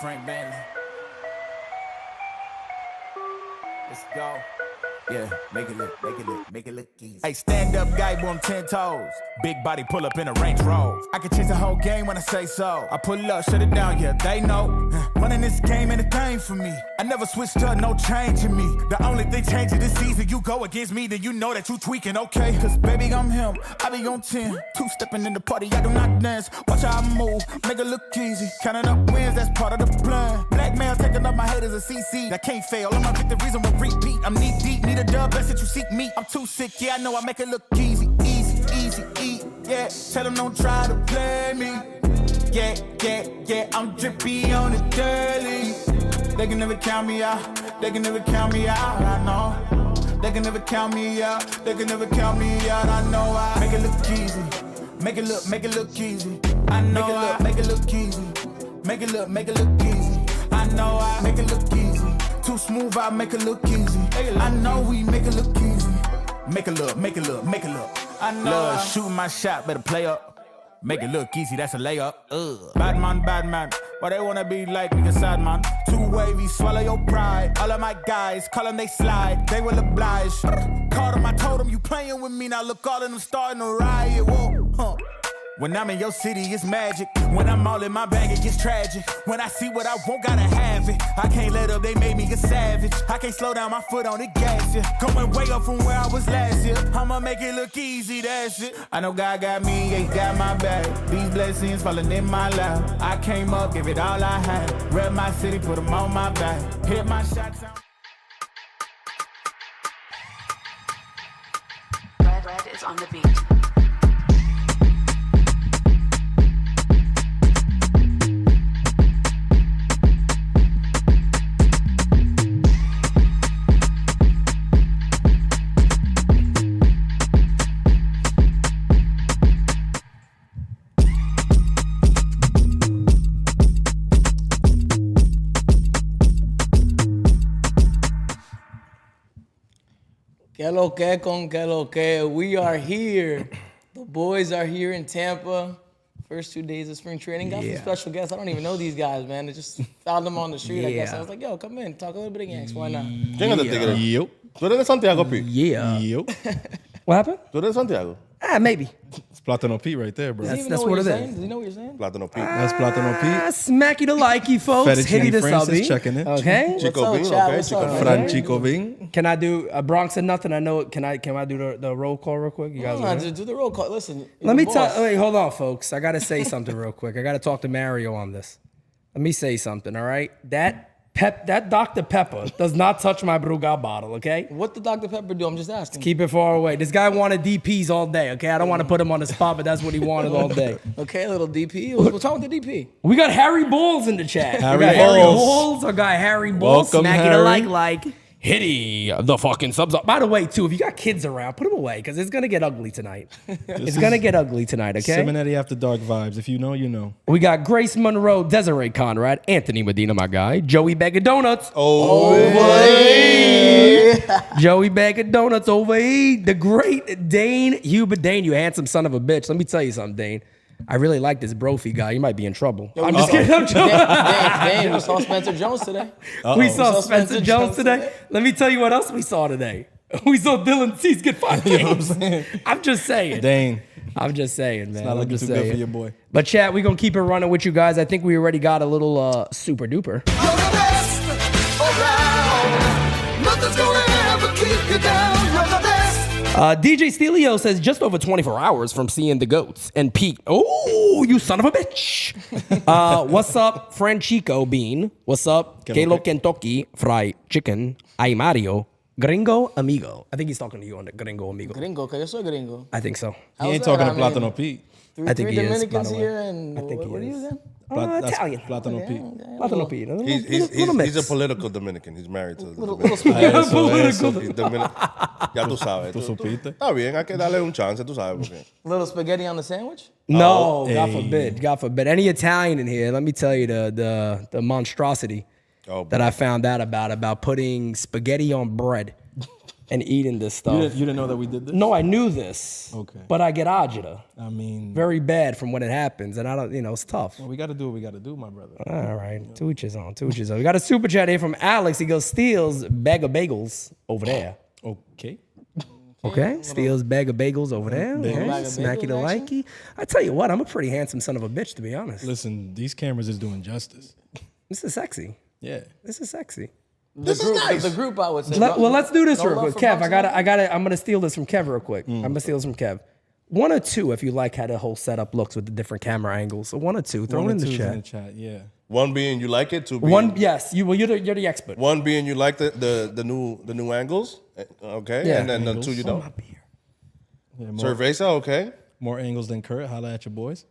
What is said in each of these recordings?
Frank Bailey. Let's go. Yeah, make it look easy. Hey, stand up guy, boom, 10 toes. Big body pull up in a Range Rover. I can change the whole game when I say so. I pull up, shut it down, yeah, they know. Running this game ain't a thing for me. I never switched up, no change in me. The only thing changing this season, you go against me, then you know that you tweaking, okay? Cause baby, I'm him, I be on 10. Two-stepping in the party, I do not dance. Watch how I move, make it look easy. Counting up wins, that's part of the plan. Blackmail, taking up my haters a CC. That can't fail, I'm gonna get the reason with repeat. I'm knee deep, need a dub, best that you seek me. I'm too sick, yeah, I know I make it look easy. Yeah, tell them don't try to play me. Yeah, I'm drippy on the daily. They can never count me out, I know. They can never count me out, I know. I make it look easy, make it look easy. I know make it look easy, make it look easy. I know I make it look easy. Too smooth, I make it look easy. I know we make it look easy. Make it look. I know. Love, shooting my shot, better play up. Make it look easy, that's a layup. Bad man. Why they wanna be like me, sad man? Too wavy, swallow your pride. All of my guys, call them, they slide. They will oblige. Called them, I told them, you playing with me. Now look, all of them starting to riot. Whoa, When I'm in your city, it's magic. When I'm all in my bag, it gets tragic. When I see what I want, gotta have it. I can't let up, they made me a savage. I can't slow down my foot on the gas, yeah. Going way up from where I was last year. I'ma make it look easy, that's it. I know God got me, he got my back. These blessings falling in my lap. I came up, give it all I had. Rep my city, put them on my back. Hit my shots out. Red is on the beat. Que lo que. We are here. The boys are here in Tampa. First 2 days of spring training. Got some special guests. I don't even know these guys, man. I just found them on the street, I guess. I was like, yo, come in. Talk a little bit of Yanks. Why not? ¿Quién es el tigre? Yo. ¿Tú eres de Santiago, P? Yo. What happened? ¿Tú eres de Santiago? Maybe. It's Plátano Pete right there, bro. That's what it is. Does he know what you're saying? Plátano Pete. That's Plátano Pete. Smacky to likey, folks. Hitty Fettuccine the Francis subby. checking it. Okay. Chico Bean, Chad? okay. What's Chico up, Bean. man? Franchico Bing. Can I do a Bronx and nothing? I know. Can I do the roll call real quick? You guys. Just do the roll call. Listen. Let me tell. Wait, hold on, folks. I gotta say something real quick. I gotta talk to Mario on this. Let me say something. All right. That Dr. Pepper does not touch my Brugal bottle. Okay. What did Dr. Pepper do? I'm just asking. Keep it far away. This guy wanted DPs all day. Okay. I don't want to put him on the spot, but that's what he wanted all day. Okay, a little DP. What's wrong with the DP? We got Harry Balls in the chat. Harry we got Harry Balls. Balls. Our guy Harry Balls. Welcome, Smack Harry. it like. Hitty the fucking subs up. By the way, too, if you got kids around, put them away because it's gonna get ugly tonight. It's gonna get ugly tonight. Okay. Simonetti After Dark vibes. If you know, you know. We got Grace Monroe, Desiree Conrad, Anthony Medina, my guy, Joey Bag of Donuts. Joey Bag of Donuts over here. The great Dane Hubert. Dane, you handsome son of a bitch. Let me tell you something, Dane. I really like this Brophy guy. You might be in trouble. I'm just kidding. I'm joking. Dang, we saw Spencer Jones today. We saw Spencer Jones today. Let me tell you what else we saw today. We saw Dylan Cease get 5 games. I'm just saying. Dane. I'm just saying, man. Not I'm looking just too saying. good for your boy. But chat, we're going to keep it running with you guys. I think we already got a little super duper. You're the best around. Nothing's gonna ever keep you down. You're the best. DJ Stelio says just over 24 hours from seeing the goats. And Pete, oh, you son of a bitch. What's up, Franchico Bean? What's up, Kalo Kentucky Fried Chicken? Ay Mario. Gringo Amigo. I think he's talking to you on the Gringo Amigo. Gringo, que yo soy gringo. I think so. He ain't talking to Plátano Pete. I think Three he is, Dominicans by the way. here, and I think what he are you is. again? That's Italian. Plátano Pete. Plátano Pete. He's a political Dominican. He's married to the Little Dominican. spaghetti. Ya tú sabes. ¿Tú supiste? Está bien, hay que darle un chance, tú sabes por qué. Little spaghetti on the sandwich? No, Oh, God hey. forbid. God forbid. Any Italian in here, let me tell you the monstrosity Oh, that I found out about putting spaghetti on bread. and eating this stuff. You didn't know that we did this? No, I knew this. Okay. But I get agita. I mean, Very bad from when it happens, and I don't, it's tough. we got to do what we got to do, my brother. All right, to each his own, to each his own. We got a super chat here from Alex. He goes, steals bag of bagels over there. Okay. Okay, steals bag of bagels over there. Okay. Bag of Smacky the bagels likey. I tell you what, I'm a pretty handsome son of a bitch, to be honest. Listen, these cameras is doing justice. This is sexy. Yeah. This is sexy. The group, I would say. Well, let's do this No real love quick. for Kev, Bronx, I got I'm gonna steal this from Kev real quick. I'm gonna steal this from Kev. 1 or 2 if you like how the whole setup looks with the different camera angles. So 1 or 2, throw it in the chat. Yeah. One being you like it, two being One, yes, you're the expert. one being you like the new angles, okay, Yeah. and then the two you don't. Yeah, Cerveza, okay, more angles than Kurt. Holla at your boys.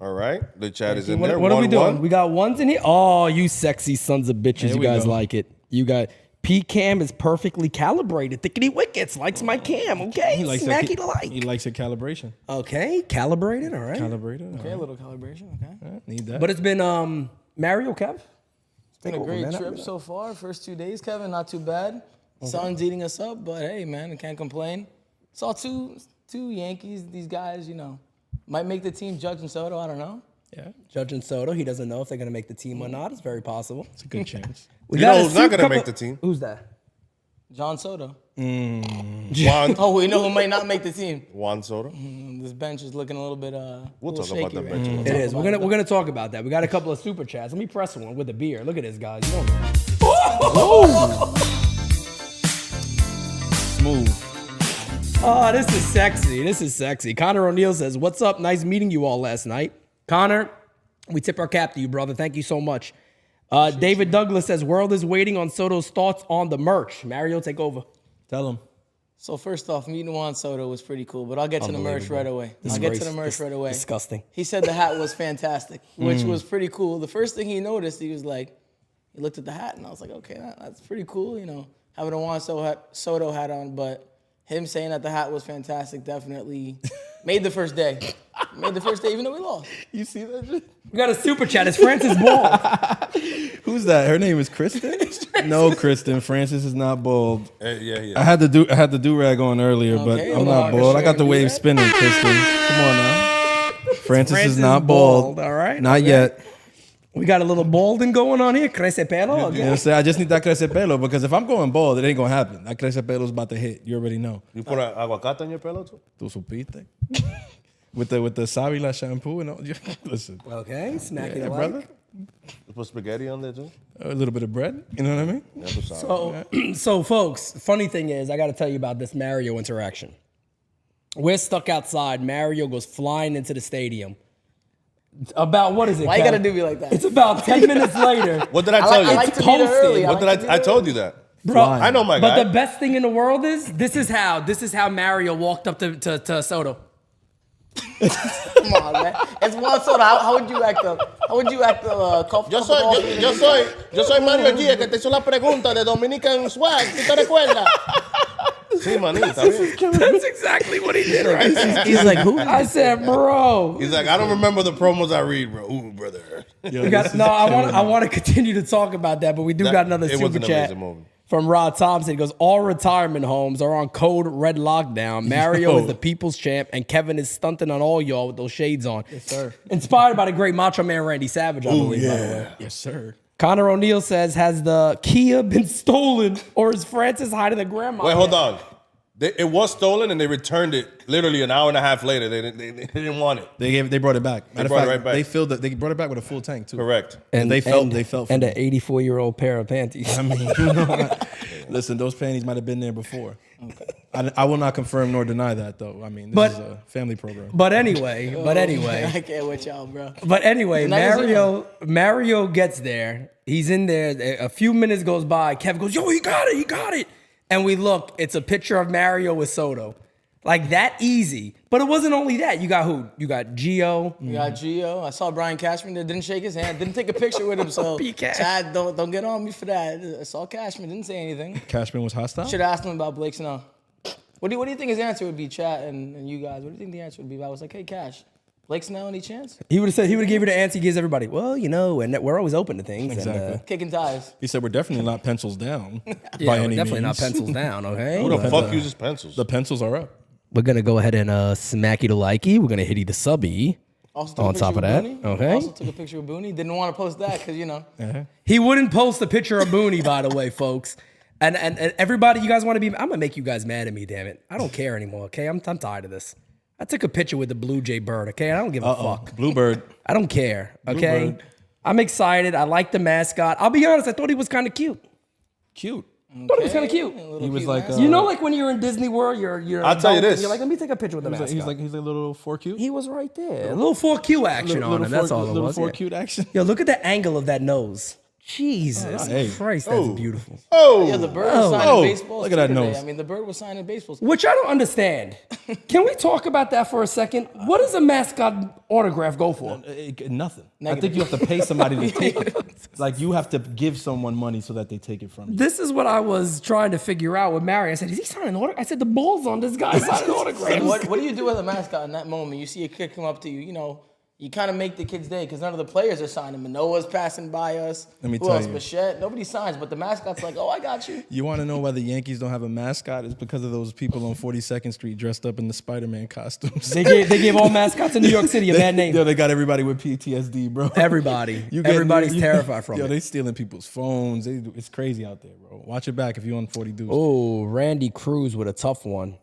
all right. The chat is in What there. are we 1-1. doing? We got ones in here. Oh, you sexy sons of bitches! There You we guys go. like it. You got P-cam is perfectly calibrated. Thickety wickets likes my cam. Okay, smacky the like. He likes your calibration. Okay, calibrated. All right. Calibrated. Okay, a little calibration. Okay. Need that. But it's been Mario Kev. It's been a great trip so far. First 2 days, Kevin, not too bad. Sun's eating us up, but hey, man, I can't complain. Saw two Yankees. These guys, might make the team. Judge and Soto, I don't know. yeah, Judge and Soto. He doesn't know if they're gonna make the team or not. It's very possible. it's a good chance. We You got know a who's not gonna couple- make the team? Who's that? John Soto. Juan, Oh, we know who might not make the team. Juan Soto. This bench is looking a little bit. We'll little talk about shaky the right bench. now. It is. We're gonna talk about that. We got a couple of super chats. Let me press one with a beer. Look at this, guys. You don't know. Smooth. Oh, this is sexy. This is sexy. Connor O'Neill says, "What's up? Nice meeting you all last night." Connor, we tip our cap to you, brother. Thank you so much. David Douglas says, "World is waiting on Soto's thoughts on the merch." Mario, take over. Tell him. So first off, meeting Juan Soto was pretty cool, but I'll get to the merch right away. I'll get to the merch right away. Disgusting. He said the hat was fantastic, which was pretty cool. The first thing he noticed, he was like, he looked at the hat, and I was like, okay, that's pretty cool, having a Juan Soto hat on, but him saying that the hat was fantastic definitely made the first day. Made the first day, even though we lost. You see that shit? We got a super chat. It's Francis Ball. Who's that? Her name is Kristen? No, Kristen. Francis is not bald. Yeah. I had the do-rag on earlier, but Okay, I'm well, not bald. I got the sure, wave do-rag. spinning, Kristen. Come on now. Francis Francis is not bald. all right. Not yet. We got a little balding going on here. Crece pelo. You know what I'm saying? I just need that crece pelo because if I'm going bald, it ain't gonna happen. That crece pelo is about to hit. You already know. You put aguacate on your pelo too? Tu supiste. with the Savila shampoo and all. Listen, Okay, smacky yeah, the brother. like. You put spaghetti on there too? A little bit of bread. You know what I mean? Yeah, tú sabes. So, folks, funny thing is, I got to tell you about this Mario interaction. We're stuck outside. Mario goes flying into the stadium. About what is it? Why you Kev? gotta do me like that? It's about 10 minutes later. What did I tell you? I like to be there posted. early. What did I told you that. Bro, I know my but guy. the best thing in the world is this is how Mario walked up to Soto. Come on, man. It's Juan Soto. How would you act up? How would you act comfortable? Yo soy Mario G, el que te hizo la pregunta de Dominican Swag. ¿Tú te recuerdas? Sí, manita. bien. That's exactly what he did. Right? He's like, who? I said, bro. He's like, I don't remember the promos I read, bro. Ooh, brother. I want to continue to talk about that, but we do got another It was super an chat amazing moment. from Rod Thompson. He goes, all retirement homes are on code red lockdown. Mario is the people's champ, and Kevin is stunting on all y'all with those shades on. Yes, sir. Inspired by the great Macho Man Randy Savage, I believe, by the way. Yes, sir. Connor O'Neill says, has the Kia been stolen, or is Francis hiding the grandma? Wait, hold on. It was stolen and they returned it literally an hour and a half later. They didn't want it. They brought it back. Matter of brought it fact, right back. They filled it. They brought it back with a full tank too. Correct. And they felt and an 84-year-old pair of panties. I mean, listen, those panties might have been there before. I will not confirm nor deny that though. I mean, this is a family program. But anyway, I can't with y'all, bro. But anyway, Never Mario gets there. He's in there. A few minutes goes by. Kevin goes, yo, he got it. And we look, it's a picture of Mario with Soto. Like that easy. But it wasn't only that. You got who? You got Gio. You got Gio. I saw Brian Cashman there. Didn't shake his hand. Didn't take a picture with him. So, Cash. Chad, don't get on me for that. I saw Cashman. Didn't say anything. Cashman was hostile. Should have asked him about Blake Snow. What do you think his answer would be, Chad and you guys? What do you think the answer would be? If I was like, hey, Cash, Blake Snell, any chance? He would have said, he would have gave you the answer he gives everybody. Well, you know, and we're always open to things. Exactly. And, Kicking ties. He said we're definitely not pencils down yeah, by we're any definitely means. not pencils down, okay? Who the But, fuck uses pencils? The pencils are up. we're going to go ahead and smack you to likey. We're going to hit you the subby. Also took a On picture top of with that, Booney. okay. Also took a picture with Booney. Didn't want to post that because, you know. He wouldn't post a picture of Booney, by the way, folks. And everybody, you guys want to be, I'm going to make you guys mad at me, damn it. I don't care anymore, okay? I'm tired of this. I took a picture with the Blue Jay bird, okay? I don't give a fuck. Bluebird. I don't care, okay? Bluebird. I'm excited. I like the mascot. I'll be honest, I thought he was kind of cute. Cute. I thought he was kind of cute. He was like, You know, like when you're in Disney World, you're I'll tell you adult and this. You're like, let me take a picture with the mascot. he's a little 4 cute. He was right there. A little 4Q action on him. That's all it Little was. 4 Yeah. cute action. Yo, look at the angle of that nose. Jesus hey. Christ, that's beautiful. Yeah, the bird was signing baseball. look at that today. nose. I mean, the bird was signing baseballs. Which I don't understand. Can we talk about that for a second? What does a mascot autograph go for? Nothing. I think you have to pay somebody to take it. Like you have to give someone money so that they take it from you. This is what I was trying to figure out with Mary. I said, is he signing an autograph? I said, the ball's on this guy signing autographs. What do you do with a mascot in that moment? You see a kid come up to you, you know, you kind of make the kid's day because none of the players are signing. Manoa's passing by us. Let me Who tell else? you. Bichette. Nobody signs, but the mascot's like, oh, I got you. You want to know why the Yankees don't have a mascot? It's because of those people on 42nd Street dressed up in the Spider-Man costumes. They gave all mascots in New York City a bad name. Yo, they got everybody with PTSD, bro. Everybody. Everybody's terrified from Yo, it. they stealing people's phones. It's crazy out there, bro. Watch it back if you're on 40 dudes. Oh, Randy Cruz with a tough one.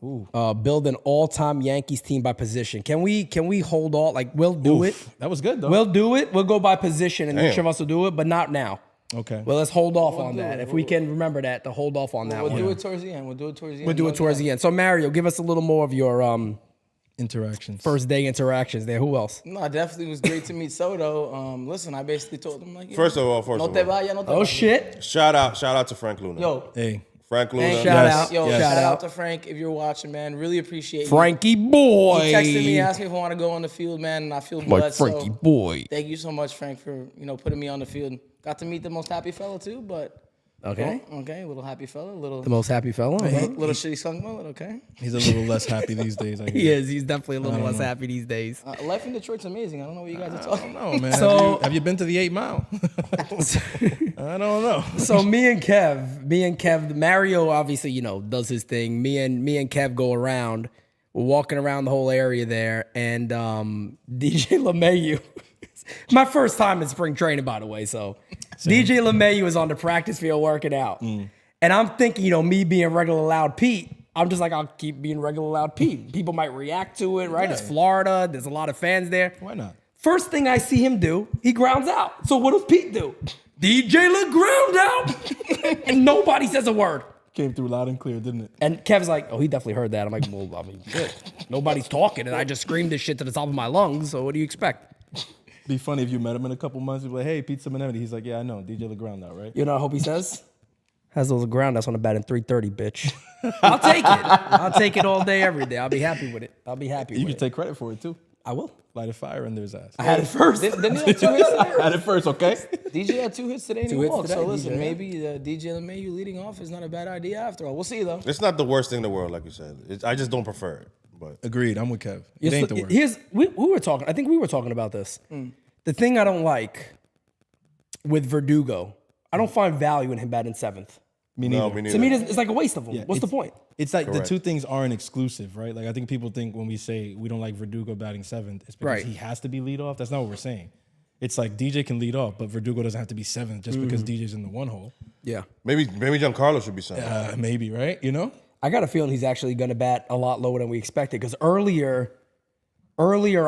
Build an all-time Yankees team by position. Can we hold on? Like, we'll do it. That was good, though. We'll do it. We'll go by position, and each Damn. of us will do it, but not now. Okay. Well, let's hold off on do that. it. If we can remember that, to hold off on that We'll one. do it towards the end. We'll do it towards the end. We'll do it towards the end. So, Mario, give us a little more of your Interactions. first day interactions there. Who else? No, it definitely was great to meet Soto. Listen, I basically told him like, First of all, no te vayas, no te Oh, vayas. shit. shout out to Frank Luna. Yo, Hey. Frank Luna. thank Shout you. out. Yo, Yes. shout Shout out out. to Frank if you're watching, man. Really appreciate Frankie you. boy. He texted me, asked me if I want to go on the field, man, and I feel My blessed. Frankie So boy. thank you so much, Frank, for putting me on the field. Got to meet the most happy fella too, but Okay. okay, little happy fella, little The most happy fella. Okay. little shitty skunk mullet, okay. He's a little less happy these days, I guess. He is. He's definitely a little less happy these days. Life in Detroit's amazing. I don't know what you guys are talking about. Oh, man. So- have you been to the 8 Mile? I don't know. So me and Kev, Mario obviously, does his thing. Me and Kev go around. We're walking around the whole area there, and DJ LeMayu. My first time in spring training, by the way. So DJ LeMayu is on the practice field working out, and I'm thinking, me being regular loud Pete. I'm just like, I'll keep being regular loud Pete. People might react to it, right? It's Florida. There's a lot of fans there. Why not? First thing I see him do, he grounds out. So what does Pete do? DJ Le ground out. And nobody says a word. Came through loud and clear, didn't it? And Kev's like, oh, he definitely heard that. I'm like, well, I mean, shit. Nobody's talking, and I just screamed this shit to the top of my lungs, so what do you expect? Be funny if you met him in a couple months. You'd be like, hey, Pete Simonetti. He's like, yeah, I know. DJ Le Ground out, right? You know, I hope he says? Has those ground outs on the bat in 330, bitch. I'll take it. I'll take it all day, every day. I'll be happy with it. I'll be happy You with can it. take credit for it, too. I will. Light a fire under his ass. I had it first. Didn't he have 2 hits today? Had it first, okay? DJ had 2 hits today and he hits walked. So today, listen, DJ. maybe DJ LeMayu leading off is not a bad idea after all. We'll see though. It's not the worst thing in the world, like you said. I just don't prefer it. But Agreed. I'm with Kev. It ain't the worst. We were talking. I think we were talking about this. The thing I don't like with Verdugo, I don't find value in him batting 7th. Me neither. no, me neither. To me, it's like a waste of him. What's the point? It's like Correct. the two things aren't exclusive, right? Like I think people think when we say we don't like Verdugo batting 7th, it's because Right. he has to be lead off. That's not what we're saying. It's like DJ can lead off, but Verdugo doesn't have to be 7th just because DJ's in the one hole. Yeah. maybe Giancarlo should be something. Maybe, right? You know? I got a feeling he's actually going to bat a lot lower than we expected because earlier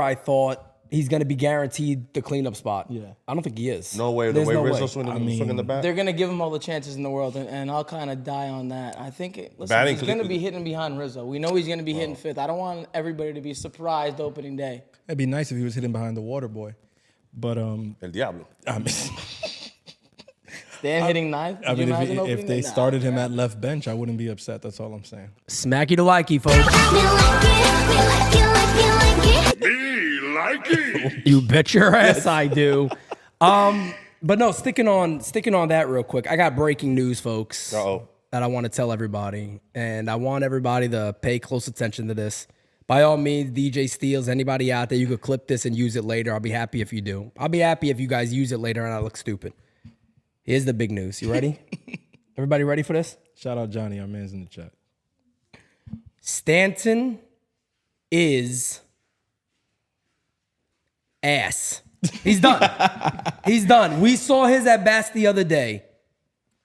I thought he's going to be guaranteed the cleanup spot. Yeah. I don't think he is. No way. The There's way no Rizzo way. swinging the bat. They're gonna give him all the chances in the world, and I'll kind of die on that. I think Batting he's gonna could- be hitting behind Rizzo. We know he's gonna be hitting 5th. I don't want everybody to be surprised opening day. It'd be nice if he was hitting behind the water boy. But El Diablo. I mean, Stan hitting 9th. I Could you mean imagine if opening they day? Nah. started him at left bench, I wouldn't be upset. That's all I'm saying. Smacky to likey, folks. You bet your ass I do. But no, sticking on that real quick. I got breaking news, folks. Uh-oh. That I want to tell everybody, and I want everybody to pay close attention to this. By all means, DJ Steels, anybody out there, you could clip this and use it later. I'll be happy if you do. I'll be happy if you guys use it later and I look stupid. Here's the big news. You ready? Everybody ready for this? Shout out Johnny, our man's in the chat. Stanton is ass. He's done. He's done. We saw his at bats the other day.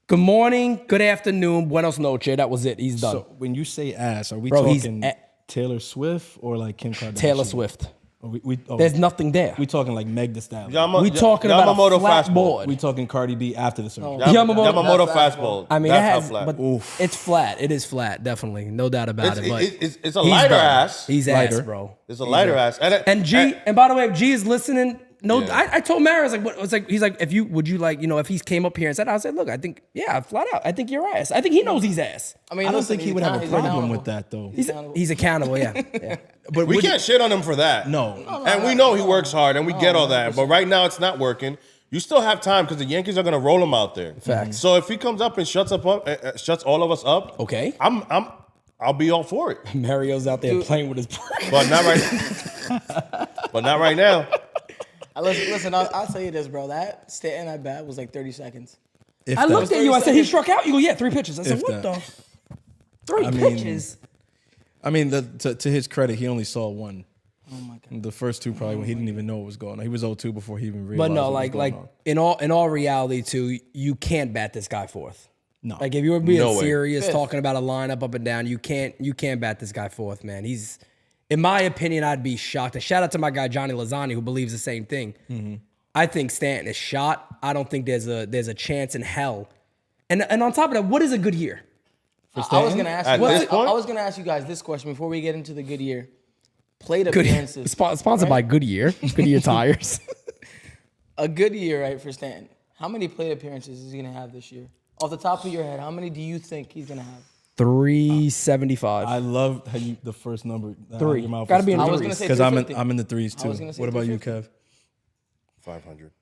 Good morning, good afternoon, buenos noches. That was it. He's done. So when you say ass, are we Bro, he's talking Taylor Swift or like Kim Kardashian? Taylor Swift. Or There's nothing there. We talking like Meg Thee Stallion. We talking about a flat fastball. board. We talking Cardi B after the surgery. Yamamoto fastball. I mean, That's it how has, flat. but it's flat. It is flat, definitely, no doubt about it. But It's a he's lighter done. ass. He's Lighter. ass, bro. It's a lighter ass. And G, and by the way, if G is listening, no, Yeah. I told Mara, I was like, what? It's like, he's like, would you like, if he came up here and said, I said, look, I think, flat out, I think you're ass. I think he knows he's ass. I mean, I don't listen, think he he's would have a accountable. problem with that though. He's accountable, yeah. But We can't shit on him for that. No. And we know he works hard, and we get all that. But right now, it's not working. You still have time because the Yankees are going to roll him out there. Facts. So if he comes up and shuts all of us up, Okay. I'll be all for it. Mario's out there playing with his brain. But not right. But not right now. Listen, I'll tell you this, bro. That Stanton at bat was like 30 seconds. If I that- looked at you, I said, he struck out? You go, yeah, 3 pitches. I said, If what that. the? 3 I mean, pitches? I mean, to his credit, he only saw one. Oh my god. The first two probably when he didn't even know what was going on. He was 0-2 before he even realized. But no, what was like going on. in all reality, too, you can't bat this guy fourth. No. Like if you were being No way. serious, Fifth. talking about a lineup up and down, you can't bat this guy fourth, man. He's, in my opinion, I'd be shocked. And shout out to my guy Johnny Lazzani who believes the same thing. Mm-hmm. I think Stanton is shot. I don't think there's a chance in hell. And on top of that, what is a good year? I was gonna ask At you. this point? I was gonna ask you guys this question before we get into the good year. Plate Good appearances. sponsored by Goodyear. Goodyear tires. A good year, right, for Stanton. How many plate appearances is he gonna have this year? Off the top of your head, how many do you think he's gonna have? 375. I love how you the first number. Three. Your mouth Gotta was be in three. I was gonna say Because I'm 350. in the threes I too. was gonna say What about you, 350. Kev? 500.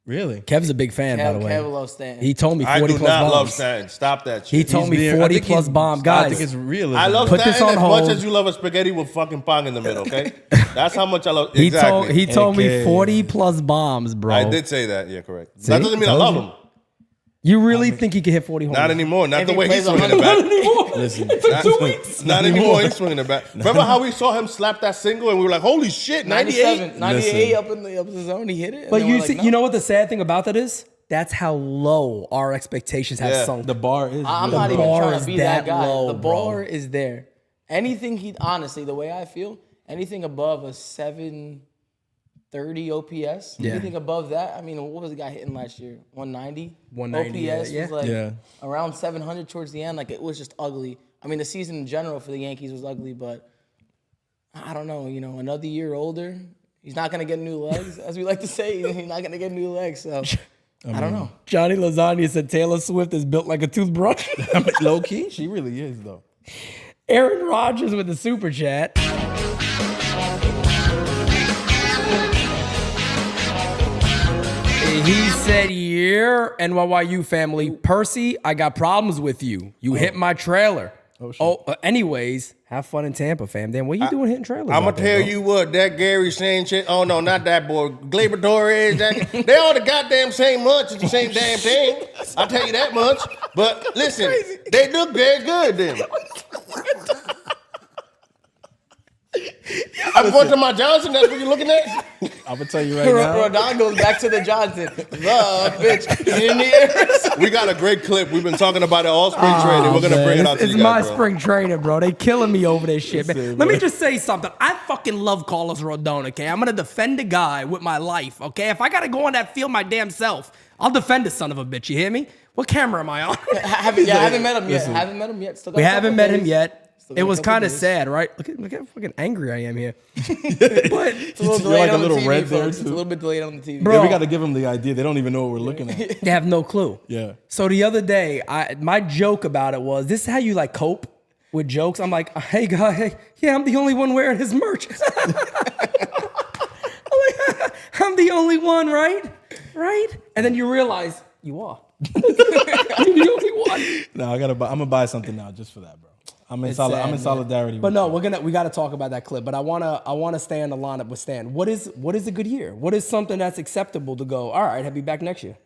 Really? Kev's a big fan, by the way. Kev loves Stanton. He told me I 40 do plus not bombs. love Stanton. Stop that shit. He told me being- I 40 think plus he's- bomb. I Guys, think it's realism. I love Put this Stanton on as much hold. as you love a spaghetti with fucking pong in the middle, okay? That's how much I love. he Exactly. told me Okay. 40 plus bombs, bro. I did say that. Yeah, correct. That doesn't mean I Told love you. him. You really think he could hit 40 home Not runs? anymore. Not If the he way he's plays swinging the 100 bat. Listen, Not anymore. He's swinging the bat. Remember how we saw him slap that single and we were like, "Holy shit, 98!" 98 up in the zone, he hit it. and But then you we're see, like, you no. know what the sad thing about that is? That's how low our expectations have Yeah. sunk. the bar is. I'm really not low. even bar trying is to be that that guy. low, the bro. bar is there. Anything honestly, the way I feel, anything above a 730 OPS, Yeah. anything above that, I mean, what was the guy hitting last year? 190? 190, OPS yeah. was like Yeah. around 700 towards the end. Like, it was just ugly. I mean, the season in general for the Yankees was ugly, but I don't know, another year older, he's not going to get new legs, as we like to say. He's not going to get new legs, so I don't know. Johnny Lasagna said Taylor Swift is built like a toothbrush. Low key, she really is though. Aaron Rodgers with the super chat. He said, yeah, NYYU family. Percy, I got problems with you. You hit my trailer. Anyways, have fun in Tampa, fam. Damn, what you doing hitting trailers? I'm out gonna there, tell bro? you what, that Gary saying shit. Oh no, not that boy. Glaber Torres. They all the goddamn same much. It's the same damn thing. I'll tell you that much. But listen, they look very good then. I'm going to my Johnson. That's what you're looking at. I'm gonna tell you right now. Rodon goes back to the Johnson. The bitch in the air. We got a great clip. We've been talking about it all spring training. We're gonna bring it out to It's you guys, my bro. spring training, bro. They killing me over this shit, man. Listen, Let me man. just say something. I fucking love Carlos Rodon, okay? I'm gonna defend the guy with my life, okay? If I gotta go on that field my damn self, I'll defend the son of a bitch. You hear me? What camera am I on? haven't met him yet. Haven't met him yet. Still got We a haven't couple met him days. yet. Still got It a was couple kind of days. sad, right? Look how fucking angry I am here. But It's a little You're delayed like a on the little TV, red there, folks. It's a too. little bit delayed on the TV. Bro. Yeah, we got to give them the idea. They don't even know what we're looking at. they have no clue. Yeah. So the other day, my joke about it was, this is how you like cope with jokes? I'm like, hey guy, hey, yeah, I'm the only one wearing his merch. I'm like, I'm the only one, right? Right? And then you realize you are. You're the only one. No, I'm gonna buy something now just for that, bro. I'm in It's sad, man. solidarity. But with no, you. we got to talk about that clip. But I wanna stay on the lineup with Stan. What is a good year? What is something that's acceptable to go? All right, he'll be back next year.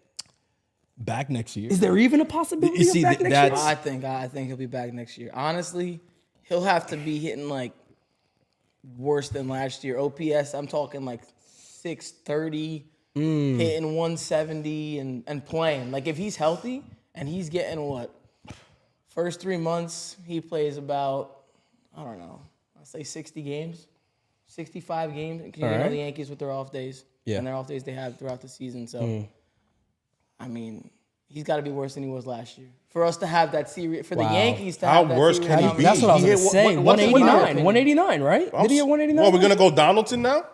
Back next year. Is there even a possibility You see, of back next that's- year? I think he'll be back next year. Honestly, he'll have to be hitting like worse than last year. OPS, I'm talking like 630, hitting 170 and playing. Like if he's healthy and he's getting what? First 3 months, he plays about, I don't know, I'd say 60 games, 65 games. Because you know the Yankees with their off days. Yeah. And their off days they have throughout the season. So, I mean, he's got to be worse than he was last year. For us to have that series, for the Yankees to How have that worse series can he be? That's what I was He going to hit say. what's his 189. number? 189, right? Did he hit 189? Well, we're gonna go Donaldson now.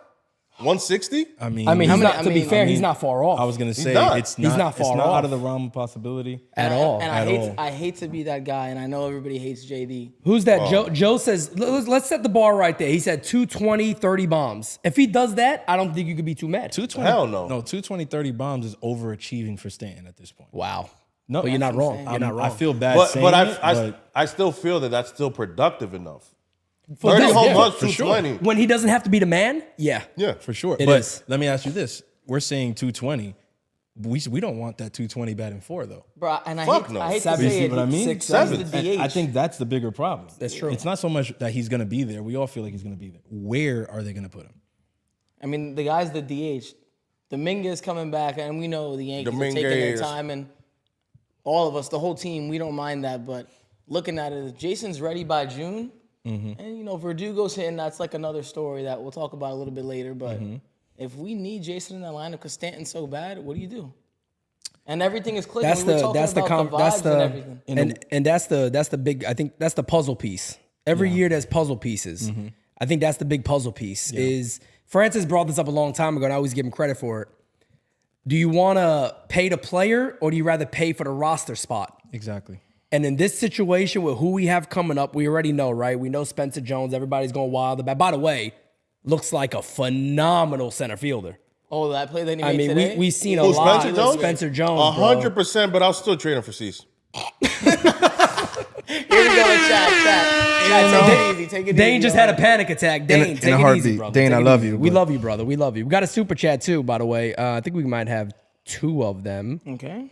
160. I mean, He's he's not far off. I was gonna say not. it's not. He's not It's far not off. out of the realm of possibility. at all. And I hate to be that guy, and I know everybody hates JD. Who's that? Joe says, let's set the bar right there. He said 220, 30 bombs. If he does that, I don't think you could be too mad. 220. Hell no. No, 220, 30 bombs is overachieving for Stanton at this point. Wow. No, But you're not wrong. You're not wrong. I feel bad But saying but it, I still feel that that's still productive enough. For 30 this- home yeah, runs, for sure. 220. When he doesn't have to be the man, yeah. Yeah, for sure. It but is. let me ask you this: we're saying 220. We don't want that 220 batting four though. Bro, and I Fuck hate, no. I hate to Seven. You say see it. what I mean? 6 Seven. is the DH. And I think that's the bigger problem. That's true. It's not so much that he's going to be there. We all feel like he's going to be there. Where are they going to put him? I mean, the guy's the DH. Dominguez coming back, and we know the Yankees are taking their Dominguez. time, and all of us, the whole team, we don't mind that. But looking at it, if Jason's ready by June, and you know, Verdugo's hitting, that's like another story that we'll talk about a little bit later. But if we need Jason in that lineup because Stanton's so bad, what do you do? And everything is clicking. That's We were the talking that's the about that's vibes and the everything. and that's the big, I think that's the puzzle piece. Every year there's puzzle pieces. I think that's the big puzzle piece. Is Francis brought this up a long time ago, and I always give him credit for it. Do you want to pay the player, or do you rather pay for the roster spot? Exactly. And in this situation with who we have coming up, we already know, right? We know Spencer Jones. Everybody's going wild about. By the way, looks like a phenomenal center fielder. Oh, that play that he I made mean, today? we've seen a Who, lot Spencer of Jones? Spencer Jones. bro. 100%, but I'll still trade him for Cease. Here we go, chat. Take it easy. Take it Dane easy. just had a panic attack. Dane, in take a it heartbeat. easy, brother. Dane, Take I it love easy. you, We but- love you, brother. We love you. We got a super chat too, by the way. I think we might have 2 of them. Okay.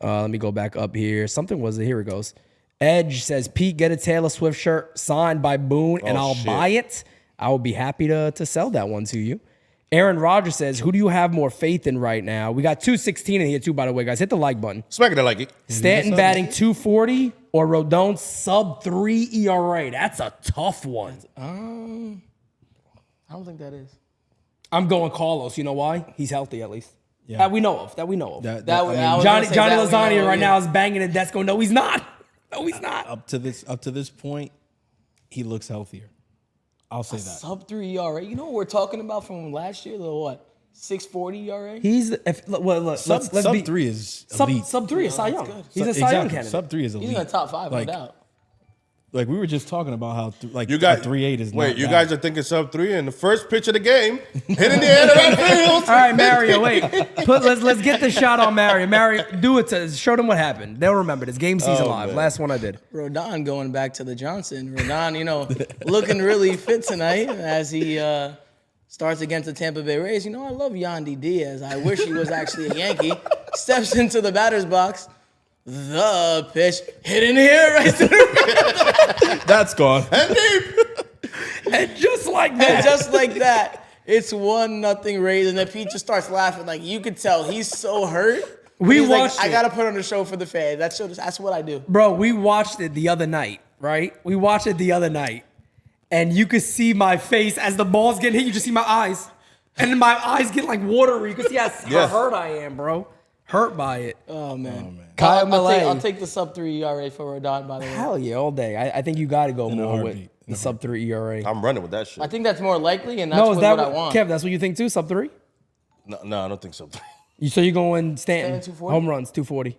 Let me go back up here. Something was it? Here it goes. Edge says, Pete, get a Taylor Swift shirt signed by Boone, and I'll shit. buy it. I will be happy to sell that one to you. Aaron Rodgers says, who do you have more faith in right now? We got 216 in here too, by the way, guys. Hit the like button. Smack it like it. Stanton batting 240 or Rodon sub 3 ERA. That's a tough one. I don't think that is. I'm going Carlos. You know why? He's healthy at least. Yeah. That we know of. That I was mean, gonna Johnny say that we Lasagna know, right yeah. now is banging the desk going, no, he's not. No, he's not. Up to this point, he looks healthier. I'll say that. Sub 3 ERA. You know what we're talking about from last year? The what? 640 ERA? He's look, Sub, let's sub be 3 is sub elite. 3 is Cy that's Young. good. He's a Cy Young Exactly. candidate. Sub 3 is elite. He's in the top 5, Like, no doubt. Like we were just talking about how You guys, 3.8 is wait. not You bad. guys are thinking sub 3, and the first pitch of the game, hit in the air to right field. All right, Mario, wait. Let's get the shot on Mario. Mario, do it to show them what happened. They'll remember this. Game season live. man. Last one I did. Rodon going back to the Johnson. Rodon, you know, looking really fit tonight as he starts against the Tampa Bay Rays. You know, I love Yandy Diaz. I wish he was actually a Yankee. Steps into the batter's box. The pitch hit in here right to the That's gone. And deep. And just like that. And just like that, it's 1-0 Rays, and then Pete just starts laughing. Like you could tell he's so hurt. We He's watched like, I it. gotta put on the show for the fans. That's what I do. Bro, we watched it the other night, right? We watched it the other night. And you could see my face as the ball's getting hit. You just see my eyes. And then my eyes get like watery. You can see how hurt I am, bro. Hurt by it. Oh man. Kyle Millay. I'll take the sub 3 ERA for Rodon, by the way. Hell yeah, all day. I think you got to go In a more with heartbeat. the sub 3 ERA. I'm running with that shit. I think that's more likely, and that's No, is that what I want. Kev, that's what you think too? Sub 3? No, I don't think so. So you're going Stanton, 240? home runs, 240.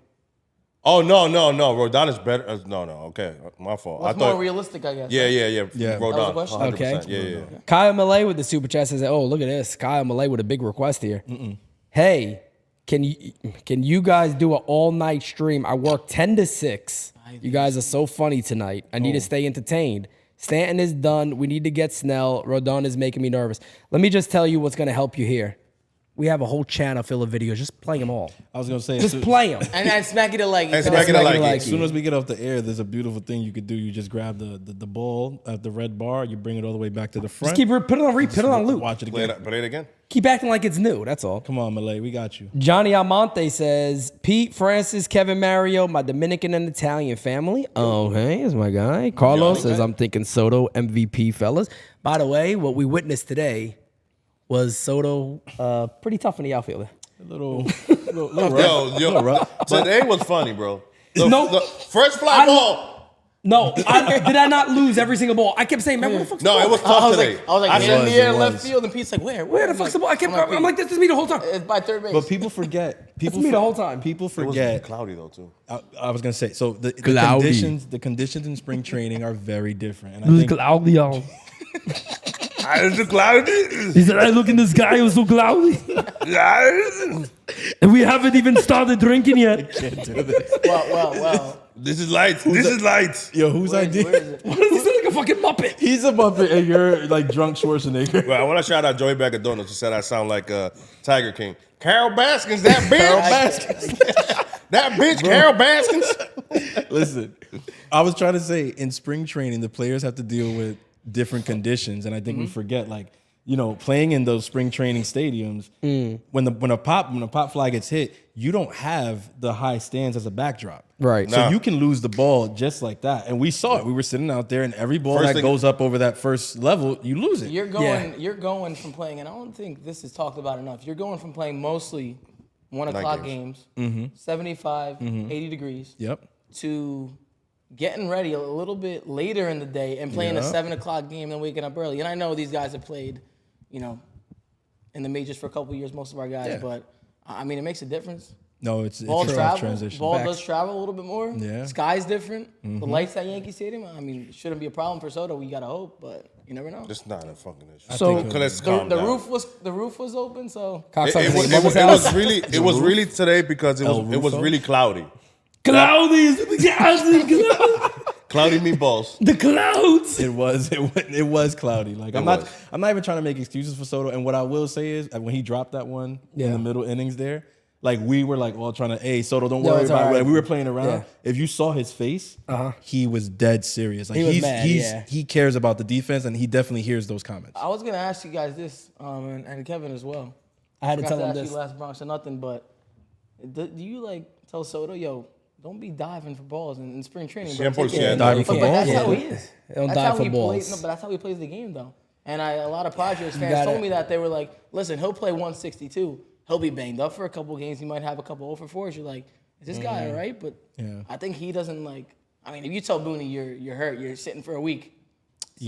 Oh no. Rodon is better. No. Okay, my fault. What's more realistic, I guess. Yeah. Yeah. Rodon. That was a question? 100%. Okay. Yeah. Kyle Millay with the super chat says, "Oh, look at this. Kyle Millay with a big request here. Hey, can you guys do an all-night stream? I work 10 to 6. You guys are so funny tonight. I need to stay entertained. Stanton is done. We need to get Snell. Rodon is making me nervous. Let me just tell you what's going to help you here. We have a whole channel full of videos. Just play them all. I was gonna say, Just play them. And smack it like And smack it like as soon as we get off the air, there's a beautiful thing you could do. You just grab the ball at the red bar. You bring it all the way back to the front. Just put it on repeat. Put it on loop. Watch it Play again. it again. Keep acting like it's new. That's all. Come on, Malay, we got you. Johnny Almonte says, Pete, Francis, Kevin, Mario, my Dominican and Italian family. Oh, hey, is my guy. Carlos says, I'm thinking Soto MVP, fellas. By the way, what we witnessed today was Soto pretty tough in the outfield. A little rough. Yo, today was funny, bro. No. The first fly ball. No, did I not lose every single ball? I kept saying, man, where the fuck's the No, ball? it was tough today. I was like, It in was, the air, it left was. field, and Pete's like, where? Where the fuck's the ball? I'm like, this is me the whole time. It's by third base. But people forget. People me the whole time. People It was forget. cloudy though too. I was gonna say. So the Cloudy. conditions in spring training are very different. And I think Claudio. It's cloudy. He said, I look in the sky, it was so cloudy. And we haven't even started drinking yet. Well. This is lights. This is lights. yo, whose idea? Where is it? What is he sound like a fucking Muppet? He's a Muppet, and you're like drunk Schwarzenegger. Well, I want to shout out Joey Bagadonos who said I sound like Tiger King. Carol Baskins, that bitch. Carol Baskins. That bitch, Carol Baskins. Listen, I was trying to say in spring training, the players have to deal with different conditions, and I think we forget, like, you know, playing in those spring training stadiums, when a pop fly gets hit, you don't have the high stands as a backdrop. Right. So you can lose the ball just like that. And we saw it. We were sitting out there, and every ball First that thing- goes up over that first level, you lose it. You're going from playing, and I don't think this is talked about enough. You're going from playing mostly 1 o'clock games, 75, 80 degrees, Yep. to getting ready a little bit later in the day and playing a 7 o'clock game and waking up early. And I know these guys have played, you know, in the majors for a couple of years, most of our guys, but I mean, it makes a difference. No, it's Ball a tough travel, transition. ball Facts. does travel a little bit more. Yeah. Sky's different. The lights at Yankee Stadium, I mean, it shouldn't be a problem for Soto. We gotta hope, but you never know. Just not a fucking issue. So- let's calm The down. roof was open, so It was really today because it was Rufo? really cloudy. Cloudy. Cloudy meatballs. The clouds. It was cloudy. Like I'm not even trying to make excuses for Soto. And what I will say is, when he dropped that one in the middle innings there, like we were like all trying to, hey, Soto, don't worry it's about all it. right. Like, we were playing around. Yeah. If you saw his face, he was dead serious. Like He was mad, he cares about the defense, and he definitely hears those comments. I was gonna ask you guys this, and Kevin as well. I had to Forgot tell him ask this. you last Bronx or nothing, but do you like tell Soto, yo, don't be diving for balls in spring training? bro. 100%. Take it. Diving for But balls? that's how Yeah. he is. Don't That's dive how for he balls. plays. No, but that's how he plays the game, though. And a lot of Padres fans gotta- told me that they were like, listen, he'll play 162. He'll be banged up for a couple games. He might have a couple 0 for 4s. You're like, is this guy all right? But I think he doesn't like. I mean, if you tell Booney you're hurt, you're sitting for a week.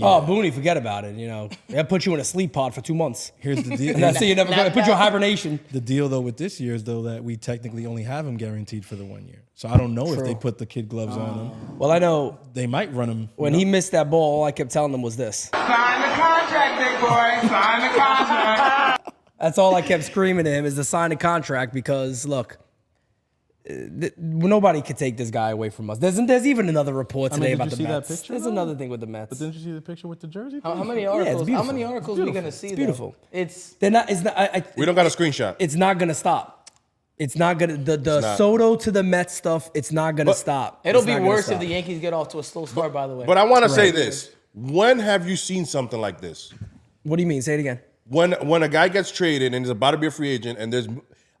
Oh, Booney, forget about it. You know, that put you in a sleep pod for 2 months. Here's the deal. And that's it. You never go. Put you in hibernation. The deal though with this year is though that we technically only have him guaranteed for the 1 year. So I don't know if they put the kid gloves on him. Well, I know They might run him. when he missed that ball, all I kept telling him was this. Sign the contract, big boy. Sign the contract. That's all I kept screaming to him is to sign a contract because, look, nobody could take this guy away from us. There's even another report today did about you the see that Mets. picture, There's though? another thing with the Mets. But didn't you see the picture with the jersey? How many it's articles? How beautiful. many articles are we gonna see? It's beautiful. Though? It's They're not. It's not. We don't got a screenshot. It's not gonna stop. It's not gonna. The not. Soto to the Mets stuff. It's not gonna stop. it'll It's be not gonna worse if stop. the Yankees get off to a slow start. By the way, But I want to say this. When have you seen something like this? What do you mean? Say it again. When a guy gets traded and is about to be a free agent and there's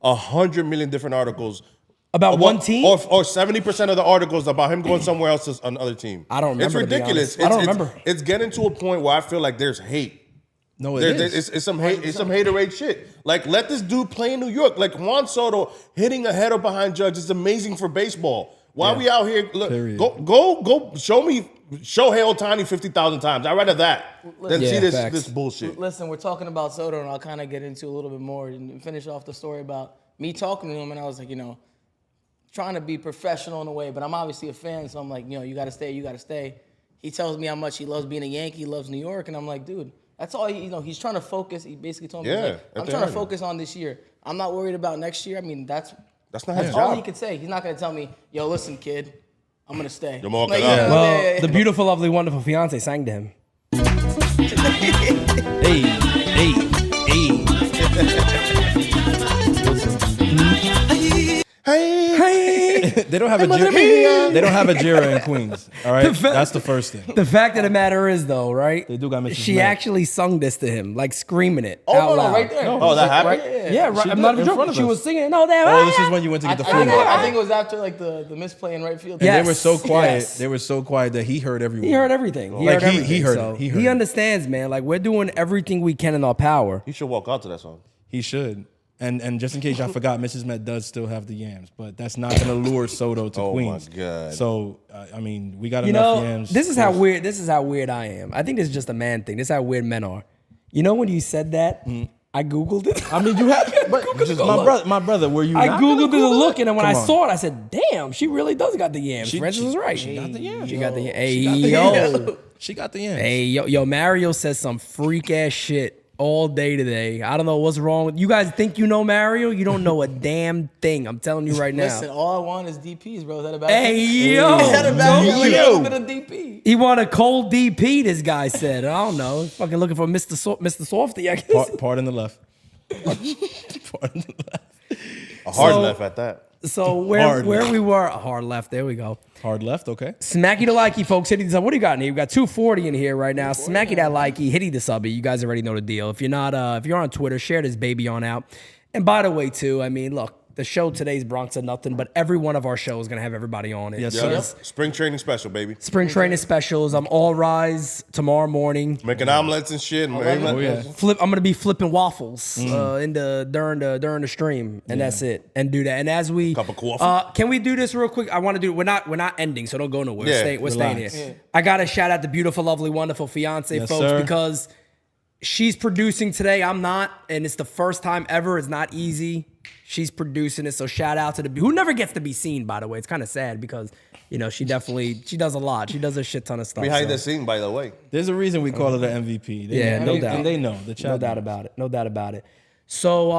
100 million different articles About one team? or 70% of the articles about him going somewhere else to another team. I don't It's remember, to be ridiculous. honest. I don't remember. It's getting to a point where I feel like there's hate. No, It's some hate. It's some haterade shit. Like, let this dude play in New York. Like Juan Soto hitting a header behind Judge is amazing for baseball. Why we out here? Look, Period. go. Show Shohei Ohtani 50,000 times. I'd rather that than Yeah, see this facts. this bullshit. listen, we're talking about Soto, and I'll kind of get into a little bit more and finish off the story about me talking to him. And I was like, trying to be professional in a way, but I'm obviously a fan, so I'm like, you got to stay, you got to stay. He tells me how much he loves being a Yankee, he loves New York, and I'm like, dude, that's all. He's trying to focus. He basically told me, he's Yeah, like, at I'm the trying to end. focus on this year. I'm not worried about next year. I mean, that's not his all job. he could say. He's not going to tell me, yo, listen, kid, I'm gonna stay. You're walking Like, up. yeah, Well, yeah, yeah. the beautiful, lovely, wonderful fiance sang to him. Hey, hey, hey. They don't have a Jira. They don't have a Jira in Queens. All right, that's the first thing. The fact of the matter is, though, right? They do got Mrs. She Mac. actually sung this to him, like screaming it Oh, out no, loud. right there. Oh, that happened? Right, Yeah, right. She I'm did not in even front joking. of She us. was singing. No, there. Oh, this is when you went to get the food. I think it was after like the misplay in right field. Yeah. And they were so Yes, quiet. yes. They were so quiet that he heard everyone. He heard everything. Like, he heard so it. He heard it. understands, man. Like we're doing everything we can in our power. You should walk out to that song. He should. And just in case y'all forgot, Mrs. Met does still have the yams, but that's not gonna lure Soto to Oh, my Queens. God. So I mean, we got You enough know, yams. this is how weird. This is how weird I am. I think this is just a man thing. This is how weird men are. You know, when you said that, I googled it. I mean, you have, but just my brother. Were you? I not googled gonna it to Google look, and then when I Come on. saw it, I said, "Damn, she really does got the yams." Francis was right. She got the yams. She got the yams. Hey, She got the yo. yams. She got the yams. Hey, yo, Mario says some freak ass shit all day today. I don't know what's wrong with you guys. Think you know Mario? You don't know a damn thing. I'm telling you right now. Listen, all I want is DPs, bro. Is that a bad Hey, thing? yo. Is that a bad thing? Like, Yo. a little bit of DP. He want a cold DP. This guy said. I don't know. Fucking looking for Mr. Softy. I guess. Pardon the left. Pardon the left. A hard So- left at that. So where Hard we were, hard left. There we go. Hard left. Okay. Smacky the likey, folks. Hitty the sub. What do you got in here? We got 240 in here right now. Smacky that likey, hitty the subby. You guys already know the deal. If you're not, if you're on Twitter, share this baby on out. And by the way, too, I mean, look, the show today's Bronx or nothing, but every one of our shows is gonna have everybody on it. Yes, Yeah. sir. Spring training special, baby. Spring training specials. I'm all rise tomorrow morning. Making omelets and shit. Oh yeah. I'm gonna be flipping waffles during the stream, and that's it. And do that. And as we Cup of coffee. can we do this real quick? I want to do. We're not ending, so don't go nowhere. Yeah, We're staying relax. here. I gotta shout out the beautiful, lovely, wonderful fiance, Yes, folks, sir. because she's producing today. I'm not, and it's the first time ever. It's not easy. She's producing it, so shout out to who never gets to be seen. By the way, it's kind of sad because she does a lot. She does a shit ton of stuff. Behind so. the scene, by the way. There's a reason we call her the MVP. They Yeah, know. no doubt. And they know. The chat No doubt knows. about it. No doubt about it. So,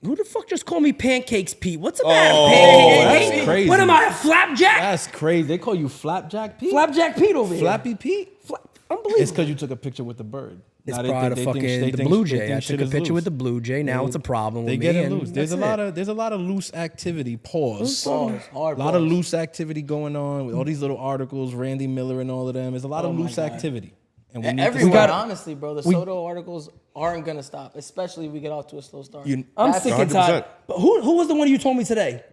who the fuck just called me Pancakes Pete? What's the matter, Pancakes that's Pete? crazy. What am I, a flapjack? That's crazy. They call you Flapjack Pete. Flapjack Pete over here. Flappy Pete. Unbelievable. It's because you took a picture with the bird. It's Now probably the they think fucking they Blue think Jay. I shit took a is picture loose. with the Blue Jay. Now it's a problem They with get me. it and loose. There's a that's it. lot of loose activity. Pause. Pause. Hard A lot of pause. loose activity going on with all these little articles, Randy Miller and all of them. There's a lot of my loose God. activity. And we need Everywhere, gotta- honestly, bro. The Soto articles aren't gonna stop, especially if we get off to a slow start. I'm That's- sick and 100%. tired. But who was the one you told me today?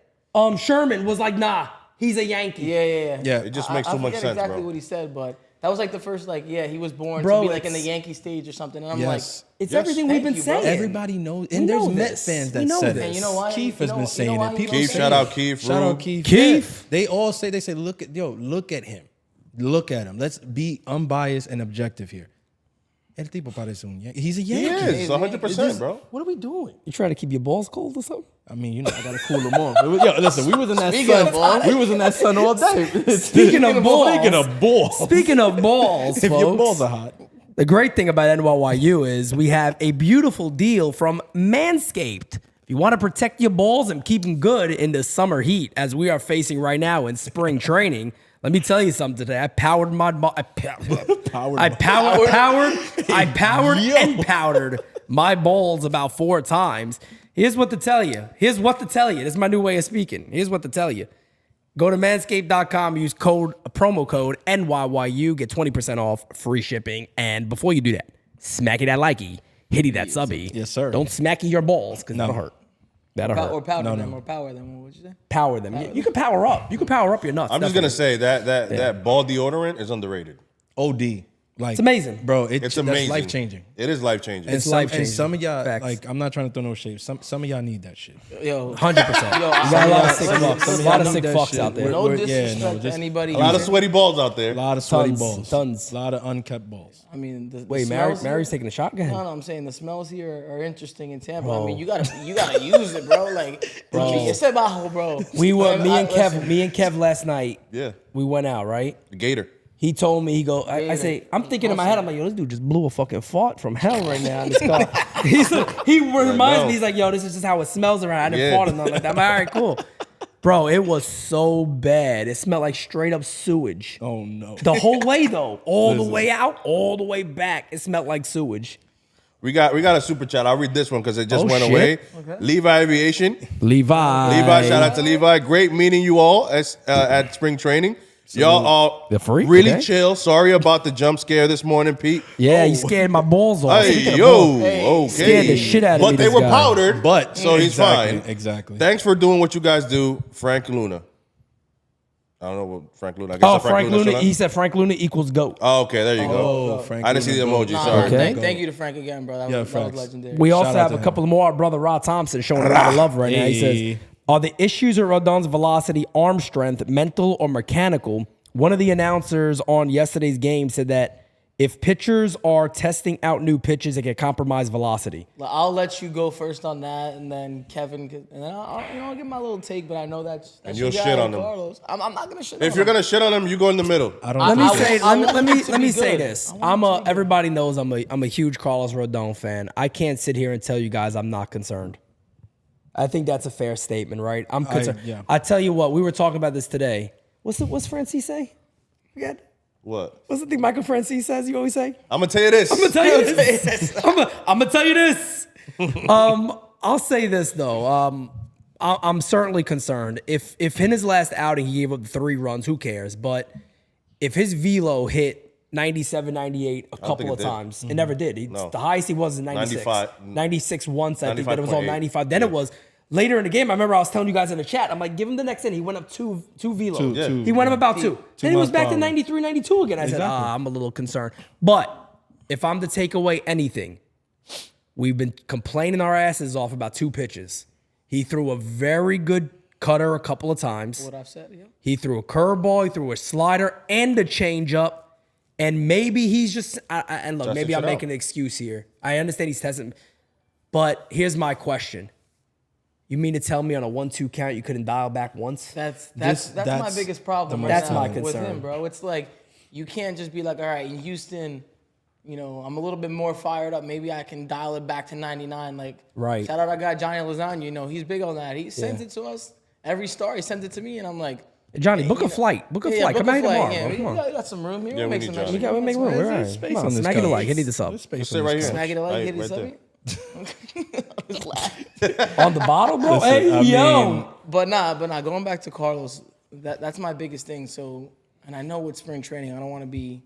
Sherman was like, nah, he's a Yankee. Yeah. Yeah. It just I- makes I too much forget sense, exactly bro. what he said, but that was like the first, he was born Bro, to be like in the it's- Yankee stage or something. And I'm Yes. It's Yes. everything Thank we've been you, bro. saying. Everybody knows, We and there's know Met this. fans We that know said this. it. And you know why? Keith You has know- been you saying know why it. he People goes Keith, say shout it. out Keith. Shout Rue. out Keith. Keith. Yeah. They all say look at him. Look at him. Let's be unbiased and objective here. El tipo parece un Yankee. He's a He Yankee. is 100%, bro. What are we doing? You trying to keep your balls cold or something? I mean, I gotta cool them off. Yo, listen, we was in that Speaking of balls. sun. We was in that sun all day. Speaking of balls. Speaking of balls. Speaking of balls, If your folks, balls are hot. the great thing about NYYU is we have a beautiful deal from Manscaped. If you want to protect your balls and keep them good in the summer heat, as we are facing right now in spring training, let me tell you something today. I powered my and powdered my balls about 4 times. Here's what to tell you. This is my new way of speaking. Here's what to tell you. Go to manscaped.com, use promo code NYYU, get 20% off, free shipping. And before you do that, smacky that likey, hitty that subby. Yes, sir. Don't smacky your balls, because that'll hurt. That'll hurt. Or powder No, them, no. or power them. What would you say? Power them. You can power up. You can power up your nuts. I'm just gonna definitely. say that ball deodorant is underrated. OD. Like It's amazing. Bro, It's that's amazing. life changing. It is life changing. It's life-changing. And some of y'all, Facts. like, I'm not trying to throw no shade. Some of y'all need that shit. Yo, 100%. You Yo, got a lot of sick listen, fucks. listen, A lot of I sick need that fucks shit. out there. no We're- disrespect yeah, no, to just anybody. a lot of sweaty balls out there. A lot of sweaty Tons, balls. tons. A lot of unkept balls. I mean, the Wait, smells Mary's here- taking a shot? Go ahead. No, I'm saying the smells here are interesting in Tampa. I mean, you gotta use it, bro. Like, it's about bro. We were Man, me and listen. Kev last night. Yeah. We went out, right? The Gator. He told me, I say, I'm thinking in my head, I'm like, yo, this dude just blew a fucking fart from hell right now in this car. He reminds me, he's like, yo, this is just how it smells around. I didn't Yeah. fart or nothing like that. I'm like, all right, cool. Bro, it was so bad. It smelled like straight up sewage. Oh no. The whole way though, all the way out, all the way back, it smelled like sewage. We got a super chat. I'll read this one because it just went shit. away. Levi Aviation. Levi, Shout out to Levi. Great meeting you all at spring training. Y'all are The freak, really okay. chill. Sorry about the jump scare this morning, Pete. Yeah, he scared my balls off. Hey, Speaking of yo, balls, okay. Scared the shit out of But me, they this were guy. powdered, so he's exactly, fine. Exactly. Thanks for doing what you guys do, Frank Luna. I don't know what Frank Luna. I guess Oh, Frank Luna. should I- He said Frank Luna equals GOAT. Oh, okay, there you go. Oh, Frank I didn't see the Luna. emoji. Nah, Sorry. Okay. Thank you to Frank again, bro. That was facts. legendary. We also Shout out have to a him. couple more. Our brother Rod Thompson showing a lot of love right now. He Hey. says, are the issues with Rodon's velocity, arm strength, mental, or mechanical? One of the announcers on yesterday's game said that if pitchers are testing out new pitches, it can compromise velocity. I'll let you go first on that, and then Kevin, and then I'll give my little take. But I know that's And your you'll guy, shit on him. Carlos. I'm not gonna shit on If you're him. gonna shit on him, you go in the middle. I don't. Let me I say. want Let me it to be say good. this. I want it to be Everybody knows I'm a huge Carlos Rodon fan. I can't sit here and tell you guys I'm not concerned. I think that's a fair statement, right? I'm concerned. yeah. I tell you what, we were talking about this today. What's Francis say? Forget. What? What's the thing Michael Francis says? You always say. I'm gonna tell you this. I'm gonna tell you this. I'm gonna tell you this. I'll say this though. I'm certainly concerned. If in his last outing he gave up 3 runs, who cares? But if his velo hit 97, 98 a couple think of it did. times, it never did. No. The highest he was is 96. 95. 96 once, I think, but it was all 95.8. 95. Then it was later in the game. I remember I was telling you guys in the chat. I'm like, give him the next inning. He went up two velo. Two, He went up about 2. Then he was miles back per to hour. 93, 92 again. I said, Exactly. I'm a little concerned. But if I'm to take away anything, we've been complaining our asses off about 2 pitches. He threw a very good cutter a couple of times. What I've said, yeah. He threw a curveball, he threw a slider, and a changeup. And maybe he's just, and look, Testing maybe I'm shit out. making an excuse here. I understand he's testing, but here's my question. You mean to tell me on a 1-2 count you couldn't dial back once? That's my that's biggest problem. the Right That's now my with concern. him, bro. It's like you can't just be like, all right, in Houston, I'm a little bit more fired up. Maybe I can dial it back to 99. Like, Right. Shout out our guy Johnny Lasagna. He's big on that. He sends it to us every star. He sends it to me, and I'm like, Johnny, hey, book a flight. Book a flight. book Come a out here flight. tomorrow. Yeah, bro. Come on. we got some room here. Yeah, We'll we make need some Johnny. extra We room. make room. We're all right. There's space Come on, on this smack it couch. alike. Hit this up. There's space Sit on right this here. couch. Smack it like, Right- hit it, right something. On the bottle, bro? Listen, Hey, I yo. mean- But nah, going back to Carlos, that's my biggest thing. So, and I know with spring training, I don't want to be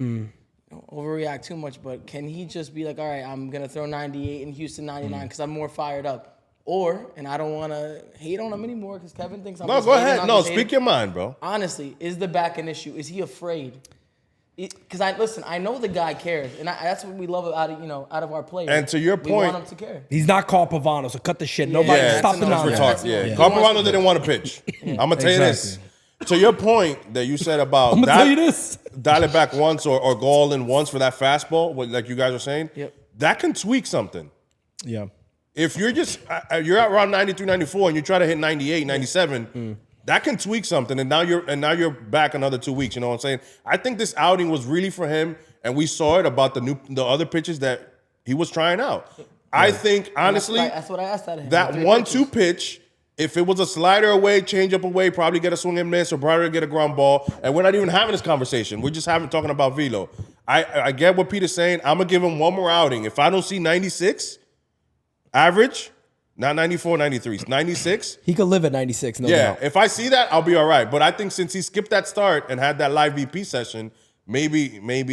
overreact too much, but can he just be like, all right, I'm gonna throw 98 in Houston 99 because I'm more fired up, or and I don't want to hate on him anymore because Kevin thinks I'm No, just go hating, ahead. I'm No, just speak hating. your mind, bro. Honestly, is the back an issue? Is he afraid? Because I know the guy cares, and that's what we love out of our players. And to your we point- want him to care. He's not Carl Pavano, so cut the shit. Nobody Yeah, stop the that's We're enough. nonsense. talking. Yeah, Yeah. Carpavano didn't want to pitch. I'm gonna tell you this. To your point that you said about I'm gonna tell you this. dial it back once or go all in once for that fastball, like you guys were saying, Yep. that can tweak something. Yeah. If you're just you're at around 93, 94, and you try to hit 98, 97, that can tweak something. And now you're back another 2 weeks. You know what I'm saying? I think this outing was really for him, and we saw it about the other pitches that he was trying out. I think honestly, That's what I asked out of him. that 1-2 pitch, if it was a slider away, change up away, probably get a swing and miss, or probably get a ground ball. And we're not even having this conversation. We're just talking about velo. I get what Peter's saying. I'm gonna give him one more outing. If I don't see 96 average, not 94, 93, 96. He could live at 96, no Yeah, doubt. if I see that, I'll be all right. But I think since he skipped that start and had that live VP session, maybe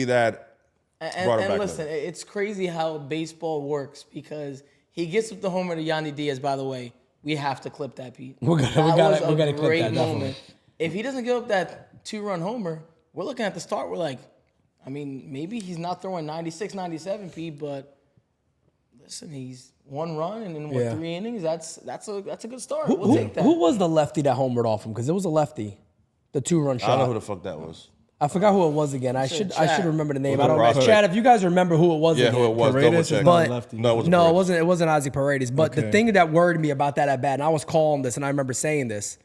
that brought him back. And listen, it's crazy how baseball works because he gets up the homer to Yandy Diaz. By the way, we have to clip that, Pete. We gotta clip great that, moment. If he doesn't give up that 2-run homer, we're looking at the start. We're like, I mean, maybe he's not throwing 96, 97, Pete, but listen, he's 1 run and in 3 innings. That's a good start. We'll take that. Who was the lefty that homered off him? Because it was a lefty, the 2-run I don't know shot. who the fuck that was. I forgot who it was again. I should remember the name. Was I it don't know. Ross? Chad, if you guys remember who it was Yeah, again. who it was. Paredes Double is check. not But- a lefty. No, it No, wasn't. it wasn't Ozzie Paredes. But the Okay. thing that worried me about that at bat, and I was calling this, and I remember saying this,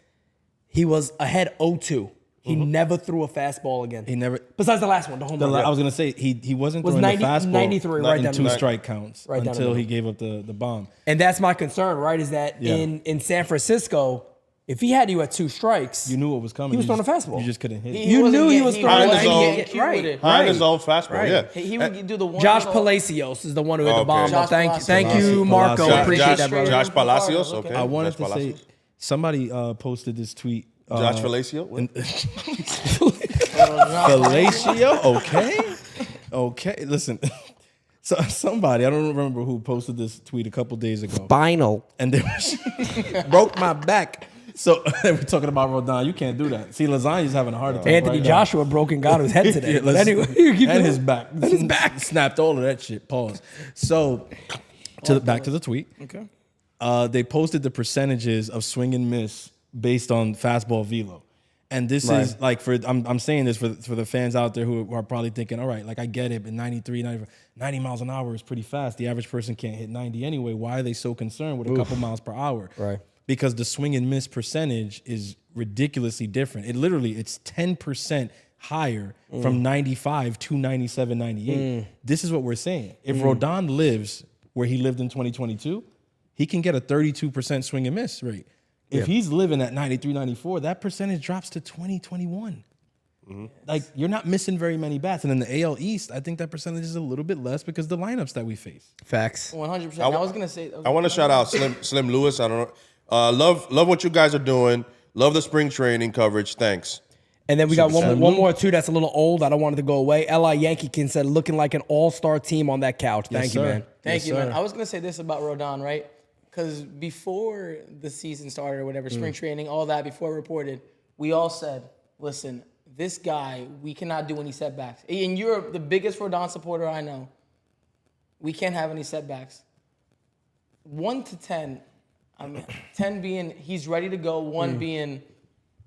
he was ahead 0-2. He never threw a fastball again. He never. Besides the last one, the home run. I was gonna say he wasn't Was throwing 90 the fastball 93 not right in down the 2 middle. strike counts Right down the until he middle. gave up the bomb. And that's my concern, right? Is that Yeah. in San Francisco, If he had you at 2 strikes, You knew what was coming. He was You throwing a just- fastball. You just couldn't hit it. You knew he was throwing High in his own- get cute with it. High in his own fastball, yeah. He would do the one. Josh little- Palacios is the one who hit the Okay. bomb. Josh Thank you, Palacios. Marco. Josh- Appreciate that, brother. Josh Palacios, Okay. okay. I wanted Josh to say, Palacios. somebody posted this tweet. Josh Palacio? Palacio, okay. Okay, listen. So somebody, I don't remember who posted this tweet a couple days ago. Final. And they broke my back. So they were talking about Rodon. You can't do that. See, Lasagna's having a heart attack. Anthony right now. Joshua broke and got his head today. Yeah, But let's- anyway, you keep and going. his back. And his back. Snapped all of that shit. Pause. So back to the tweet. Okay. They posted the percentages of swing and miss based on fastball velo. And this is like I'm saying this for the fans out there who are probably thinking, all right, like I get it, but 93, 90 miles an hour is pretty fast. The average person can't hit 90 anyway. Why are they so concerned with a couple miles per hour? Right. Because the swing and miss percentage is ridiculously different. It's 10% higher from 95 to 97, 98. This is what we're saying. If Rodon lives where he lived in 2022, he can get a 32% swing and miss rate. If he's living at 93, 94, that percentage drops to 20, 21. Like, you're not missing very many bats. And in the AL East, I think that percentage is a little bit less because the lineups that we face. Facts. 100%. I was gonna say. I want to shout out Slim Lewis. I don't know. Love what you guys are doing. Love the spring training coverage. Thanks. And then we got one more too that's a little old. I don't want it to go away. L.I. Yankee King said, looking like an all-star team on that couch. Thank you, sir. man. Thank you, man. I was gonna say this about Rodon, right? Because before the season started or whatever, spring training, all that, before it reported, we all said, listen, this guy, we cannot do any setbacks. And you're the biggest Rodon supporter I know. We can't have any setbacks. 1 to 10, I mean, 10 being he's ready to go, 1 being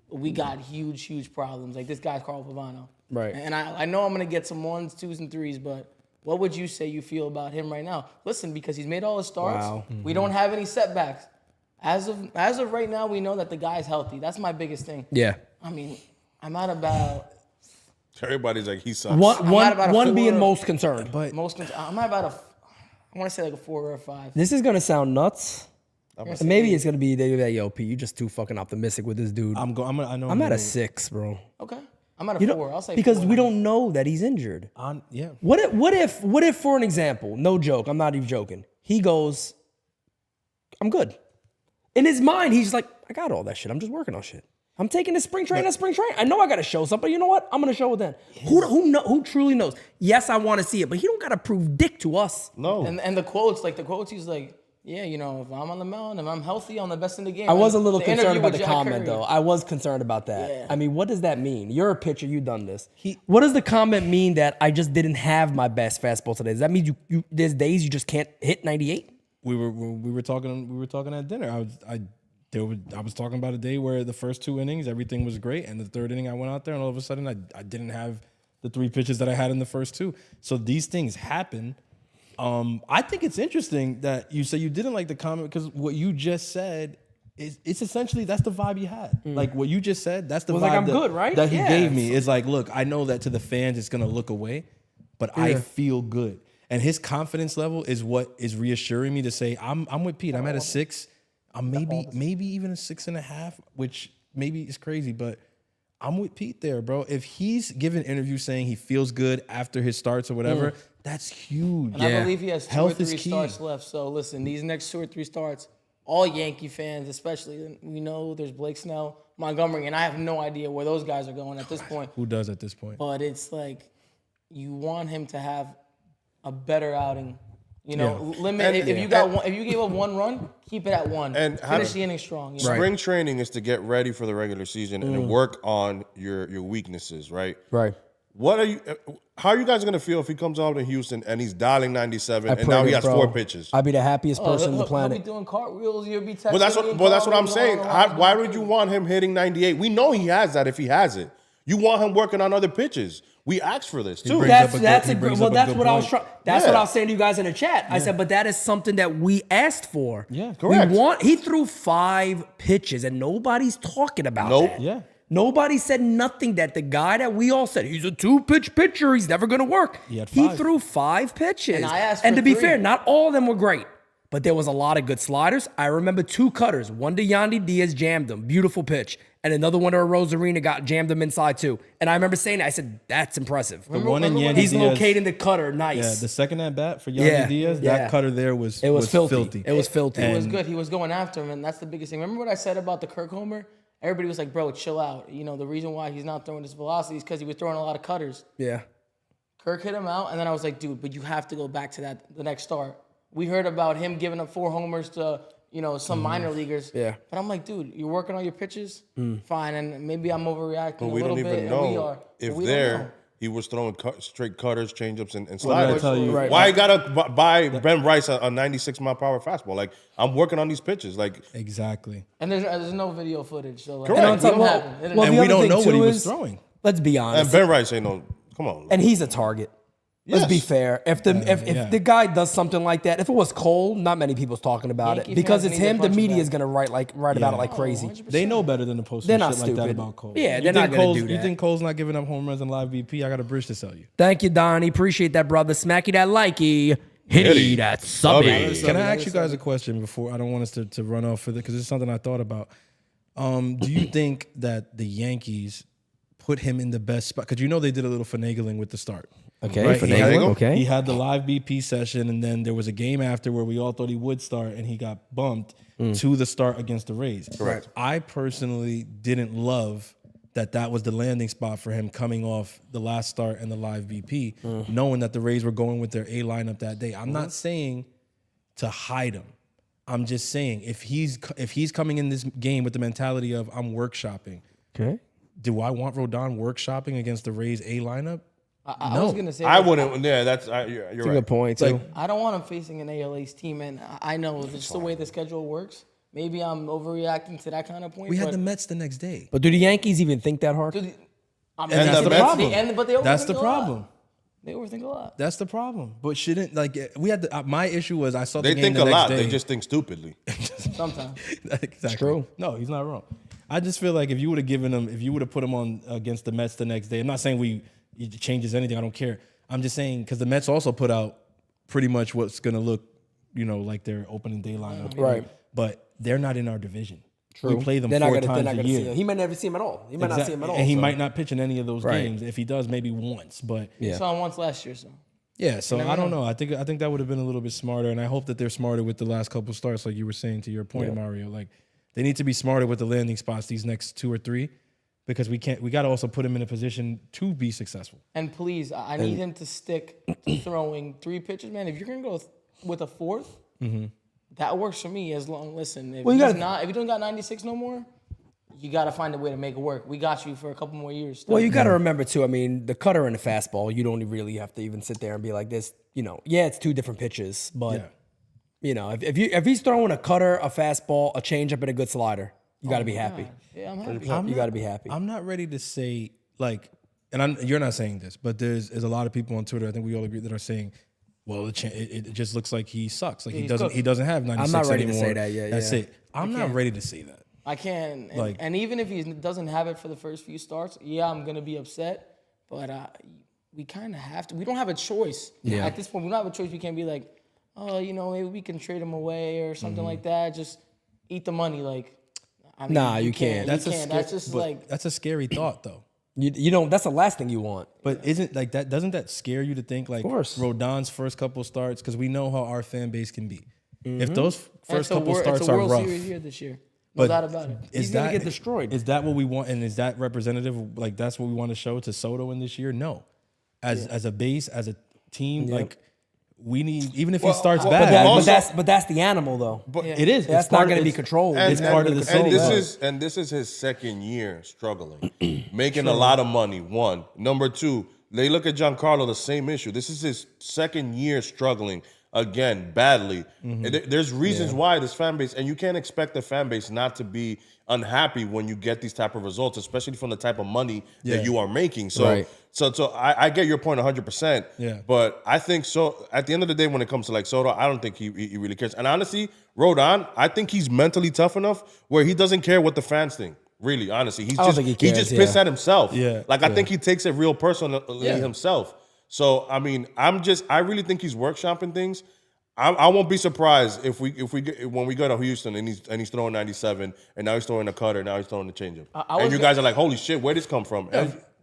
we got huge problems. Like this guy's Carl Pavano. Right. And I know I'm going to get some 1s, 2s, and 3s, but what would you say you feel about him right now? Listen, because he's made all his starts. Wow. We don't have any setbacks. As of right now, we know that the guy's healthy. That's my biggest thing. Yeah. I mean, I'm at about Everybody's like, he sucks. at about a One 4. being most concerned. I'm at about I want to say like a 4 or a 5. This is gonna sound nuts. Maybe it's gonna be they be like, yo, P, you just too fucking optimistic with this dude. I'm at a 6, bro. Okay. I'm at a 4. I'll say because 4. we don't know that he's injured. Yeah. What if for an example, no joke, I'm not even joking. He goes, I'm good. In his mind, he's like, I got all that shit. I'm just working on shit. I'm taking this spring training. I know I got to show something. You know what? I'm going to show it then. Who truly knows? Yes, I want to see it, but he don't got to prove dick to us. No. And the quotes, he's like, yeah, you know, if I'm on the mound, if I'm healthy, I'm the best in the game. I was a little The concerned interview about with the Jack comment, Curry. though. I was concerned about that. Yeah. I mean, what does that mean? You're a pitcher. You've done this. What does the comment mean that I just didn't have my best fastball today? Does that mean you there's days you just can't hit 98? We were talking at dinner. I was talking about a day where the first 2 innings everything was great, and the 3rd inning I went out there and all of a sudden I didn't have the 3 pitches that I had in the first 2. So these things happen. I think it's interesting that you say you didn't like the comment because what you just said it's essentially that's the vibe you had. Like what you just said, that's the vibe like, I'm good, right? that he Yeah. gave me. It's like, look, I know that to the fans it's gonna look away, but I feel good. And his confidence level is what is reassuring me to say I'm with Pete. I'm at a 6. I'm maybe even a 6.5, which maybe is crazy, but I'm with Pete there, bro. If he's giving interviews saying he feels good after his starts or whatever, that's huge. And I believe he has 2 Health or is 3 key. starts left. So listen, these next 2 or 3 starts, all Yankee fans especially, we know there's Blake Snell, Montgomery, and I have no idea where those guys are going at this point. Who does at this point? But it's like you want him to have a better outing. You know, limit if you gave up 1 run, keep it at 1. And finish the inning strong. You know? Spring training is to get ready for the regular season and work on your weaknesses, right? Right. How are you guys gonna feel if he comes out to Houston and he's dialing 97 and now he has 4 pitches? I'd be the happiest person on the He'll planet. be doing cartwheels. You'll be texting. Well, that's what I'm saying. Why would you want him hitting 98? We know he has that if he has it. You want him working on other pitches. We asked for this too. That's up a that's good- a he brings good. Well, up a that's good what I was point. trying. That's what Yeah. I was saying to you guys in the chat. I said, but that is something that we asked for. Yeah, correct. He threw 5 pitches, and nobody's talking about Nope. that. Yeah. Nobody said nothing that the guy that we all said, he's a 2-pitch pitcher, he's never going to work. He had He 5. threw 5 pitches. And I asked and for to be 3. fair, not all of them were great. but there was a lot of good sliders. I remember 2 cutters. One to Yandy Diaz jammed him. Beautiful pitch. And another one to Rosarina got jammed him inside too. And I remember saying that. I said, that's impressive. The one in Yandy He's Diaz, locating the cutter. Nice. Yeah, the second at bat for Yandy Diaz, that cutter there was filthy. It was filthy. It was good. He was going after him, and that's the biggest thing. Remember what I said about the Kirk homer? Everybody was like, bro, chill out. You know, the reason why he's not throwing this velocity is because he was throwing a lot of cutters. Yeah. Kirk hit him out, and then I was like, dude, but you have to go back to that the next start. We heard about him giving up 4 homers to, you know, some minor leaguers. Yeah. But I'm like, dude, you're working on your pitches? Fine, and maybe I'm overreacting But a we little don't bit. even and we know are. if We don't know. there he was throwing straight cutters, changeups, and What did I sliders. tell you? Right. Why you gotta buy Ben Rice a 96-mile-per-hour fastball? Like, I'm working on these pitches. Like, Exactly. And there's no video footage. So like, Correct. it And didn't well, happen. It didn't well, happen. And the we other don't thing know what he too was is- throwing. Let's be and honest. Ben Rice ain't no. Come on. And he's a target. Let's be Yes. fair. If the guy does something like that, if it was Cole, not many people's talking about Yankee it because fans it's need to him. The punch him media back. is gonna write about it like crazy. 100%. They know better than to post They're some not shit like that stupid. about Cole. Yeah, You they're not think gonna Cole's- do You that. think Cole's not giving up home runs in live VP? I got a bridge to sell you. Thank you, Donnie. Appreciate that, brother. Smacky that likey. Hitty that subby. Can I ask you guys a question before? I don't want us to run off for this because it's something I thought about. Do you think that the Yankees put him in the best spot? Because you know they did a little finagling with the start. Okay, Right? finagling, okay. He had the live BP session, and then there was a game after where we all thought he would start, and he got bumped to the start against the Rays. Correct. I personally didn't love that was the landing spot for him coming off the last start and the live BP, knowing that the Rays were going with their A lineup that day. I'm not saying to hide him. I'm just saying if he's coming in this game with the mentality of I'm workshopping, Okay. do I want Rodon workshopping against the Rays A lineup? I was gonna say I this. wouldn't. Yeah, you're right. That's a good point, too. I don't want him facing an AL East team, and I know just the way the schedule works. Maybe I'm overreacting to that kind of point. We had but the Mets the next day. But do the Yankees even think that hard? I mean, And that's the they- problem. but they overthink That's the a lot. problem. They overthink a lot. That's the problem. But shouldn't we had my issue was I saw the They game think the a next lot. day. They just think stupidly. Sometimes. Exactly. true. No, he's not wrong. I just feel like if you would have put him on against the Mets the next day, I'm not saying it changes anything. I don't care. I'm just saying because the Mets also put out pretty much what's going to look, like their opening day lineup. Right. But they're not in our division. We play them They're not 4 gonna- they're times not a gonna see year. him. He might never see him at all. He might not see him at all. And he so- might not pitch in any of those Right. games. If he does, maybe once. But We saw him once last year, so. yeah, so never I don't know. know. I think that would have been a little bit smarter, and I hope that they're smarter with the last couple starts, like you were saying to your point, Mario. Like they need to be smarter with the landing spots these next 2 or 3, because we got to also put him in a position to be successful. And please, I need him to stick to throwing 3 pitches, man. If you're gonna go with a 4th, that works for me. As long, listen, if Well, you he's gotta- not, if you don't got 96 no more, you gotta find a way to make it work. We got you for a couple more years. Well, you got to remember too. I mean, the cutter and the fastball, you don't really have to even sit there and be like this. Yeah, it's 2 different pitches, but if he's throwing a cutter, a fastball, a changeup, and a good slider, you got to be happy. Yeah, I'm happy. You got to be happy. I'm not ready to say and you're not saying this, but there's a lot of people on Twitter. I think we all agree that are saying, well, it just looks like he sucks. Like he he's doesn't have 96 I'm not ready to anymore. say that yet, That's yeah. it. I'm not ready to say that. I can, and, Like- and even if he doesn't have it for the first few starts, yeah, I'm gonna be upset. But we kind of have to. We don't have a choice. Yeah. At this point, we don't have a choice. We can't be like, oh, maybe we can trade him away or something like that. Just eat the money. Like, I mean, Nah, you can't. That's just but like. that's a scary thought though. You don't. That's the last thing you want. But isn't like that? Doesn't that scare you to think like course. Rodon's first couple starts? Because we know how our fan base can be. If those first it's a couple wor- starts it's a are World rough, Series year this year. No doubt about it. He's gonna get destroyed. Is that what we want? And is that representative? Like that's what we want to show to Soto in this year? No, as a base, as a team, like we need. Even if he starts well, bad, also- But that's the animal though. it is. That's It's not part- going to be it's- controlled. It's part of the soul. And this is his second year struggling, making a lot of money. 1, number 2, they look at Giancarlo the same issue. This is his second year struggling again badly. And there's reasons why this fan base, and you can't expect the fan base not to be unhappy when you get these type of results, especially from the type of money that you are making. So, Right. so I get your point 100%. Yeah. But I think so. At the end of the day, when it comes to like Soto, I don't think he really cares. And honestly, Rodon, I think he's mentally tough enough where he doesn't care what the fans think. Really, honestly, I don't think he cares, just pissed yeah. at himself. Yeah, Like I think he takes it real personally himself. So I mean, I really think he's workshopping things. I won't be surprised if when we go to Houston and he's throwing 97 and now he's throwing a cutter, now he's throwing the changeup, and you guys are like, holy shit, where did this come from?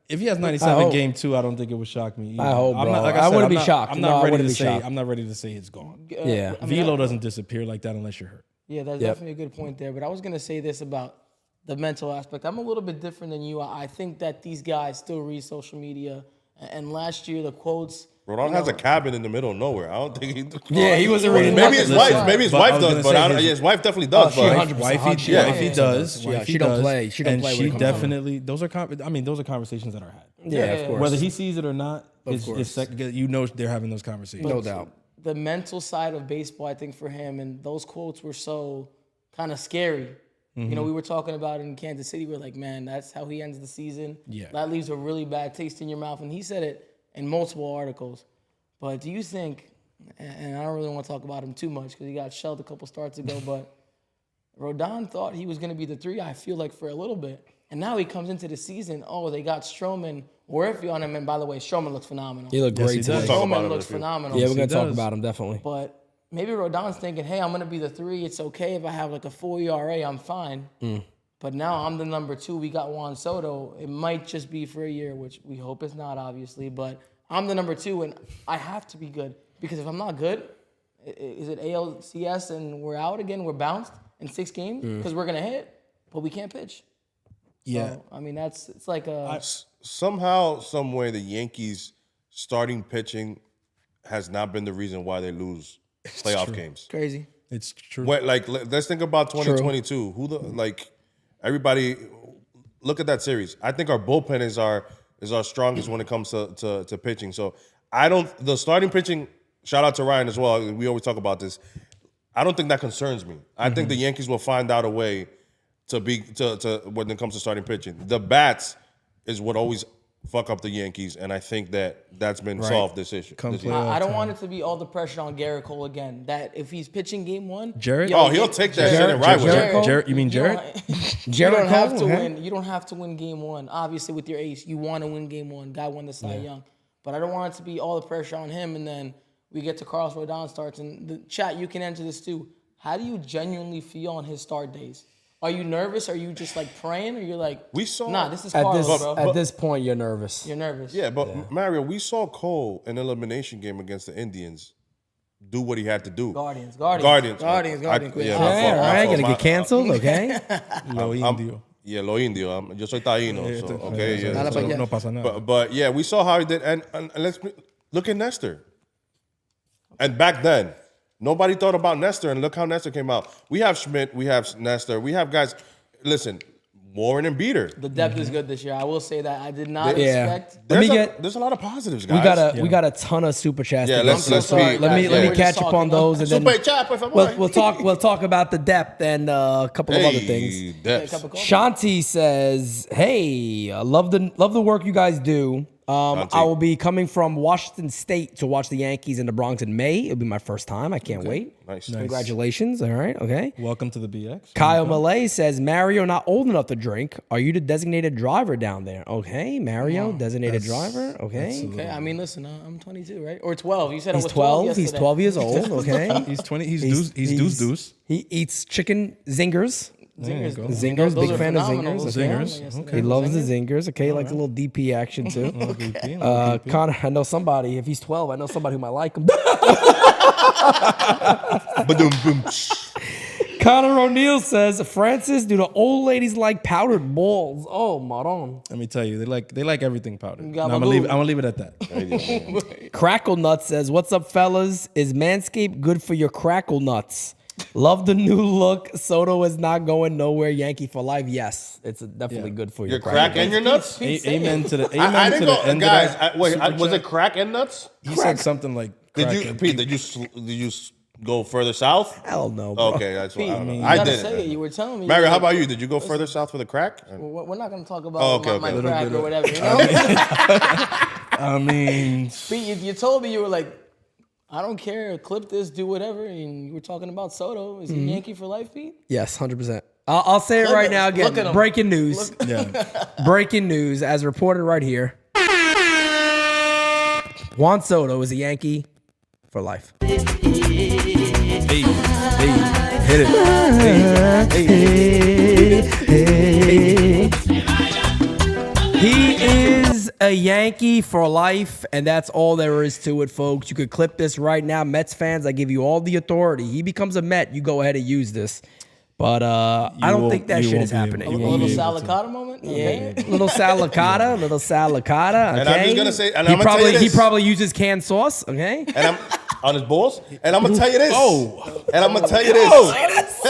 If he has 97 game 2, I don't think it would shock me. Either. I hope, bro. Like I wouldn't be shocked. I'm No, not I ready wouldn't to be say. shocked. I'm not ready to say it's gone. Yeah. Velo doesn't disappear like that unless you're hurt. Yeah, that's definitely a good point there. But I was gonna say this about the mental aspect. I'm a little bit different than you. I think that these guys still read social media. And last year, the quotes. Rodon has a cabin in the middle of nowhere. I don't think he. Yeah, he wasn't reading. Maybe his wife. Maybe his But I wife was does, gonna but say I don't, his- his wife definitely does. she but 100%. Wifey, Yeah, wifey does. Yeah, Wifey she don't does. play. She don't and play when she it comes to definitely. Those are conversations that are had. Yeah, of course. Whether he sees it or not, Of course. you know they're having those conversations. No doubt. The mental side of baseball, I think, for him, and those quotes were so kind of scary. You know, we were talking about it in Kansas City. We're like, man, that's how he ends the season. Yeah. That leaves a really bad taste in your mouth. And he said it in multiple articles. But do you think, and I don't really want to talk about him too much because he got shelled a couple starts ago, but Rodon thought he was going to be the 3, I feel like, for a little bit. And now he comes into the season, they got Stroman, or iffy on him. And by the way, Stroman looks phenomenal. He looked Yes, great he today. does. Talk about Stroman it looks if you- phenomenal. Yeah, we're gonna He talk does. about him definitely. But maybe Rodon's thinking, hey, I'm going to be the 3. It's okay if I have like a 4 ERA. I'm fine. But now I'm the number 2. We got Juan Soto. It might just be for a year, which we hope it's not, obviously. But I'm the number 2, and I have to be good. Because if I'm not good, is it ALCS and we're out again? We're bounced in 6 games? Because we're going to hit, but we can't pitch. Yeah. So, I mean, it's like a... Somehow, some way, the Yankees starting pitching has not been the reason why they lose playoff games. crazy. It's true. Let's think about 2022. Everybody, look at that series. I think our bullpen is our strongest when it comes to pitching. So the starting pitching. Shout out to Ryan as well. We always talk about this. I don't think that concerns me. I think the Yankees will find out a way to when it comes to starting pitching. The bats is what always fuck up the Yankees, and I think that's been solved this issue. This year. I don't want it to be all the pressure on Garrett Cole again. That if he's pitching game 1, Jarrett? yo, He'll take that shit and ride with it. Jarrett, you mean Jarrett? You don't have to Cole, okay. win. You don't have to win game 1. Obviously, with your ace, you want to win game 1. Guy won the Cy Young, but I don't want it to be all the pressure on him. And then we get to Carlos Rodon starts, and the chat. You can enter this too. How do you genuinely feel on his start days? Are you nervous? Are you just like praying, or you're like, nah, this is Carlos, bro. At this point, you're nervous. You're nervous. Yeah, but Mario, we saw Cole in an elimination game against the Indians do what he had to do. Guardians. Yeah, Okay, my all fault, right, my gonna fault. get canceled, okay? Lo indio. Yeah, lo indio. Yo soy taíno, so, okay. Yeah, Nada so- pa' allá. No pasa nada. but yeah, we saw how he did, and let's look at Nestor. And back then, nobody thought about Nestor, and look how Nestor came out. We have Schmidt, we have Nestor, we have guys. Listen, Warren and Beater. The depth is good this year. I will say that. I did not Yeah. expect. There's a lot of positives, guys. We got a ton of super chats. Yeah, to let's go let's through. be. Let me We're catch just up on talking. those, and then Super chat, por favor. we'll talk about the depth and a couple of other things. Depths. Shanti says, "Hey, I love the work you guys do. I will be coming from Washington State to watch the Yankees in the Bronx in May. It'll be my first time. I can't wait. Nice. Congratulations. All right. Okay. Welcome to the BX. Kyle Malay says, Mario not old enough to drink. Are you the designated driver down there? Okay. Mario, designated driver. Okay. Okay, I mean, listen, I'm 22, right? Or 12. You said I He's was 12. 12 He's yesterday. 12 years old. Okay. He's 20. He's deuce. He eats chicken zingers. Zingers. Zingers, Those big are fan of phenomenal. zingers. Those Okay. are Zingers, phenomenal He yesterday. loves the zingers. Okay, he likes a little DP action too. VP. Connor, I know somebody. If he's 12, I know somebody who might like him. Ba-dum, boom. Connor O'Neill says, Francis, do the old ladies like powdered balls? Oh, maron. Let me tell you, they like everything powdered. Gabagool. I'm gonna leave it at that. Crackle Nuts says, what's up, fellas? Is Manscaped good for your crackle nuts? Love the new look. Soto is not going nowhere. Yankee for life. Yes, it's definitely good for Your your crack and your nuts? Amen to the I amen didn't to the go, end guys. of that. Was super it chat. crack and nuts? He said something like. Did crack you, and- Pete? Did you go further south? Hell no, bro. Okay, that's what I don't know. You I gotta didn't. say it. You were telling me. Mario, you how were about like, you? Did you go further south for the crack? We're not gonna talk about Oh, okay, my okay. crack or whatever. You know? I mean, Pete, you told me you were like, I don't care. Clip this, do whatever. And you were talking about Soto. Is he Yankee for life, Pete? Yes, 100%. I'll say it Look right at- now look at again. him. Breaking news. yeah. Breaking news, as reported right here. Juan Soto is a Yankee for life. Hey, hit it. He is a Yankee for life, and that's all there is to it, folks. You could clip this right now. Mets fans, I give you all the authority. He becomes a Met, you go ahead and use this. But I don't think that shit is happening. A little Salicata moment? Yeah, little salicata. Okay? And I'm just gonna say, and he I'm gonna tell you he this. probably uses canned sauce. Okay, And I'm on his balls. And I'm gonna tell you this. And I'm gonna tell you this.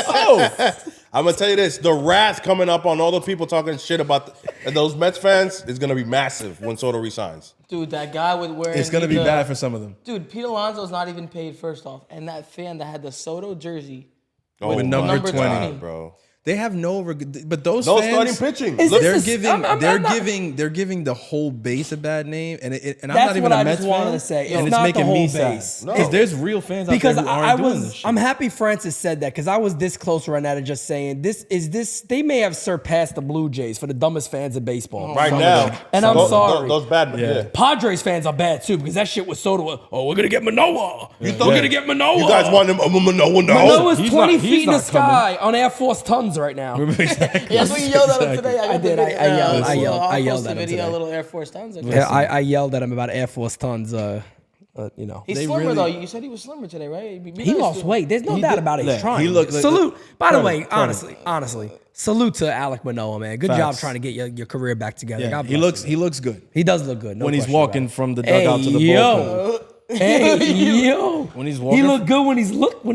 I'm gonna tell you this. The wrath coming up on all the people talking shit about those Mets fans is gonna be massive when Soto resigns. Dude, that guy with wearing It's gonna be bad for some of them. Dude, Pete Alonso's not even paid first off, and that fan that had the Soto jersey. Oh, With number 20. God, bro. They have but those No fans, starting pitching. Is Look, this they're giving the whole base a bad name, and I'm That's not even what a I Mets just wanted fan, to say. and It's it's not the making whole me base. sad. No. Because there's real fans out because there who aren't doing this shit. I'm happy Francis said that because I was this close right now to just saying they may have surpassed the Blue Jays for the dumbest fans in baseball right Some of now. them. And I'm sorry. Those bad. Yeah. Padres fans are bad too because that shit was Soto. Oh, we're gonna get Manoah. We're gonna get Manoah. You guys want him? Manoah? Manoah's He's 20 not- feet he's in the not coming. sky on Air Force Tons right now. Yes, we yelled at him today. I did. I yelled at him video, today. a little Air Force Tons. Yeah, I yelled at him about Air Force Tons. You know, He's slimmer though. You said he was slimmer today, right? he lost weight. There's no doubt about it. He's Yeah, trying. he looked like- Salute. By the way, credit. honestly, salute to Alek Manoah, man. Good job Facts. trying to get your career back together. Yeah, God he bless looks you. good He does look good no when he's question walking about it. from the dugout to the bullpen. Hey yo! When he's he walking- look good when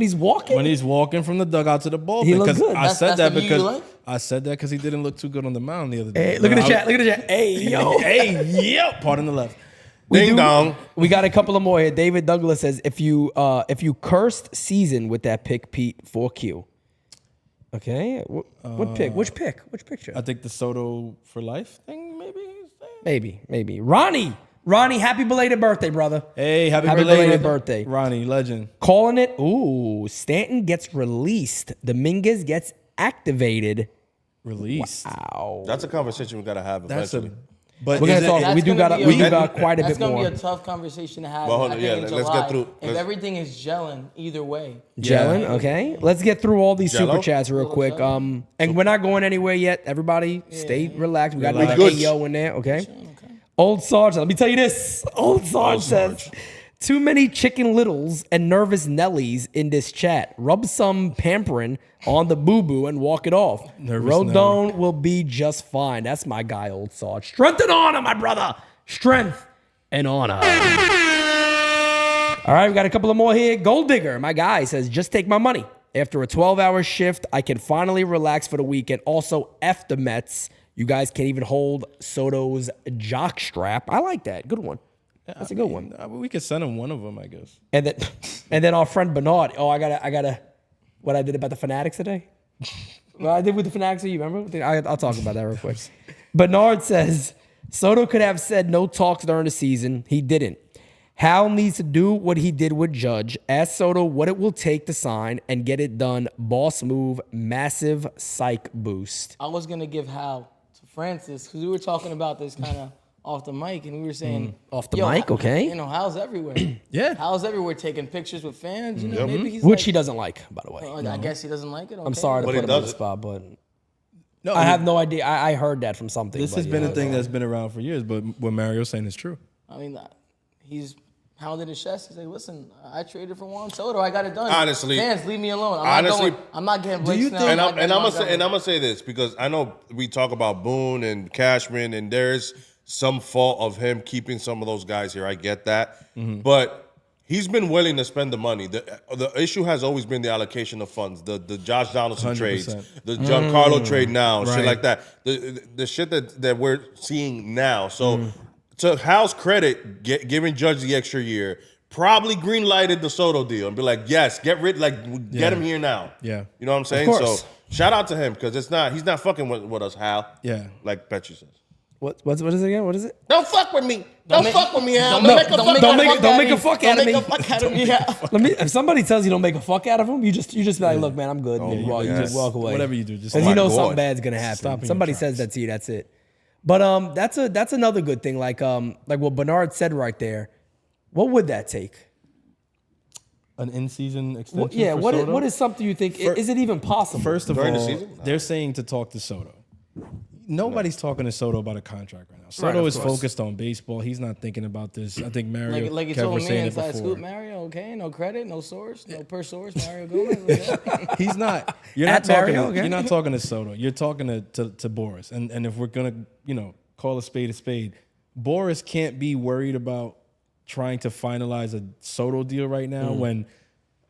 he's walking. When he's walking from the dugout to the bullpen, He look because good. I said that That's the view you because like? I said that because he didn't look too good on the mound the other day. Hey, look at the chat. Look at the chat. Hey yo! Hey, yep. Pardon the left. Ding dong. We got a couple of more here. David Douglas says, if you cursed season with that pick, Pete, 4Q. Okay. What pick? Which pick? Which picture? I think the Soto for life thing, maybe. Maybe. Ronnie, happy belated birthday, brother. Hey, happy belated belated birthday. Ronnie, legend. Calling it. Ooh, Stanton gets released. Dominguez gets activated. Released. Ow. That's a conversation we gotta have That's eventually. But We're gonna is talk. it, We do got quite a That's bit gonna more. be a tough conversation to have. Well, hold I on, think yeah, in let's July, get through. If everything is gelling either way. Gelling, okay. Let's get through all these Jello? super chats real quick. And we're not going anywhere yet. Everybody, stay relaxed. We got Relax. like Ayo in there, okay? Old Sarge, let me tell you this. Old Sarge says, too many chicken littles and nervous Nellies in this chat. Rub some pampering on the boo-boo and walk it off. Nervous Rodon will be just fine. That's my guy, Old Sarge. Strength and honor, my brother. Strength and honor. All right, we got a couple of more here. Gold Digger, my guy, says, just take my money. After a 12-hour shift, I can finally relax for the weekend. Also, F the Mets. You guys can't even hold Soto's jock strap. I like that. Good one. That's a good one. We could send him one of them, I guess. And then our friend Bernard. Oh, I gotta. What I did about the Fanatics today? What I did with the Fanatics. You remember? I'll talk about that real quick. Bernard says Soto could have said no talks during the season. He didn't. Hal needs to do what he did with Judge. Ask Soto what it will take to sign and get it done. Boss move. Massive psych boost. I was gonna give Hal to Francis because we were talking about this kind of off the mic, and we were saying Off the mic, okay. You know, Hal's everywhere. Yeah. Hal's everywhere taking pictures with fans. You know, maybe he's Which like, he doesn't like, by the way. I guess he doesn't like it. I'm sorry to But put he him on the does it. spot, but No, I have no idea. I heard that from something. This but, has been a thing that's been around for years, but what Mario's saying is true. I mean, he's pounding his chest. He's like, listen, I traded for Juan Soto. I got it done. Honestly- fans, leave me alone. Honestly- I'm not getting Blake you Snell. think- And I'm gonna say this because I know we talk about Boone and Cashman, and there's some fault of him keeping some of those guys here. I get that, but he's been willing to spend the money. The issue has always been the allocation of funds, the Josh Donaldson 100%. trades, the Giancarlo trade now, shit right. like that. The shit that we're seeing now. So to Hal's credit, giving Judge the extra year. Probably green lighted the Soto deal and be like, yes, get him here now. Yeah. You know what I'm saying? course. So shout out to him because he's not fucking with us, Hal. Yeah. Like Petchy says. what is it again? What is it? Don't fuck with me. Don't fuck with me, Hal. Don't make a fuck out of me. Don't make a fuck out of me. Yeah. If somebody tells you don't make a fuck out of him, you just be like, look, man, I'm good. And you just walk away. Whatever you do, just because you know God. something bad's gonna happen. Stop in Somebody your says that to you, that's it. But that's another good thing. Like what Bernard said right there. What would that take? an in-season extension. Yeah, for what is, Soto? what is something you think? Is it even possible? First of During the all, season? No. they're saying to talk to Soto. Nobody's talking to Soto about a contract right now. Soto of is course. focused on baseball. He's not thinking about this. I think Mario, Like you Kev told was me saying it inside before. scoop, Mario, okay, no credit, no source, no per source, Mario Gomez. Okay. He's not. You're At not talking. Mario, okay. You're not talking to Soto. You're talking to Boris. And if we're gonna, call a spade, Boris can't be worried about trying to finalize a Soto deal right now when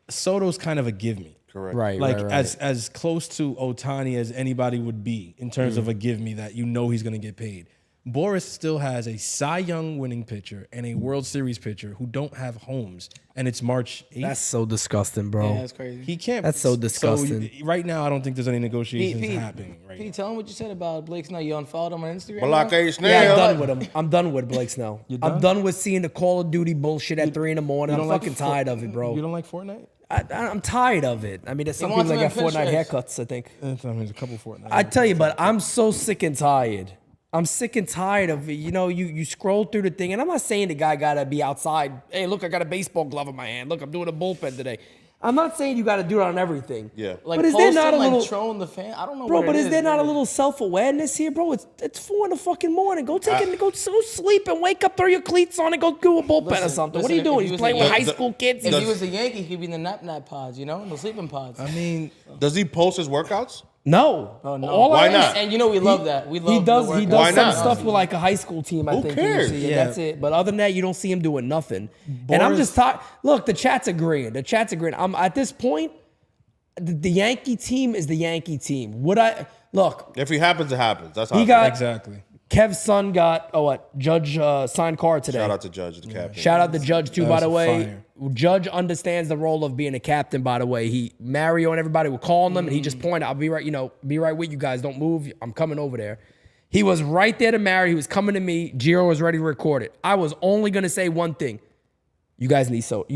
Soto's kind of a give me. Correct. Right, Like right. as close to Ohtani as anybody would be in terms of a give me that he's gonna get paid. Boris still has a Cy Young winning pitcher and a World Series pitcher who don't have homes, and it's March 8th. That's so disgusting, bro. Yeah, that's crazy. He can't. That's so disgusting. Right now, I don't think there's any negotiations happening. Right Pete, now. tell him what you said about Blake Snell. You unfollowed him on Instagram? Balake now? Yeah, Snail. I'm done with him. I'm done with Blake Snell. done? I'm done with seeing the Call of Duty bullshit at 3 in the morning. I'm like fucking tired of it, bro. You don't like Fortnite? I'm tired of it. I mean, there's some wants people that them got in Fortnite pinstripes. haircuts, I think. I mean, there's a couple Fortnite. I tell you, but I'm so sick and tired. I'm sick and tired of it. You scroll through the thing, and I'm not saying the guy got to be outside. Hey, look, I got a baseball glove in my hand. Look, I'm doing a bullpen today. I'm not saying you got to do it on everything. Yeah. Like, but is there posting, not a like, little, trolling the fan? I don't know bro? what But it is there not a man. little self-awareness here, bro? It's 4 in the fucking morning. Go sleep and wake up, throw your cleats on, and go do a bullpen or Listen, something. What are listen, you doing? if he He's was playing a with Yankee- high school kids. If he was a Yankee, he'd be in the nap pods, the sleeping pods. I mean, Does he post his workouts? No. Oh, no. All Why I- not? And we love that. We love He does. the He workouts. does Why some not? stuff with like a high school team. I Who think. cares? You see, and Yeah. that's it. But other than that, you don't see him doing nothing. And I'm just tired. Look, the chat's agreeing. I'm at this point. The Yankee team is the Yankee team. Would I look? If he happens, it happens. That's how He I got- feel. exactly. Kev's son got Judge signed card today. Shout out to Judge, the captain. Shout out to Judge too, That by was the way. fire. Judge understands the role of being a captain, by the way. Mario and everybody were calling him, and he just pointed, I'll be right, be right with you guys. Don't move. I'm coming over there. He was right there to Mario. He was coming to me. Giro was ready to record it. I was only gonna say one thing. You guys need Snell.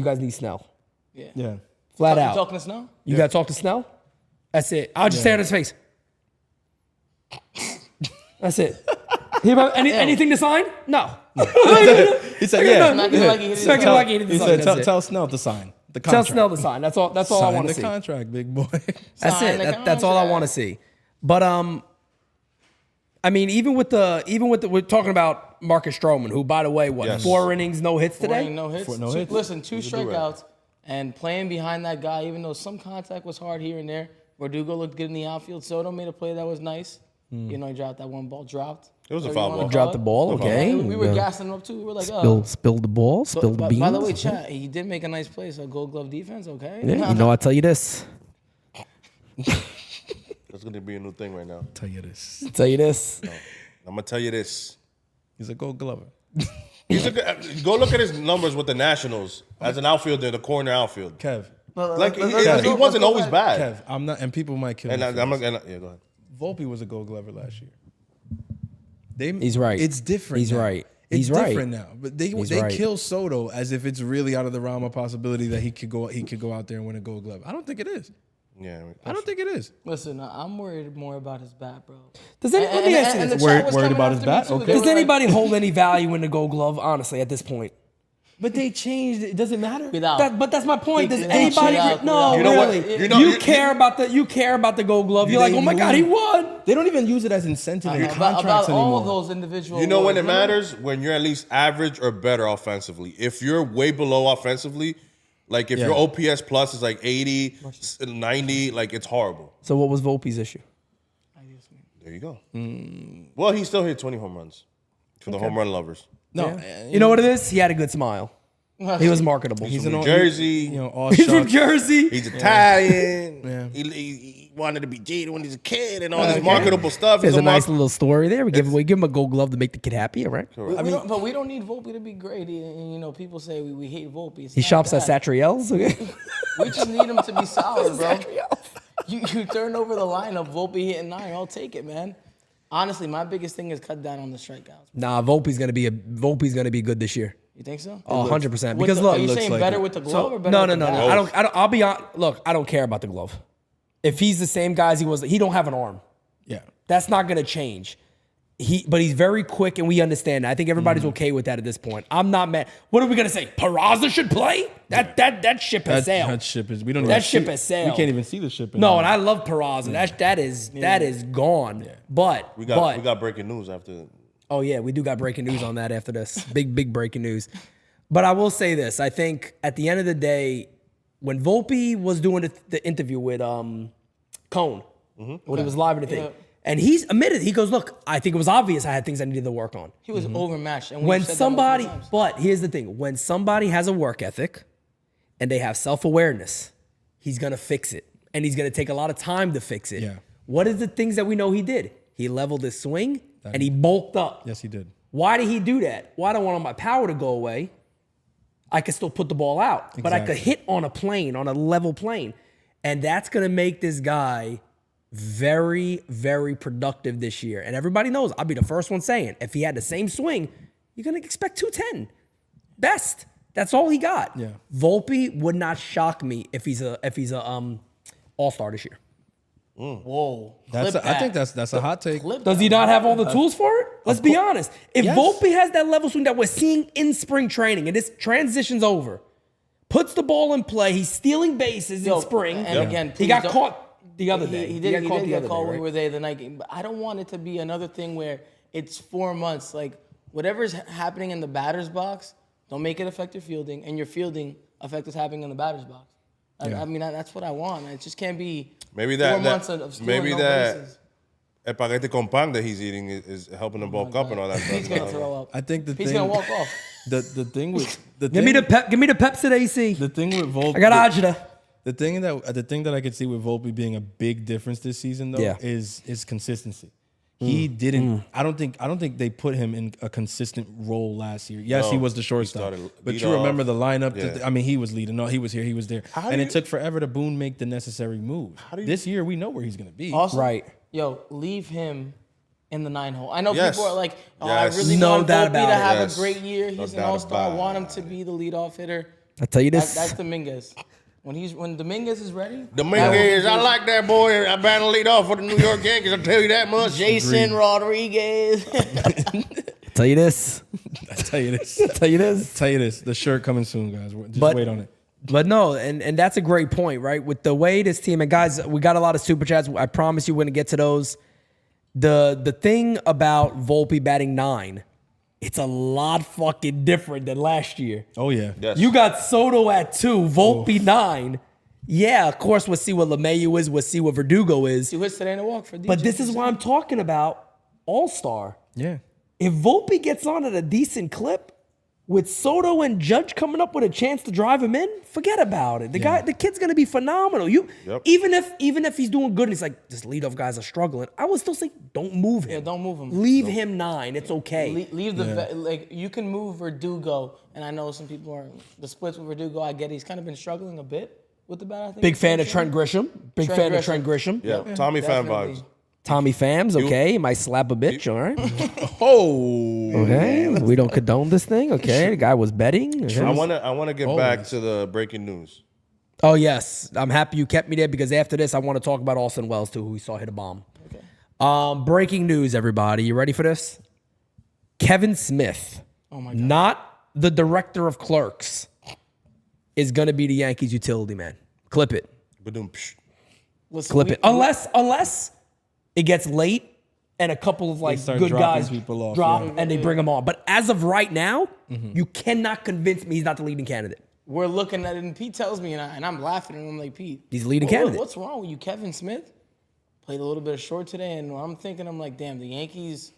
Yeah. Flat You out. talking to Snow? You gotta talk to Snell? That's it. I'll just stay on his face. That's it. Anything to sign? No. He said, yeah. Not gonna like he hit his Second phone. lucky he did He the said, sign. tell Snell to sign the Tell contract. Snell to sign. That's all I Sign want the to see. contract, big boy. That's Sign it. the That's all I want to contract. see. But I mean, even with the we're talking about Marcus Stroman, who, by the way, Yes. 4 innings, no hits today. No hits. no hits. Listen, 2 He's a do-rag. strikeouts and playing behind that guy, even though some contact was hard here and there. Verdugo looked good in the outfield. Soto made a play that was nice. He dropped that one ball, dropped. It was a Whatever foul you wanna ball. call Dropped it. the ball. Okay. And we were Yeah. gassing him up too. We were like, oh. Spill the ball. Spill the beans. By the way, chat, he did make a nice play. So Gold Glove defense, okay? Yeah, I tell you this. That's going to be a new thing right now. Tell you this. Tell you this. I'm going to tell you this. He's a Gold Glover. He's a good, go look at his numbers with the Nationals as an outfielder, the corner outfield. Kev. Like, he let's wasn't go always back. bad. Kev, I'm not, and people might kill And me. I'm for not this. going to, yeah, go ahead. Volpe was a Gold Glover last year. He's right. It's different. He's now. right. It's He's right. different now. But they right. kill Soto as if it's really out of the realm of possibility that he could go out there and win a Gold Glove. I don't think it is. Yeah. I don't think it is. Listen, I'm worried more about his bat, bro. Let me ask you And this. the chat was Worried coming about his after me, bat? too. Okay. They Does were like, anybody hold any value in the Gold Glove? Honestly, at this point. But they changed it. Does it matter? without? But that's my point. Does Without, anybody? without, No, without. You know what? really. You know- You care about the Gold Glove. You're like, They oh my God, he move- won. They don't even use it as incentive in about contracts all anymore. those individual. You know when it awards, matters? When you're at least average or better offensively. If you're way below offensively, like if Yeah. your OPS plus is like 80, 90, like it's horrible. So what was Volpe's issue? There you go. Well, he still hit 20 home runs for the home run lovers. No, You know what it is? He had a good smile. He was marketable. He's an from all- New Jersey. you know, all He's from shots. Jersey. He's Italian. Yeah. He wanted to be Jada when he was a kid and all this marketable stuff. There's He's a nice mark- little story there. We give him a Gold Glove to make the kid happy, all right? But we don't need Volpe to be great. And, people say we hate Volpe. It's He not shops at that. Satriel's. Okay. We just need him to be solid, bro. You turn over the lineup, Volpe hitting 9. I'll take it, man. Honestly, my biggest thing is cut down on the strikeouts. Nah, Volpe's gonna be good this year. You think so? Oh, 100%. With Because the- look, are you looks saying like better it. with the glove or better no, with no, the no, bat? no. I don't. I'll be honest. Look, I don't care about the glove. If he's the same guy as he was, he don't have an arm. Yeah. That's not gonna change. he's very quick, and we understand that. I think everybody's okay with that at this point. I'm not mad. What are we gonna say? Peraza should play? That ship has sailed. That ship is. We don't. That even ship see, has sailed. We can't even see the ship. No, anymore. and I love Peraza. That is gone. But We got breaking news after. oh yeah, we do got breaking news on that after this. Big breaking news. But I will say this: I think at the end of the day, when Volpe was doing the interview with Cone, when he was live in the thing. And he's admitted, he goes, look, I think it was obvious I had things I needed to work on. He was overmatched. And When somebody, but here's the thing, when somebody has a work ethic and they have self-awareness, he's gonna fix it. And he's gonna take a lot of time to fix it. Yeah. What is the things that we know he did? He leveled his swing and he bulked up. Yes, he did. Why did he do that? Well, I don't want my power to go away. I could still put the ball out, but I could hit on a plane, on a level plane. And that's gonna make this guy very, very productive this year. And everybody knows, I'll be the first one saying, if he had the same swing, you're going to expect 210. Best. That's all he got. Yeah. Volpe would not shock me if he's a all-star this year. Whoa. I think that's a hot take. Does he not have all the tools for it? Let's be honest. If Volpe has that level swing that we're seeing in spring training and this transition's over, puts the ball in play, he's stealing bases in spring. And again, he got caught the other day. He did get caught right? when we were there the night game. But I don't want it to be another thing where it's 4 months. Like, whatever's happening in the batter's box, don't make it affect your fielding, and your fielding affect what's happening in the batter's box. I mean, that's what I want. It just can't be Maybe 4 months of stealing no bases. Espagueti con pan that he's eating is helping him bulk up and all that stuff. He's gonna throw up. I think He's gonna walk off. The thing with Give me the Pepsi AC. The thing with Volpe. I got Ajita. The thing that I could see with Volpe being a big difference this season though is consistency. He didn't. I don't think they put him in a consistent role last year. Yes, he was the shortstop, but you remember the lineup. Yeah. I mean, he was leading. No, he was here. He was there, and it took forever to Boone make the necessary moves. This year, we know where he's going to be. Also, Right. Yo, leave him in the 9 hole. I know Yes. people are like, oh, Yes. I really No want doubt Volpe about to it. have Yes. a great year. No He's an doubt all-star. I about want him it. to be the leadoff hitter. I tell you this. That's Dominguez. When Dominguez is ready. Dominguez, I like that boy. I better lead off for the New York Yankees. I'll tell you that much. Jason Rodriguez. Tell you this. Tell you this. Tell you this. Tell you this. The shirt coming soon, guys. Just But- wait on it. But no, and that's a great point, right? With the way this team, and guys, we got a lot of super chats. I promise you we're gonna get to those. The thing about Volpe batting 9, it's a lot fucking different than last year. Oh yeah. Yes. You got Soto at 2, Volpe 9. Yeah, of course we'll see what LeMayu is, we'll see what Verdugo is. He hits today in a walk for DJ. But this is why I'm talking about all-star. Yeah. If Volpe gets on at a decent clip, with Soto and Judge coming up with a chance to drive him in, forget about it. The kid's gonna be phenomenal. Even if he's doing good and he's like, this leadoff guys are struggling, I would still say don't move him. Yeah, don't move him. Leave him 9. It's okay. Leave the you can move Verdugo, and I know some people are the splits with Verdugo. I get he's kind of been struggling a bit with the bat. I think Big fan of Trent Grisham. Big fan of Trent Grisham. Yeah, Tommy fan definitely. vibes. Tommy Phams, okay. He might slap a bitch, all right. Oh, Okay. We don't condone this thing, okay. The guy was betting. Okay. I wanna get back to the breaking news. Oh, yes. I'm happy you kept me there because after this, I want to talk about Austin Wells, too, who we saw hit a bomb. Okay. Breaking news, everybody. You ready for this? Kevin Smith, not the director of clerks, is going to be the Yankees utility man. Clip it. Badoom. Listen, Clip it. Unless it gets late and a couple of like start good dropping guys people off, drop yeah. and they bring them on. But as of right now, you cannot convince me he's not the leading candidate. we're looking at it, and Pete tells me, and I'm laughing, and I'm like, Pete, He's the leading candidate. What's wrong with you? Kevin Smith played a little bit of short today, and I'm like, damn, the Yankees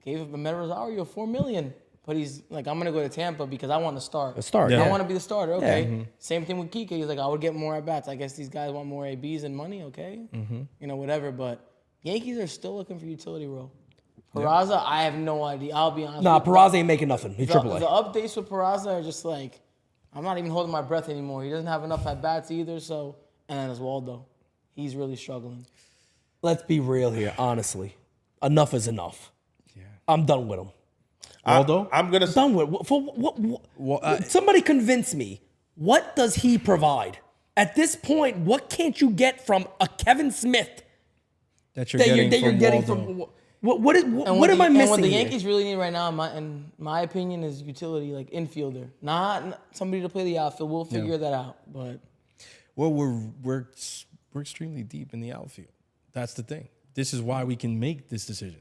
gave up a Rosario $4 million. But he's like, I'm gonna go to Tampa because I want to start. A start, I yeah. want to be the starter. Okay. Same thing with Kike. He's like, I would get more at bats. I guess these guys want more ABs and money. Okay. You know, whatever. But Yankees are still looking for utility role. Peraza, I have no idea. I'll be honest. Nah, with you. Peraza ain't making nothing. He's The AAA. updates with Peraza are just like, I'm not even holding my breath anymore. He doesn't have enough at bats either. So, and then Oswaldo, he's really struggling. Let's be real here, honestly. Enough is enough. Yeah. I'm done with him. Waldo? I'm gonna. Done with for what somebody convince me. What does he provide? At this point, what can't you get from a Kevin Smith that you're getting from getting Waldo. from? What am I And missing? what the here? Yankees really need right now, in my opinion, is utility, like infielder, not somebody to play the outfield. We'll figure that out. But Well, we're extremely deep in the outfield. That's the thing. This is why we can make this decision.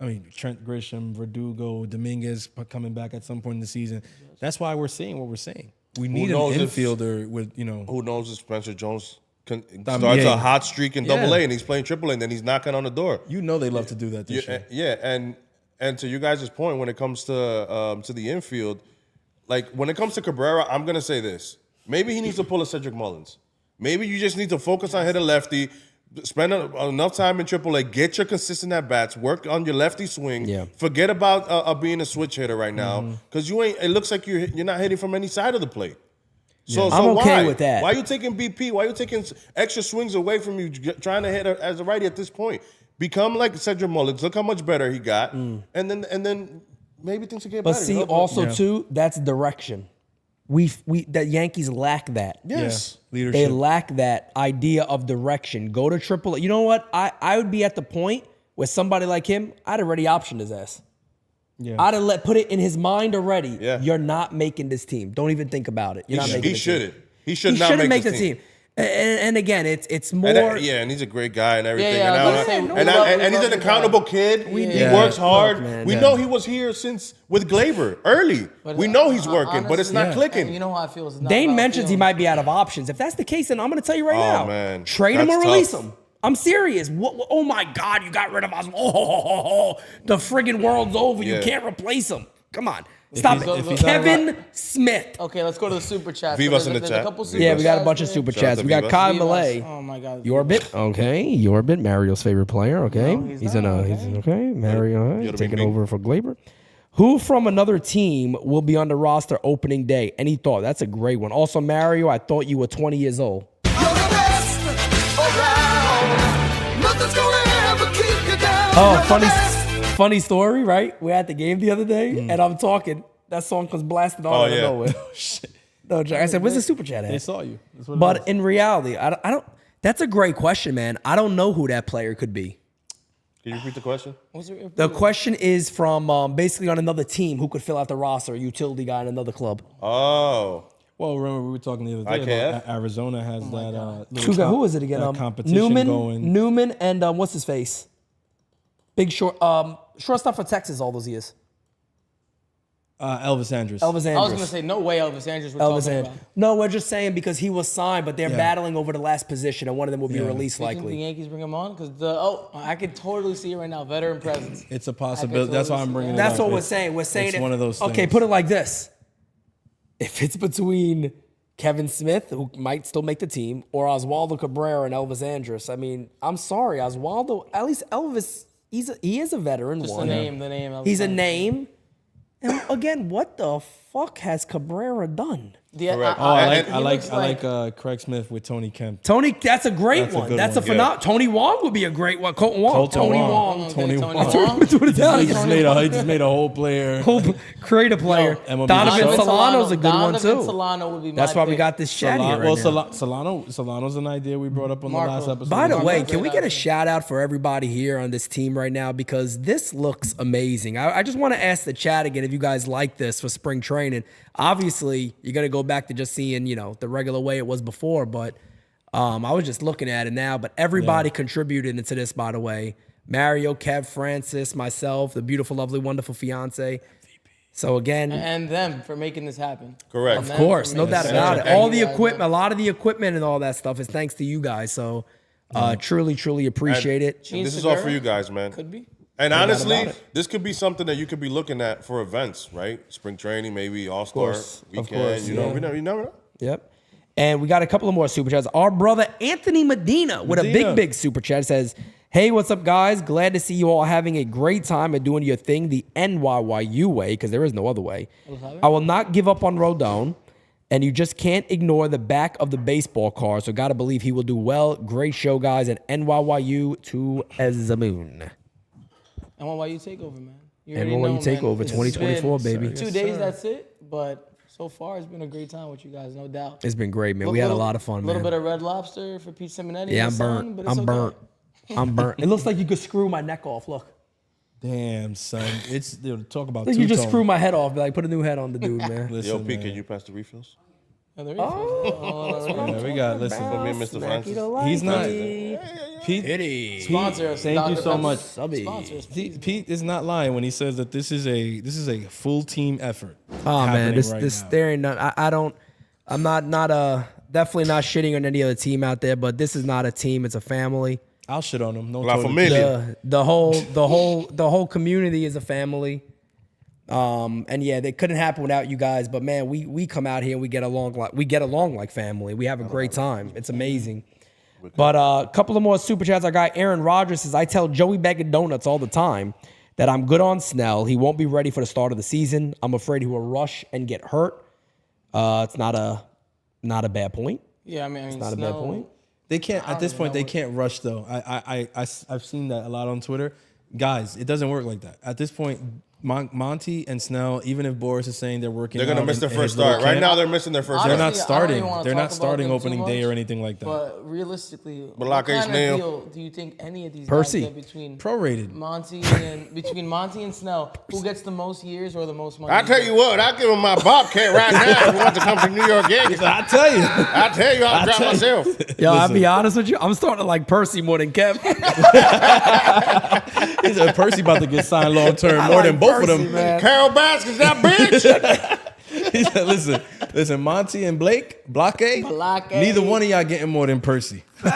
I mean, Trent Grisham, Verdugo, Dominguez coming back at some point in the season. That's why we're saying what we're saying. We need an infielder with, Who knows if Spencer Jones starts a hot streak in Double A and he's playing Triple A and then he's knocking on the door. They love to do that this year. Yeah, and to you guys' point, when it comes to the infield, like when it comes to Cabrera, I'm gonna say this: maybe he needs to pull a Cedric Mullins. Maybe you just need to focus on hitting lefty. Spend enough time in AAA, get your consistent at bats, work on your lefty swing. Yeah. Forget about being a switch hitter right now because you ain't. It looks like you're not hitting from any side of the plate. So I'm okay why? with that. Why are you taking BP? Why are you taking extra swings away from you trying to hit as a righty at this point? Become like Cedric Mullins. Look how much better he got, and then maybe things will get But better. see, also too, that's direction. The Yankees lack that. Yes. Leadership. They lack that idea of direction. Go to AAA. You know what? I would be at the point where somebody like him, I'd already optioned his ass. Yeah. I'd have put it in his mind already. Yeah. You're not making this team. Don't even think about it. You're not making He the shouldn't. team. He should not make the team. And again, it's more. And he's a great guy and everything. Yeah, I was gonna say, and he's an accountable kid. He works hard. Look, man, we know he was here since with Glaber early. We know he's working, but it's not honestly, clicking. You know how I feel. It's not Dane about mentions he feeling. might be out of options. If that's the case, then I'm going to tell you right now. Man. Trade him That's or release tough. him. I'm serious. Oh my God, you got rid of us. The friggin' world's over. You Yeah. can't replace him. Come on. Stop he's- if it. he's Kevin Smith. Okay, let's go to the super chat. Vivas in the There's chat. a couple super Yeah, we got a chats bunch of there. super Shout out chats. to We got Vivas. Kyle Vivas. Malay. Oh my God. Yorbit. Okay. Yorbit, Mario's favorite player. Okay. No, he's he's not, in a. okay. He's okay. Mario You're the taking big over for Glaber. Who from another team will be on the roster opening day? Any thought? That's a great one. Also, Mario, I thought you were 20 years old. You're the best around. Nothing's gonna ever keep you down. Oh, You're the best. funny story, right? We're at the game the other day, and I'm talking. That song comes blasting all out of nowhere. No, Jack. I said, "Where's the super chat at?" They saw you. That's what it But is. in reality, I don't. That's a great question, man. I don't know who that player could be. Can you repeat the question? The question is from basically on another team who could fill out the roster, a utility guy in another club. Oh. Well, remember we were talking the other day IKF? about Arizona has that. Two guys. Who was it again? that competition going. Newman, and what's his face? Big shortstop for Texas all those years. Elvis Andrus. Elvis Andrus. I was going to say, no way Elvis Andrus we're Elvis talking Andrus. about. No, we're just saying because he was signed, but they're battling over the last position, and one of them will be released You think the likely. Yankees bring him on? Because I could totally see it right now. Veteran presence. It's a possibility. That's why I'm bringing it That's up. what we're It's- saying. We're saying it's if- one of those Okay, things. put it like this: if it's between Kevin Smith, who might still make the team, or Oswaldo Cabrera and Elvis Andrus, I mean, I'm sorry, Oswaldo. At least Elvis, he is a veteran. Just one. the name. Elvis He's a Andrus. name. And again, what the fuck has Cabrera done? Correct. I he looks like Craig Smith with Tony Kemp. Tony, that's a great That's a one. good That's one. a phenomenal. Tony Wong would be a great one. Colton Wong. Colton Tony Wong. Wong. Tony Tony Wong. Wong. Do it He Italian. just made a whole player. Create a player. MLB Donovan The Show. Solano's a good one Donovan too. Solano would be That's my why we pick. got this chat here right now. Solano's an idea we brought up on Marco. the last episode. By the way, Marco. can we get a shout out for everybody here on this team right now? Because this looks amazing. I just want to ask the chat again if you guys like this for spring training. Obviously, you're going to go back to just seeing, the regular way it was before. But I was just looking at it now. But everybody contributed into this, by the way. Mario, Kev, Francis, myself, the beautiful, lovely, wonderful fiance. So again, And them for making this happen. Correct. And of them course, for no making doubt this about it. happen. All the You guys equipment, know. a lot of the equipment and all that stuff is thanks to you guys. So truly, truly appreciate it. And this is all for you guys, man. Could be. And doubt honestly, about it. this could be something that you could be looking at for events, right? Spring training, maybe All-Star course, of weekend. course, You know, yeah. you never know. Yep. And we got a couple of more super chats. Our brother Anthony Medina with a big super chat says, "Hey, what's up, guys? Glad to see you all having a great time and doing your thing the NYYU way, because there is no other way. I will not give up on Rodon, and you just can't ignore the back of the baseball card, so got to believe he will do well. Great show, guys, at NYYU to as the moon." NYYU takeover, man. You already NYYU know, man. takeover It's 2024, been baby. 2 days, that's it. But so far, it's been a great time with you guys, no doubt. It's been great, man. We had a lot of fun, A man. little bit of Red Lobster for Pete Simonetti. Yeah, and I'm son, burnt. but it's I'm okay. burnt. I'm burnt. It looks like you could screw my neck off. Look. Damn, son. It's talk about You just two-tone. screw my head off. Be like, put a new head on the dude, man. Listen, Yo, Pete, man. can you pass the refills? Yeah, there is. Yeah, we got listen. For me and Mr. Francis. He's not Pete. Pity. Sponsor us. Thank you Dr. so Pepper. much. Sponsor us. Pete is not lying when he says that this is a full team effort. Oh man, happening this right this now. there ain't none. I'm not definitely not shitting on any other team out there, but this is not a team. It's a family. I'll shit on him. No La toilet. Familia. The whole community is a family. And yeah, they couldn't happen without you guys. But man, we come out here and we get along like family. We have a great time. It's amazing. But a couple of more super chats. Our guy Aaron Rodgers says, I tell Joey Bag of Donuts all the time that I'm good on Snell. He won't be ready for the start of the season. I'm afraid he will rush and get hurt. It's not a bad point. Yeah, I mean, It's not a bad point. They can't at this point. They can't rush though. I've seen that a lot on Twitter. Guys, it doesn't work like that. At this point, Monty and Snell, even if Boris is saying they're working, They're gonna out miss their in first his little start. Right camp, now, they're missing their first They're start. not Honestly, I don't starting. even wanna They're talk not about starting them too opening day much, or anything like that. But realistically, what Balake kind Snail. of deal do you think any of these Percy. guys get between Prorated. Monty and Snell? Who gets the most years or the most money? I tell you what, I give him my Bobcat right now. If he wants to come to New York Yankees, I tell you. I tell you, I'll drive myself. Yo, I'll be honest with you. I'm starting to like Percy more than Kev. He said Percy about to get signed long term more like than both Percy, of them. man. Carol Baskins, that bitch. He said, listen, Monty and Blake, Blake. neither one of y'all getting more than Percy. Y'all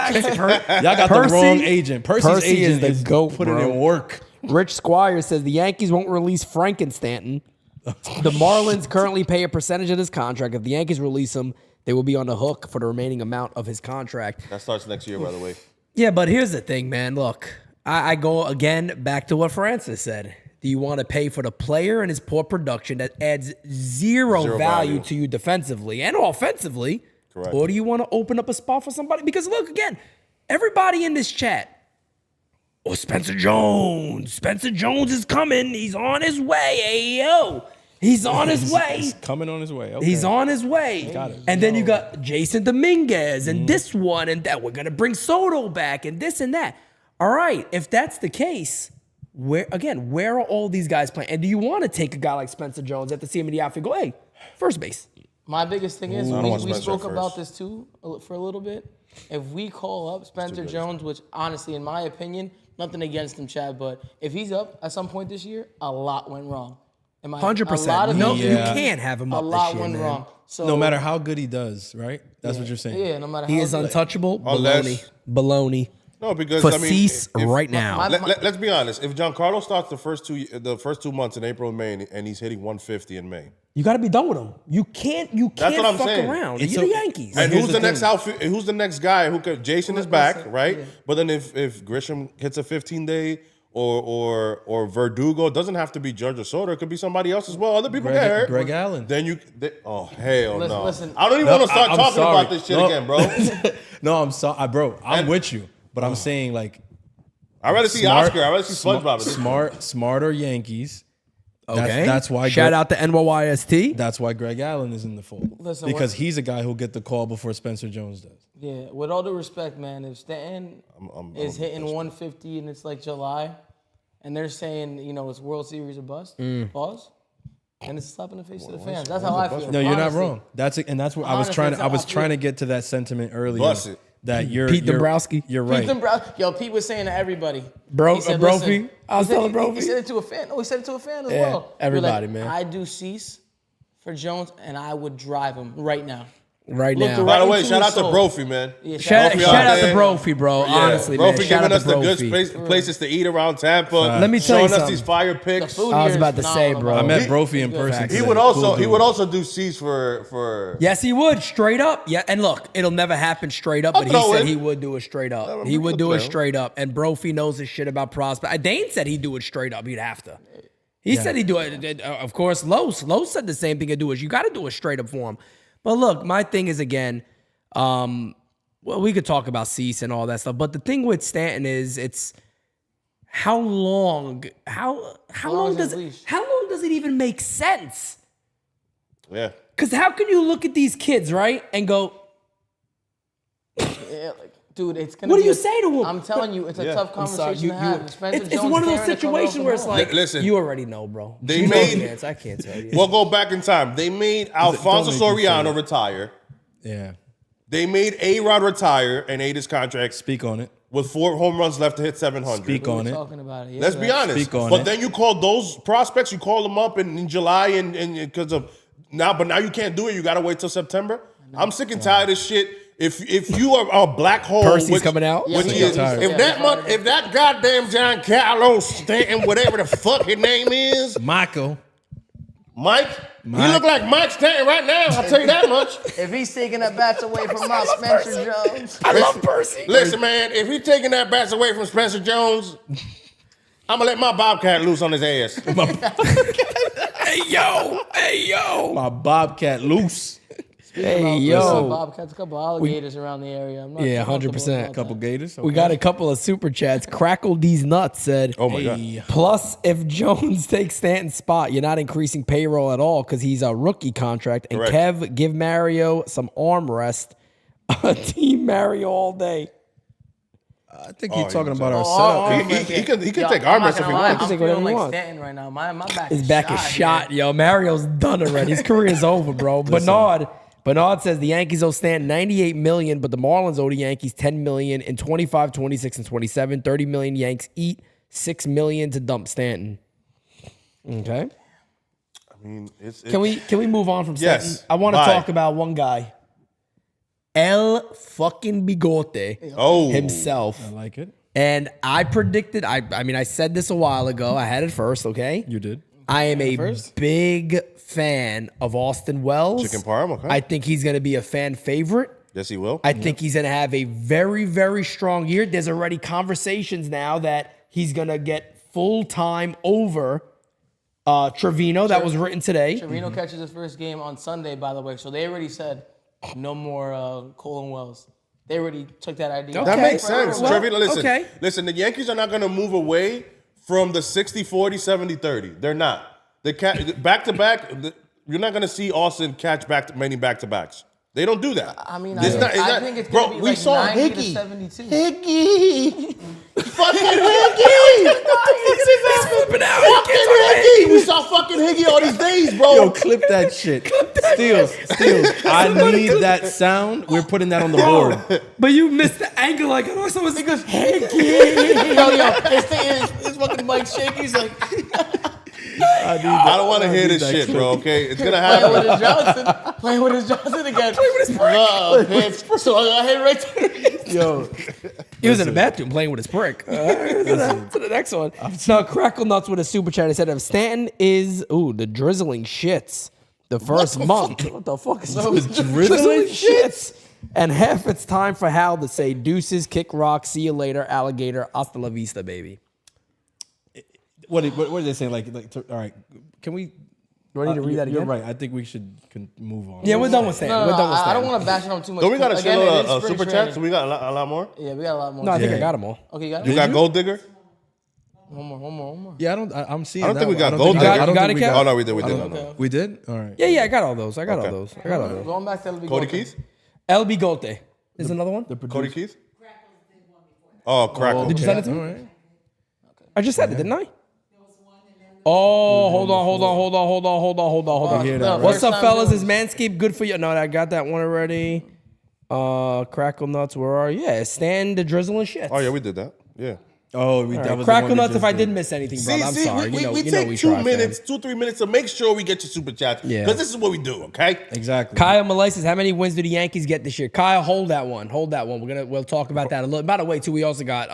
got the Percy- wrong agent. Percy's Percy agent is the GOAT, putting bro. in work. Rich Squire says the Yankees won't release Frank and Stanton. The Marlins currently pay a percentage of his contract. If the Yankees release him, they will be on the hook for the remaining amount of his contract. That starts next year, by the way. Yeah, but here's the thing, man. Look, I go again back to what Francis said. Do you want to pay for the player and his poor production that adds zero Zero value value. to you defensively and offensively? Correct. Or do you want to open up a spot for somebody? Because look, again, everybody in this chat, oh, Spencer Jones. Spencer Jones is coming. He's on his way. Hey, yo. He's on his way. He's coming on his way. Okay. He's on his way. Got it. And then you got Jason Dominguez and this one and that. We're going to bring Soto back and this and that. All right. If that's the case, where are all these guys playing? And do you want to take a guy like Spencer Jones at the see him in the outfield, go, hey, first base? My biggest thing is, I don't want we Spencer spoke at about first. this too for a little bit. If we call up Spencer Jones, which honestly, in my opinion, nothing against him, Chad, but if he's up at some point this year, a lot went wrong. 100%. No, you Yeah. can't have him A up lot this year, went man. wrong. So No matter how good he does, right? That's what you're saying. yeah, no matter He how is good- untouchable. Unless- Baloney. No, because For I mean, cease if- right now. Let's be honest. If Giancarlo starts the first 2 months in April and May, and he's hitting 150 in May, You got to be done with him. You can't That's what I'm fuck saying. around. It's You're the so- Yankees. and here's who's the the next thing. outfit? Who's the next guy who could? Jason is back, right? But then if Grisham hits a 15-day or Verdugo, it doesn't have to be Judge or Soto. It could be somebody else as well. Other people get hurt. Greg Allen. Then oh hell no! Listen. I don't even No, want to start I'm talking sorry. about this shit No. again, bro. No, I'm sorry, bro. I'm And- with you, but I'm saying like I'd rather see Oscar. I'd rather see SpongeBob. at this point. smarter Yankees. Okay. That's why. Shout out to NYYST. That's why Greg Allen is in the fold. Listen, because he's a guy who'll get the call before Spencer Jones does. Yeah, with all due respect, man, if Stanton is hitting 150 and it's like July, and they're saying, it's World Series or bust, pause, and it's a slap in the face to the fans. That's how I feel. No, you're not honestly. wrong. That's it, and that's what I was Honestly, trying. that's I how was I trying feel. to get to that sentiment earlier. Bust it. That you're Pete Dombrowski. You're right. Yo, Pete was saying to everybody. Bro- He said, Brophy? listen, I was he said- telling Brophy. He said it to a fan. No, he said it to a fan as Yeah, well. He was everybody, like, man. I do cease for Jones, and I would drive him right now. Right Look now. the By the right way, into shout his out to soul. Brophy, man. Yeah, Shout Brophy out out to there. Brophy, bro. Honestly, Brophy man. Shout giving out us to the Brophy. good places to eat around Tampa. Let me tell you showing us something. these fire The picks. food I was here about is to say, phenomenal, bro. I met He- Brophy in he's good. person. He today. would also Cool he dude. would also do seats for. Yes, he would. Straight up. Yeah. And look, it'll never happen straight up, I'll but he throw said it. he would do it straight up. I'm He would do it throw. straight up. And Brophy knows his shit about prospect. Dane said he'd do it straight up. He'd have to. He said he'd do it. Of course, Los said the same thing. He'd do it. You got to do it straight up for him. But look, my thing is, again, well, we could talk about Cease and all that stuff. But the thing with Stanton is it's how long long is his leash? does it even make sense? Yeah. Because how can you look at these kids, right, and go, Yeah, like Dude, it's gonna. What do be you a- say to him? I'm telling you, it's a tough I'm sorry, conversation to have. Spencer it's Jones one of those daring to come situations off where it's the like, ball. Listen. you already know, bro. They You know made- the answer. I can't tell you. We'll go back in time. They made Alfonso make me say Soriano that. retire. Yeah. They made A-Rod retire and ate his contract Speak on it. with 4 home runs left to hit 700. Speak on it. Talking about it. Yeah, Let's be honest. Speak on but it. then you call those prospects, you call them up in July and because of now, but now you can't do it. You got to wait till September. I'm sick and tired of shit. If you are a black hole, Percy's coming out? Yeah, which he is, is. Tired. if that goddamn John Carlos Stanton, whatever the fuck his name is, Michael. Mike, he look like Mike Stanton right now. I'll tell you that much. If he's taking that bats away from my Spencer Jones, I love Percy. Listen, man, if he's taking that bats away from Spencer Jones, I'm gonna let my Bobcat loose on his ass. Hey, yo. My Bobcat loose. Hey, Listen, yo. Bobcats, a couple alligators around the area. I'm not Yeah, comfortable 100%. about Couple that. gators. We got a couple of super chats. Crackle these nuts said, Oh my God. Plus, if Jones takes Stanton's spot, you're not increasing payroll at all because he's a rookie contract. And Correct. Kev, give Mario some arm rest. Team Mario all day. I think you're talking about Oh, our setup. He can take arm rest if he wants. I'm Take whatever feeling he like wants. Stanton right now. My back His is back shot. is shot, yo. Mario's done already. His career's over, bro. Bernard says the Yankees owe Stanton $98 million, but the Marlins owe the Yankees $10 million in 25, 26, and 27. $30 million Yanks eat, $6 million to dump Stanton. Okay. I mean, Can we move on from Stanton? Yes. I want to Bye. talk about one guy. El fucking Bigote Oh, himself. I like it. And I predicted, I mean, I said this a while ago. I had it first, okay? You did. I am a big fan of Austin Wells. Chicken parm, okay. I think he's going to be a fan favorite. Yes, he will. I think he's going to have a very, very strong year. There's already conversations now that he's going to get full time over Trevino. That was written today. Trevino catches his first game on Sunday, by the way. So they already said no more Colin Wells. They already took that idea. That Okay. makes sense. Well, Trevino, listen, okay. listen, the Yankees are not going to move away from the 60-40, 70-30. They're not. They back-to-back, you're not going to see Austin catch many back-to-backs. They don't do that. I mean, It's I think it's going to be we like saw 90 to Higgy. 72. Higgy. Fucking Higgy. He's flipping out. Fucking Higgy. We saw fucking Higgy all these days, bro. Yo, clip that shit. Steals. I need that sound. We're putting that on the board. But you missed the angle. Like, I was Yo, his fucking mic shaky. He's like, I don't want to hear this shit, bro, okay? It's going to playing with happen. his Johnson. Playing with his Johnson again. Playing with his prick. So I got hit right there. Yo, He was in the bathroom playing with his prick. To the next one. No, Crackle Nuts with a super chat. He said, if Stanton is, the drizzling shits the first month. What the fuck is those? Drizzling shits. And half it's time for Hal to say deuces, kick rock, see you later, alligator, hasta la vista, baby. what are they saying? All right, can we? Do I need to read that You're again? right. I think we should move on. Yeah, we're done with Stanton. No, We're done with I Stanton. don't want to bash it on too much. Don't we got a Again, shitload it is of spring super training. chats? We got a lot more? Yeah, we got a lot more. No, I think Yeah. I got them all. Okay, you got You it? got Gold Digger? One more. Yeah, I'm seeing. I don't think we that got one. gold I don't digger. think- I don't You got think it, we Kev? Oh, no, we did. Okay. No. We did. All right. Yeah, I got all those. I got Okay. all those. I got all those. Going back to LB Cody Gold. Keith? El Bigote. Is another one? Cody Keith? Oh, Crackle. Did you send it to All me? right. I just said it, didn't I? Oh, hold on. hear that, What's right? up, fellas? Is Manscaped good for you? No, I got that one already. Crackle Nuts, where are you? Yeah, Stan the drizzle and shit. Oh, yeah, we did that. Yeah. Oh, that was the Crackle one we Nuts, just if I did. did miss anything, bro, I'm sorry. we you know take we 2 try, minutes, fam. 2-3 minutes to make sure we get your super chat. Yeah. Because this is what we do, okay? Exactly. Kyle Malay says, how many wins do the Yankees get this year? Kyle, hold that one. We'll talk about that a little. By the way, too, we also got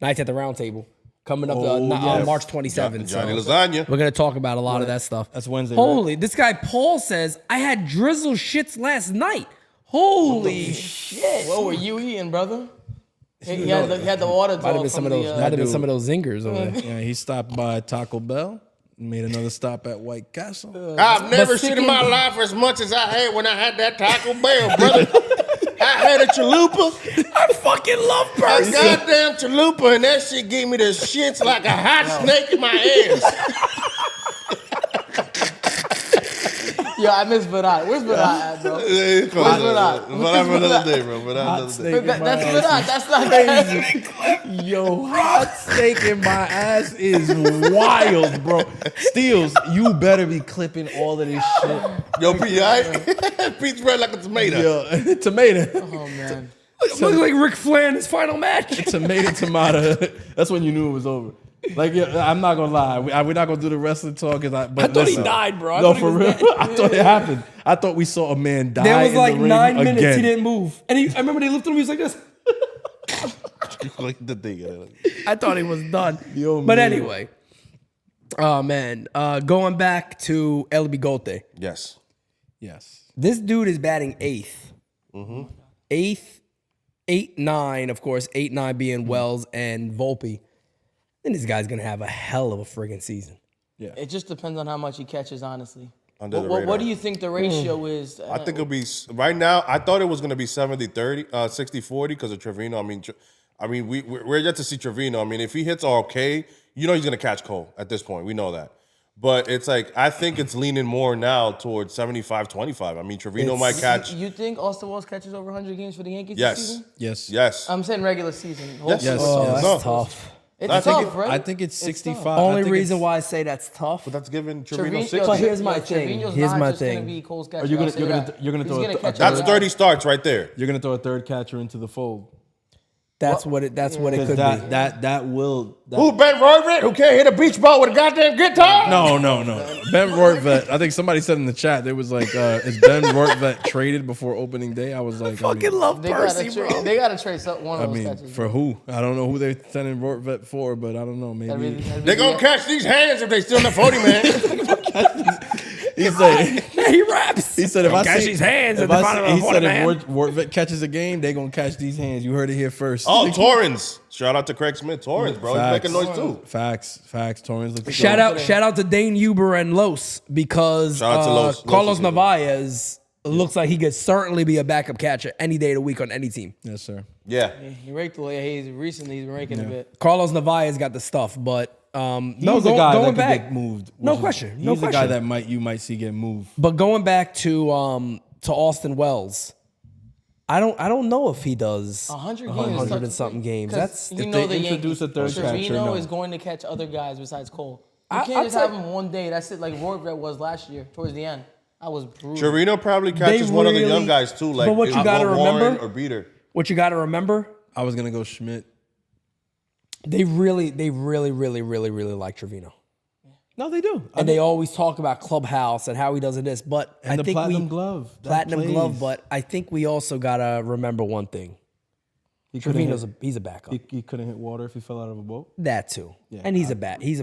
Nights at the Round Table coming up yes. March 27th. Johnny so Lasagna. we're gonna talk about a lot of that stuff. That's Wednesday, Holy, this guy Paul says, I had drizzle shits last night. Holy shit. What were you eating, brother? He had the water Might have dog been some from of those. the. Might have been some of those zingers over there. Yeah, he stopped by Taco Bell, made another stop at White Castle. I've never sticking- shit in my life as much as I had when I had that Taco Bell, brother. I had a chalupa, I fucking love a Percy. goddamn chalupa, and that shit gave me the shits like a hot snake in my ass. Yo, I miss Barat. Where's Barat at, bro? It's fine. Where's Barat? But I'm another day, bro. But I'm another day. That's Barat. That's not crazy. Yo, hot steak in my ass is wild, bro. Steels, you better be clipping all of this shit. Yo, P, right? Pete's red like a tomato. Yo, tomato. Oh man. Look like Ric Flair in his final match. Tomato. That's when you knew it was over. Like, yeah, I'm not gonna lie. We're not gonna do the wrestling talk. But I thought he died, bro. I No, thought he for was real. dead. I thought it happened. I thought we saw a man die. There was in like the ring 9 minutes again. he didn't move. And I remember they lifted him, he was like this. Like the thing. I thought he was done. Yo, But man. anyway. Oh, man. Going back to El Bigote. Yes. Yes. This dude is batting 8th. Eighth, 8-9, of course. 8-9 being Wells and Volpe. Then this guy's going to have a hell of a friggin' season. It just depends on how much he catches, honestly. Under the What radar. do you think the ratio is? I think it'll be right now. I thought it was going to be 70-30, 60-40 because of Trevino. We're yet to see Trevino. I mean, if he hits okay, you know he's going to catch Cole at this point. We know that. But it's like, I think it's leaning more now towards 75-25. I mean, Trevino might catch. You think Austin Wells catches over 100 games for the Yankees this Yes. season? Yes. Yes. I'm saying regular season. Yes. Yes. Oh, yes. that's No. tough. It's I think tough, right? I think it's 65. Only I think reason it's- why I say that's tough. But that's giving Trevino Trevino, 60. But here's my thing. Trevino's Here's not my just thing. Gonna be Cole's catcher. Are you gonna- I'll say you're gonna- that. you're gonna He's throw a- gonna a- catch That's every 30 guy. starts right there. You're gonna throw a third catcher into the fold. That's what it could Because be. that will. Who, Ben Roivett, who can't hit a beach ball with a goddamn guitar? No. Ben Rortvet. I think somebody said in the chat, they was like, is Ben Rortvet traded before opening day? I was like, Fucking love They Percy, gotta, bro. they gotta trade one of those catches. for who? I don't know who they're sending Rortvet for, but I don't know. Maybe. They're going to catch these hands if they still in the 40, man. He said, He raps. he said if I catch see these hands if at the I bottom see, of he the said man. if Rortvet catches a game, they gonna catch these hands. You heard it here first. Oh, Torrens. Shout out to Craig Smith. Torrens, bro. Facts. He's making noise, too. Facts. Torrens looks Shout out to Dane Huber and Los because Shout out to Los. Carlos Los is good. Narvaez looks like he could certainly be a backup catcher any day of the week on any team. Yes, sir. Yeah. He raked the way recently. He's been raking a bit. Carlos Narvaez got the stuff, but He's a guy that going could back, get moved. No which is- question. He's a guy that you might see get moved. But going back to Austin Wells, I don't know if he does 100 games. 100 and something games. 'Cause That's you if know they the introduce Yankees. a third catcher, Trevino no. is going to catch other guys besides Cole. You I- can't I'd just say- have him one day. That's it. Like Rortvet was last year towards the end. That was brutal. Trevino probably catches one of the young really- guys, too. Like, but what you gotta Warren remember- or Beater. what you got to remember. I was gonna go Schmidt. They really like Trevino. No, they do. And they always talk about Clubhouse and how he does this, but And I the think platinum glove. That platinum plays. glove. But I think we also gotta remember one thing: He couldn't Trevino's hit- he's a backup. He couldn't hit water if he fell out of a boat. That too, and he's a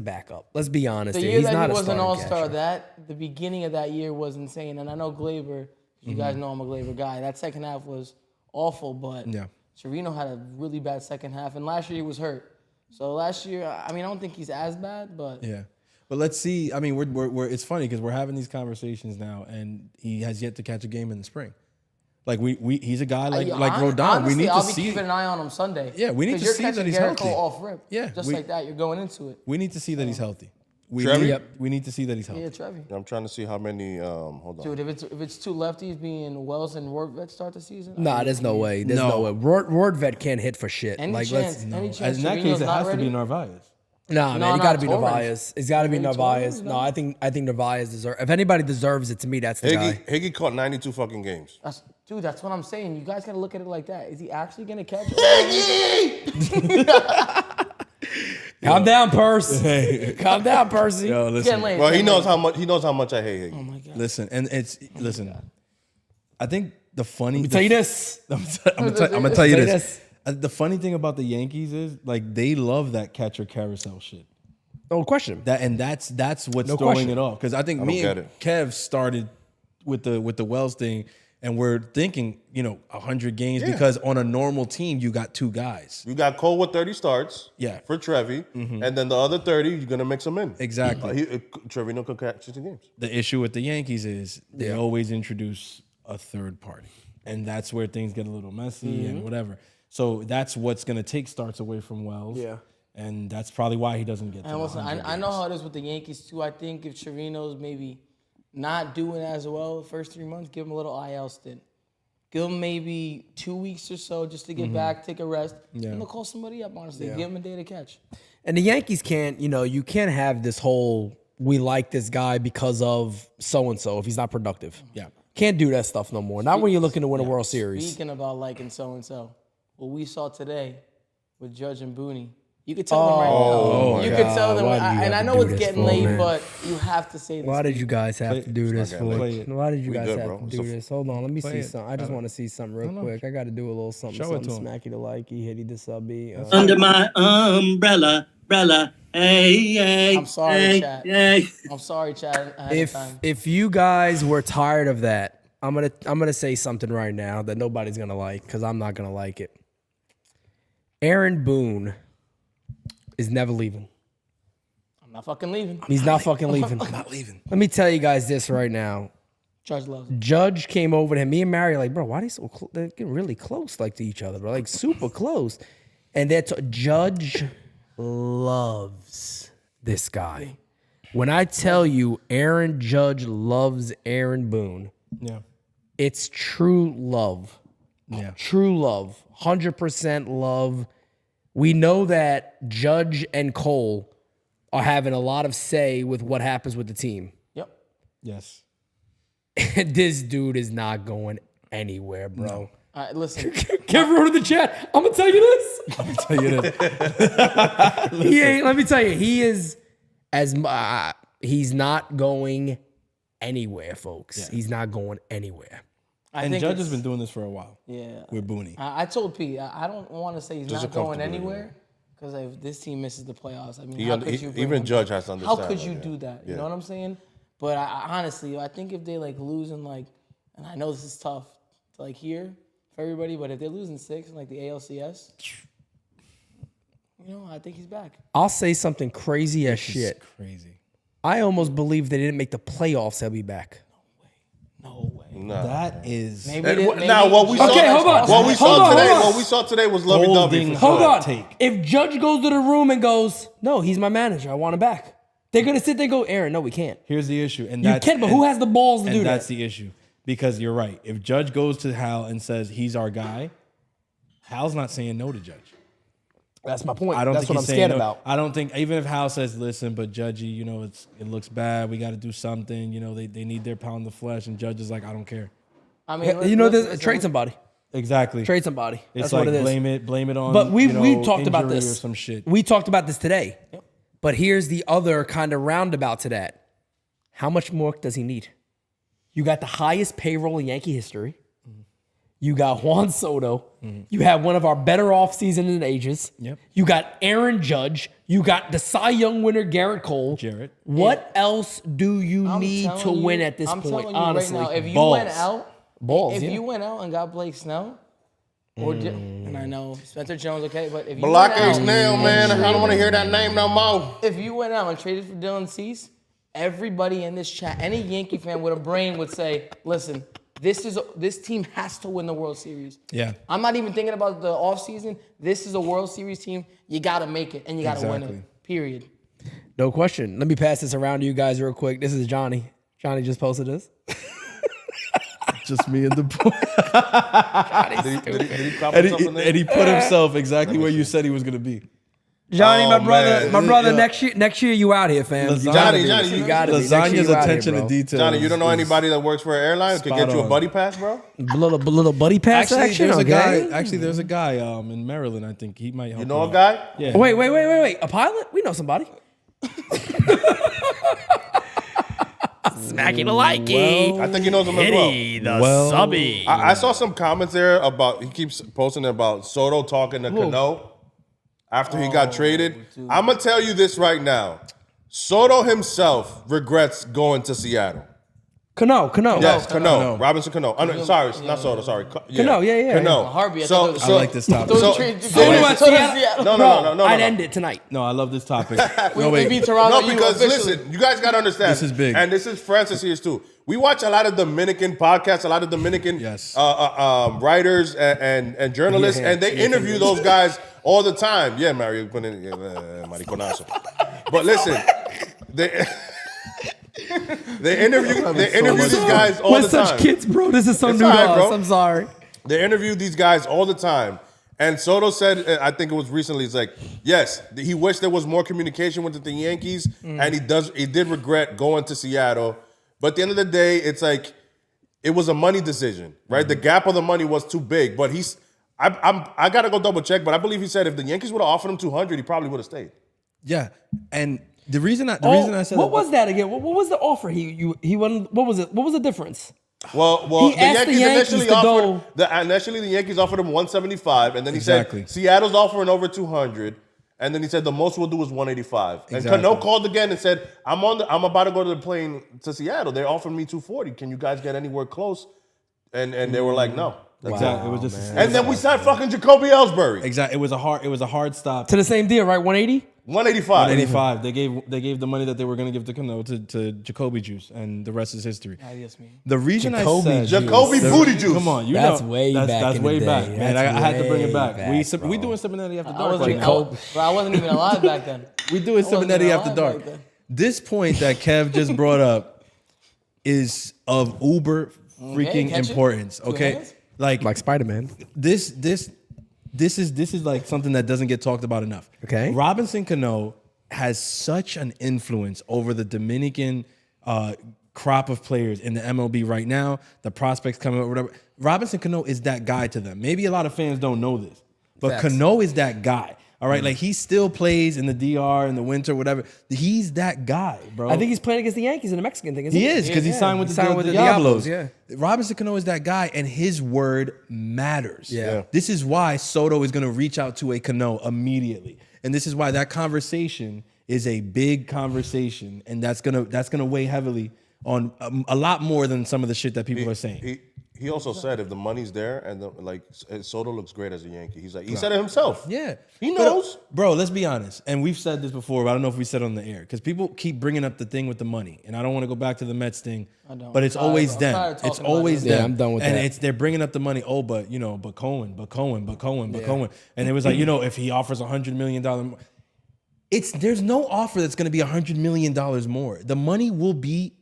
backup. Let's be honest. The here. year He's that not he a was an starting all-star, catcher. the beginning of that year was insane. And I know Glaber, you guys know I'm a Glaber guy. That second half was awful, but Yeah. Trevino had a really bad second half. And last year he was hurt. So last year, I don't think he's as bad, but Yeah. But let's see. I mean, we're it's funny because we're having these conversations now, and he has yet to catch a game in the spring. Like he's a guy like Rodon. Honestly, We need I'll to be see. keeping an eye on him Sunday. Yeah, we need 'Cause to you're see that catching he's Garrett healthy. Cole off rip. Yeah, just we- like that. You're going into it. We need to see that he's healthy. Trevi? We need to see that he's healthy. Yeah, Trevi. I'm trying to see how many. Hold on. Dude, if it's two lefties being Wells and Rortvet start the season, Nah, there's no way. There's No. no way. Rordvet can't hit for shit. Any Like, chance? let's, Any In chance? that Trevino's case, it not has to ready? be Narvaez. Nah, No, man, you no, got to be Torres. Narvaez. It's got to be Maybe Narvaez. Torres, No, no? I think Narvaez deserves. If anybody deserves it, to me, that's the guy. Higgy caught 92 fucking games. That's what I'm saying. You guys gotta look at it like that. Is he actually gonna catch? Calm down, Percy. Calm down, Percy. Yo, It's listen. getting late. Well, It's he getting knows late. how much I hate Higgy. Oh my god. Listen, and listen. I think the funny. Let me tell you this. I'm gonna tell you Say this. The funny thing about the Yankees is like they love that catcher carousel shit. No question. That's what's No throwing question. it off. Because I think I me don't and get Kev started with the Wells thing, and we're thinking 100 games because on a normal team you got two guys. You got Cole with 30 starts. Yeah. For Trevi, and then the other 30, you're gonna mix them in. Exactly. Trevino could catch 60 games. The issue with the Yankees is they always introduce a third party, and that's where things get a little messy and whatever. So that's what's gonna take starts away from Wells. Yeah. And that's probably why he doesn't get to And listen, 100 I know games. how it is with the Yankees too. I think if Trevino's maybe not doing as well the first 3 months, give him a little IL stint. Give him maybe 2 weeks or so just to get back, take a rest, and they'll call somebody up, honestly. Give him a day to catch. And the Yankees can't, you can't have this whole, we like this guy because of so-and-so if he's not productive. Yeah. Can't do that stuff no more. Not when you're looking to win a World Series. Speaking about liking so-and-so, what we saw today with Judge and Booney, you could tell them right now. You could tell them, Why do you and have I to know do it's this getting for, late, man? but you have to say this. Why did you guys have to do this for? Play it. Why did you We guys good, have bro. to do this? Hold on, let me see it. something. I just want to see something real quick. I got to do a little something. Show it to him. Smacky the likey, hitty the subby. Under my umbrella, hey, hey. I'm sorry, hey, Chad. hey. I'm sorry, Chad. Ahead of time. If you guys were tired of that, I'm gonna say something right now that nobody's gonna like because I'm not gonna like it. Aaron Boone is never leaving. I'm not fucking leaving. He's not fucking leaving. Not leaving. Let me tell you guys this right now. Judge loves it. Judge came over to him. Me and Mary are like, bro, why are they so they're getting really close like to each other, bro? Like super close. And Judge loves this guy. When I tell you Aaron Judge loves Aaron Boone, Yeah. it's true love. Yeah. True love. 100% love. We know that Judge and Cole are having a lot of say with what happens with the team. Yep. Yes. This dude is not going anywhere, bro. All right, listen. Get rid of the chat. I'm gonna tell you this. Let me tell you this. He ain't. Let me tell you, he is he's not going anywhere, folks. Yeah. He's not going anywhere. I And think Judge has it's- been doing this for a while. Yeah. With Booney. I told P, I don't want to say he's Just not a going comfortable anywhere because if this team misses the playoffs, I mean, He how un- could he- you bring even him Judge back? has to How understand could that, you yeah. do that? You Yeah. know what I'm saying? But honestly, I think if they like losing like, and I know this is tough to like hear for everybody, but if they're losing 6 in like the ALCS, I think he's back. I'll say something crazy as shit. It's crazy. I almost believe they didn't make the playoffs. He'll be back. No way. Nah. That is Maybe And they- what- maybe now what we saw, Okay, hold on. what we Hold saw on, today, hold on. what we saw today was lovey-dovey. Holding for Hold sure. on. take. If Judge goes to the room and goes, no, he's my manager. I want him back. They're gonna sit there and go, Aaron, no, we can't. Here's the issue. And You that's, can, but who has the balls to and do that's that? the issue. Because you're right. If Judge goes to Hal and says he's our guy, Hal's not saying no to Judge. That's my point. I don't That's think what he's I'm saying scared no. about. I don't think even if Hal says, "Listen, but Judgy, it looks bad. We got to do something. They need their pound of flesh." And Judge is like, "I don't care." I mean, Trade somebody. Exactly. Trade somebody. It's That's like what it is. blame it on. But we talked about injury this. or some shit. We talked about this today. But here's the other kind of roundabout to that. How much more does he need? You got the highest payroll in Yankee history. You got Juan Soto. You have one of our better offseasons in ages. Yep. You got Aaron Judge. You got the Cy Young winner, Garrett Cole. Jarrett. What else do you I'm need to telling win you- at this I'm point? telling you Honestly, right now, if you Balls. went out, balls. if yeah. you went out and got Blake Snell, or and I know Spencer Jones, okay, but if you Black went Ace out Nail, and man. I don't want to traded- hear that name no more. If you went out and traded for Dylan Cease, everybody in this chat, any Yankee fan with a brain would say, "Listen, this team has to win the World Series." Yeah. I'm not even thinking about the offseason. This is a World Series team. You got to make it, and you got to win Exactly. it. Period. No question. Let me pass this around to you guys real quick. This is Johnny. Johnny just posted this. Just me and the boy. Did he comment something there? And he put himself exactly where you said he was going to be. Johnny, Oh, my brother, man. my brother. Yeah. Next year you out here, fam. You Lasagna. gotta be. Johnny, you gotta be. Next year Lasagna's you out attention here, to bro. detail. Johnny, you don't know is- anybody that works for an airline who can spot get you a on. buddy pass, bro? Little buddy pass action. There's Okay. there's a guy in Maryland. I think he might help. You know a out. guy? Yeah. Wait. A pilot? We know somebody. Smacking the likey. I think he knows him as well. Well, subby. I saw some comments there about, he keeps posting about Soto talking to Cano after he got traded. I'm going to tell you this right now. Soto himself regrets going to Seattle. Cano. Yes, Cano. Cano. Robinson Cano. Oh, no, sorry, not Soto, sorry. Cano, yeah. Cano. Heartbeat, I thought it was- I like this topic. So, So- so, so what, Seattle? No. I'd end it tonight. No, I love this topic. we no, wait. beat Toronto. No, because officially. listen, you guys got to understand. This is big. And this is Francis here too. We watch a lot of Dominican podcasts, a lot of Dominican Yes. writers and journalists, Yeah. and they interview those guys all the time. Yeah, Mario, mariconazo. But listen, they They interview these guys all We're the such time. kids, bro. This is so It's new all to right, us. bro. I'm sorry. They interview these guys all the time. And Soto said, I think it was recently, he's like, yes, he wished there was more communication with the Yankees, and he did regret going to Seattle. But at the end of the day, it's like, it was a money decision, right? The gap of the money was too big. But I gotta go double check, but I believe he said if the Yankees would have offered him 200, he probably would have stayed. Yeah, and the reason I said what was that again? What was the offer? He won. What was it? What was the difference? Well, He asked the Yankees initially to offered go- initially the Yankees offered him 175, and then he Exactly. said Seattle's offering over 200, and then he said the most we'll do is 185. And Exactly. Cano called again and said, I'm about to go to the plane to Seattle. They're offering me 240. Can you guys get anywhere close? And they were like, no. That's exactly. it. It was just And then we signed fucking Jacoby Ellsbury. exactly. It was a hard stop. To the same deal, right? 180. 185. 185. They gave the money that they were going to give to Cano to Jacoby Juice, and the rest is history. Adios, me. The reason Jacoby I said Jacoby Booty Juice. Come on, you That's know way back That's in way the back, day. man. That's I had to bring it way back. back, We bro. doing Cincinnati after I dark wasn't, right now. bro, I wasn't even alive back then. We doing wasn't Cincinnati even after alive dark. back then. This point that Kev just brought up is of uber freaking catch it. importance. Two Okay, hands. Like Spider-Man. this is like something that doesn't get talked about enough. Okay. Robinson Cano has such an influence over the Dominican crop of players in the MLB right now, the prospects coming up, whatever. Robinson Cano is that guy to them. Maybe a lot of fans don't know this, but Facts. Cano is that guy. All right, like he still plays in the DR in the winter, whatever. He's that guy, bro. I think he's playing against the Yankees in the Mexican thing. Isn't He he is because he signed with the Diablos. Diablos. Yeah. Robinson Cano is that guy, and his word matters. Yeah. This is why Soto is going to reach out to a Cano immediately, and this is why that conversation is a big conversation, and that's gonna weigh heavily on a lot more than some of the shit that people are saying. He also said if the money's there and Soto looks great as a Yankee. He's like he said it himself. Yeah, He knows. bro. Let's be honest, and we've said this before, but I don't know if we said it on the air because people keep bringing up the thing with the money, and I don't want to go back to the Mets thing. I don't. But it's I'm always tired of them. talking It's about always it. them. Yeah, I'm done with and that. they're bringing up the money. Oh, but Cohen, and it was like if he offers $100 million, there's no offer that's going to be $100 million more. The money will be.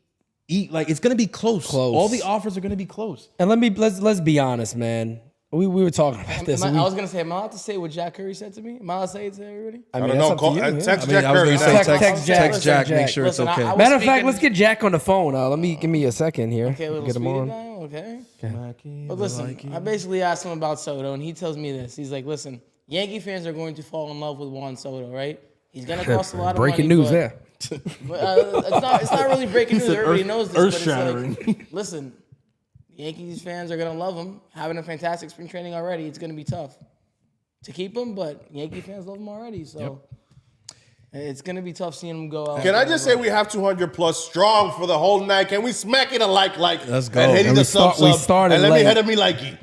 It's gonna be close. All the offers are gonna be close. And let's be honest, man. We were talking about this. I was gonna say, am I allowed to say what Jack Curry said to me? Am I allowed to say it to everybody? I I mean, don't that's know. up to you, yeah. Text I mean, Jack I was Curry. gonna say now. text Jack, make sure Listen, it's okay. I was Matter of fact, speaking- let's get Jack on the phone. Give me a second here. Okay, a little Get him speedy on. dial, okay. But listen, I basically asked him about Soto, and he tells me this. He's like, listen, Yankee fans are going to fall in love with Juan Soto, right? He's gonna cost a lot of Breaking money. news but, there. But it's not really breaking news. Everybody knows this. But it's earth-shattering. like, listen, Yankees fans are gonna love him. Having a fantastic spring training already, it's gonna be tough to keep him. But Yankee fans love him already, so it's gonna be tough seeing him go out. Can I just say we have 200 plus strong for the whole night? Can we smack it a like? Let's go. And Haiti And the we sub. started And let me late. head at me likey.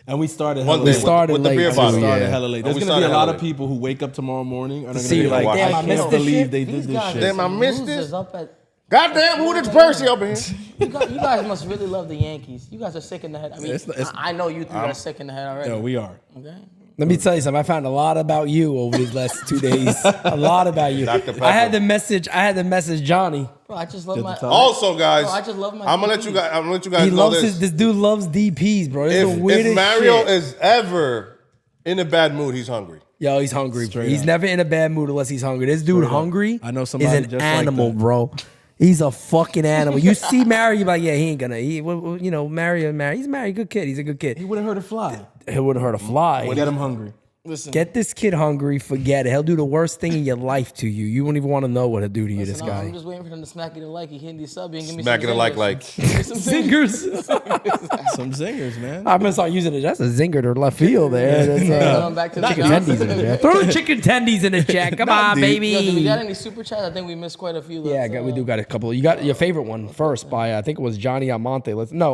And we started One hella day late. with, started with the late, beer too. bottle. Started Yeah. hella late. There's We gonna be a started lot hella of people who wake up tomorrow morning and are see, gonna be like, like, damn, I I missed can't this believe shit. they did this shit. Damn, I missed Losers this. up at. Goddamn, who did Percy up in? You guys must really love the Yankees. You guys are sick in the head. I mean, It's- I know you three are sick in the head already. Yeah, we are. Okay. Let me tell you something. I found a lot about you over these last 2 days. A lot about you. Dr. Pepper. I had to message Johnny. Bro, I just love my. Also, guys, Bro, I just love my I'm gonna let DPs. you guys. I'm gonna let you guys He know loves this. this dude loves DPs, bro. This is the If weirdest Mario shit. is ever in a bad mood, he's hungry. Yo, he's hungry, bro. Straight He's up. never in a bad mood unless he's hungry. This dude hungry I know is somebody an just like animal, that. bro. He's a fucking animal. You see Mario, you're like, yeah, he ain't gonna eat. You know, Mario. He's married, good kid. He's a good He kid. wouldn't hurt a fly. He wouldn't hurt a fly. Get him hungry. Listen, Get this kid hungry, forget it. He'll do the worst thing in your life to you. You won't even want to know what he'll do to you, this I'm guy. just waiting for them to smack you to like. He hitting the sub and give me Smack it some a like. zingers. Give me some zingers. Zingers. Some zingers, man. I'm gonna start using it. That's a zinger to left field there. That's, Going back to the chicken tendies in the chat. Throw the chicken tendies in the chat. Come on, baby. Yo, did we got any super chats? I think we missed quite a few. Yeah, we do got a couple. You got your favorite one first by I think it was Johnny Almonte.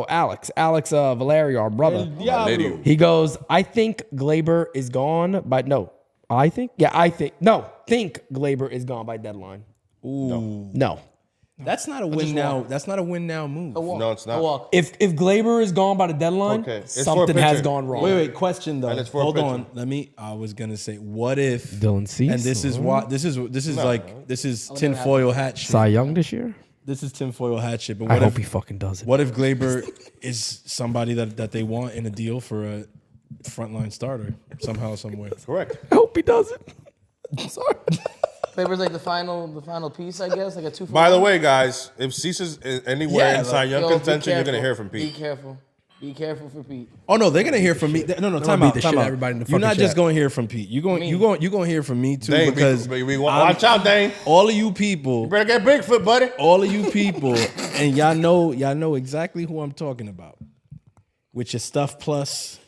Alex Valerio, our brother. Diablo. He goes, I think Glaber is gone, but no. think Glaber is gone by deadline. Ooh. No. That's not a win now. That's not a win now move. A walk. No, it's not. A walk. If Glaber is gone by the deadline, Okay. It's for a something has pitcher. gone wrong. Wait, question though. And it's for a Hold pitcher. on. I was gonna say, what if Dylan Cease, And this is what this is No. tinfoil hat shit. Cy Young this year? this is tinfoil hat shit. But I what hope if he fucking does it. what if Glaber is somebody that they want in a deal for a frontline starter somehow, somewhere? Correct. I hope he does it. I'm sorry. Favor's like the final piece, I guess, like a 2 for By the 1. way, guys, if Cease's anywhere Yeah, in Cy Young Yo, be contention, you're gonna careful. hear from Pete. Be careful. Be careful for Pete. Oh no, they're gonna hear from me. No, time beat out, the time shit out out. of everybody in the You're not fucking just chat. gonna hear from Pete. You're gonna hear from me too Dane, because watch out, Dane. all of you people, Better get Bigfoot, buddy. all of you people, and y'all know exactly who I'm talking about. With your Stuff Plus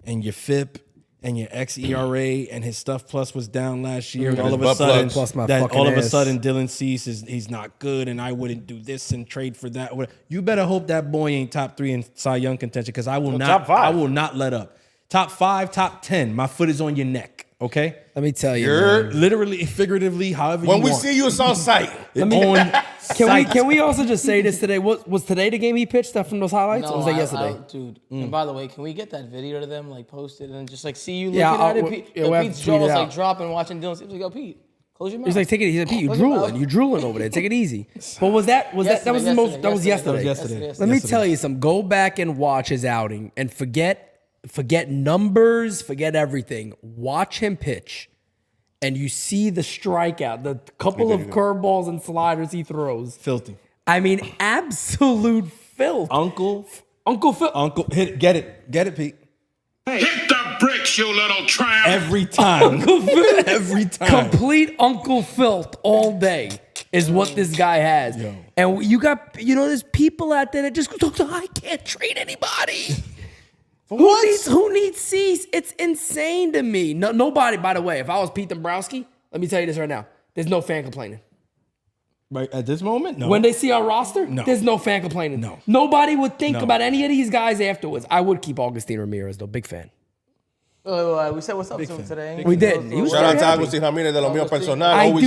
and your FIP and your XERA, and his Stuff Plus was down last year. And all of a butt sudden, plugs. Plus my that fucking all of a ass. sudden Dylan Cease he's not good, and I wouldn't do this and trade for that. You better hope that boy ain't top 3 in Cy Young contention, because I will not. top 5. I will not let up. Top 5, top 10. My foot is on your neck. Okay. Let me tell you, You're- man. Literally, figuratively, however When you we want. see you, it's on site. Can we also just say this today? Was today the game he pitched that from those highlights? or was that yesterday? Dude. And by the way, can we get that video to them, like posted, and just like see you Yeah, looking at it? we'll- Pete, yeah, we'll have Pete's to tweet jaw it was like out. dropping, watching Dylan. He was like, "Yo, Pete, close your mouth." He's like, take it easy. Pete, you Close your drooling. mouth. You drooling over there. Take it easy. But was that was Yesterday, that was the most that was yesterday. yesterday. Let me tell you something. Go back and watch his outing and forget numbers, forget everything. Watch him pitch. And you see the strikeout, the couple of curveballs and sliders he throws. Filthy. I mean, absolute filth. Uncle Phil. hit it. Get it, Pete. Hit the bricks, you little tramp. Every time. Every time. Complete Uncle Filth all day is what this guy has. Yo. And you got, there's people out there that just go, I can't trade anybody. Who needs Cease? It's insane to me. No, nobody, by the way, if I was Pete Dombrowski, let me tell you this right now. There's no fan complaining. Right at this moment, no. When they see our roster, No. there's no fan complaining. No. Nobody would think No. about any of these guys afterwards. I would keep Augustine Ramirez, though. Big fan. We said what's up to him today. We did. He was Shout out very to happy. Agustín Ramírez de lo mío personal. I Always,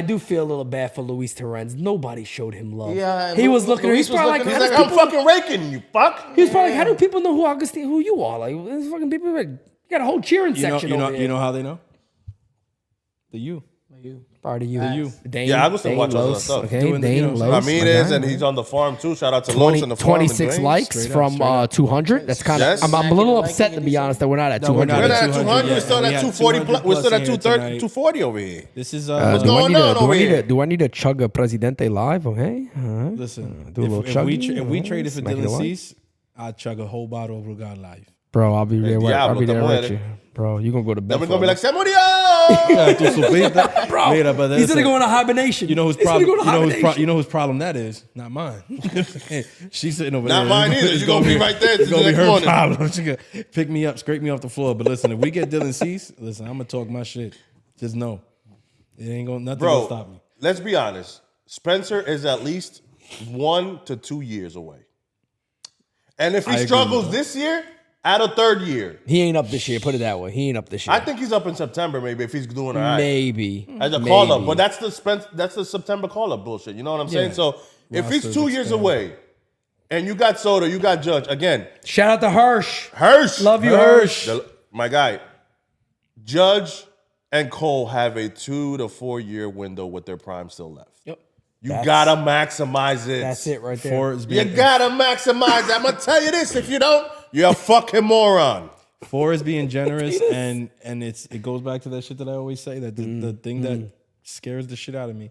do feel a little bad for Luis Torrens. Nobody showed him love. Yeah, he was looking. Luis He's was probably like, looking- how He's do like, I'm people- fucking raking you, fuck. he was probably like, how do people know who you are? Like, this fucking people. You got a whole cheering section over here. You know how they know? The U. Part of you. Dane, Yeah, I was still Dane watching other Los, stuff. Okay, Doing the, Dane Los. Ramirez, and he's on the farm too. Shout out to Los and the farm. 26 likes from 200. That's kind of. Yes. I'm a little upset to be honest that we're not at 200. we're We're not not at 200 200. We're yet. still We at had 240. 200 We're still at plus in here 230, tonight. 240 over here. This is What's going on over here? Do I need to chug a Presidente live? Okay. listen. Do a little If chuggy, we traded for smack it Dylan away. Cease, I'd chug a whole bottle of Rugal Live. Bro, I'll be there. I'll Diablo, be there estamos with ready. you. Bro, you gonna go to bed. Then we're for gonna be a like, se murió. Tu supiste? Bro, Mira, but he's gonna listen, go into hibernation. You know whose He's gonna problem? go into hibernation. You know whose problem that is? Not mine. She's sitting over Not there. mine either. It's You're gonna be right there It's to gonna the be next her morning. problem. She gonna pick me up, scrape me off the floor. But listen, if we get Dylan Cease, listen, I'm gonna talk my shit. Just know, it ain't gonna nothing gonna stop Bro, me. let's be honest. Spencer is at least 1 to 2 years away. And if he agree struggles with that. this year, add a third year. He ain't up this year. Put it that way. He ain't up this year. I think he's up in September, maybe, if he's doing all right. Maybe As a Maybe. call up, but that's the September call up bullshit. You know what I'm saying? Yeah. So if he's Rosters 2 years expand. away, and you got Soto, you got Judge again, Shout out to Hirsch. Hirsch, Love you, Hirsch. my guy, Judge and Cole have a 2 to 4 year window with their prime still left. Yep. You gotta maximize it. That's it right there. Four is You being gotta maximize it. I'm gonna tell you this: if you don't, you're a fucking moron. four is being generous, and it goes back to that shit that I always say, that the thing that scares the shit out of me.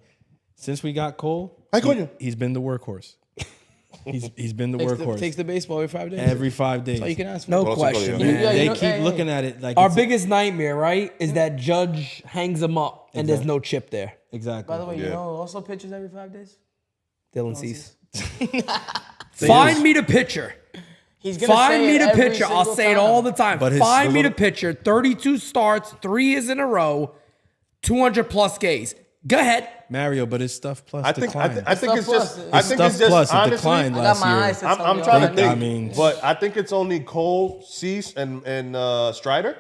Since we got Cole, Ay, coño. he's been the workhorse. He's been the workhorse Takes the baseball every 5 days. every 5 days. That's all you can ask for. No Close, question, close, man. Yeah, They you know- keep hey, looking at it like Our it's biggest nightmare, right, is that Judge hangs him up and there's no chip there. exactly. By the way, you Yeah. know, also pitches every 5 days. Dylan Cease. Find me the pitcher. He's gonna Find say me it the every pitcher. I'll single say it time. all the time. But Find me the little- pitcher. 32 starts, 3 years in a row, 200 plus Ks. Go ahead. Mario, but his stuff plus I think declined. I think it's Stuff just plus. I think it's Stuff just plus, it honestly. declined I got last my year. eyes. I'm trying to think. I mean- but I think it's only Cole, Cease, and Strider.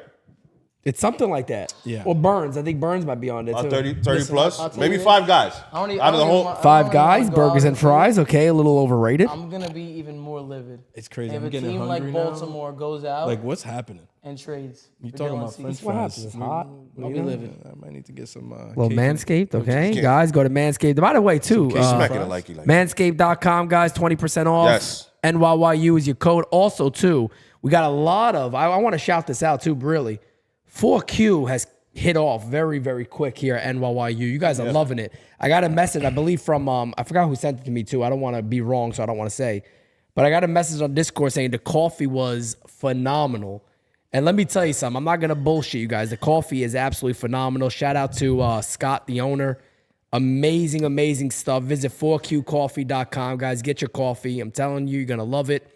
It's something like that. Yeah. Or Burns. I think Burns might be on there too. 30 Listen, plus, I'll tell maybe you 5 guys. I don't Out of the whole. even- I Five don't guys, even wanna go burgers out and fries. Okay, a little overrated. I'm gonna be even more livid. It's crazy. If I'm a getting team like hungry now. Baltimore goes out Like, what's happening? and trades, You for talking Dylan about Cease, French What fries? happens? It's hot. I'll be You know? livid. I might need to get some. Well, cake. Manscaped, okay? Chicken. Guys, go to Manscaped. By the way, too, Smacking it like you like. manscaped.com, guys, 20% off. Yes. NYYU is your code. Also, too, we got a lot of, I want to shout this out, too, really. 4Q has hit off very, very quick here at NYYU. You guys are loving it. I got a message, I believe, from, I forgot who sent it to me, too. I don't want to be wrong, so I don't want to say. But I got a message on Discord saying the coffee was phenomenal. And let me tell you something. I'm not going to bullshit you guys. The coffee is absolutely phenomenal. Shout out to Scott, the owner. Amazing, amazing stuff. Visit 4qcoffee.com, guys. Get your coffee. I'm telling you, you're going to love it.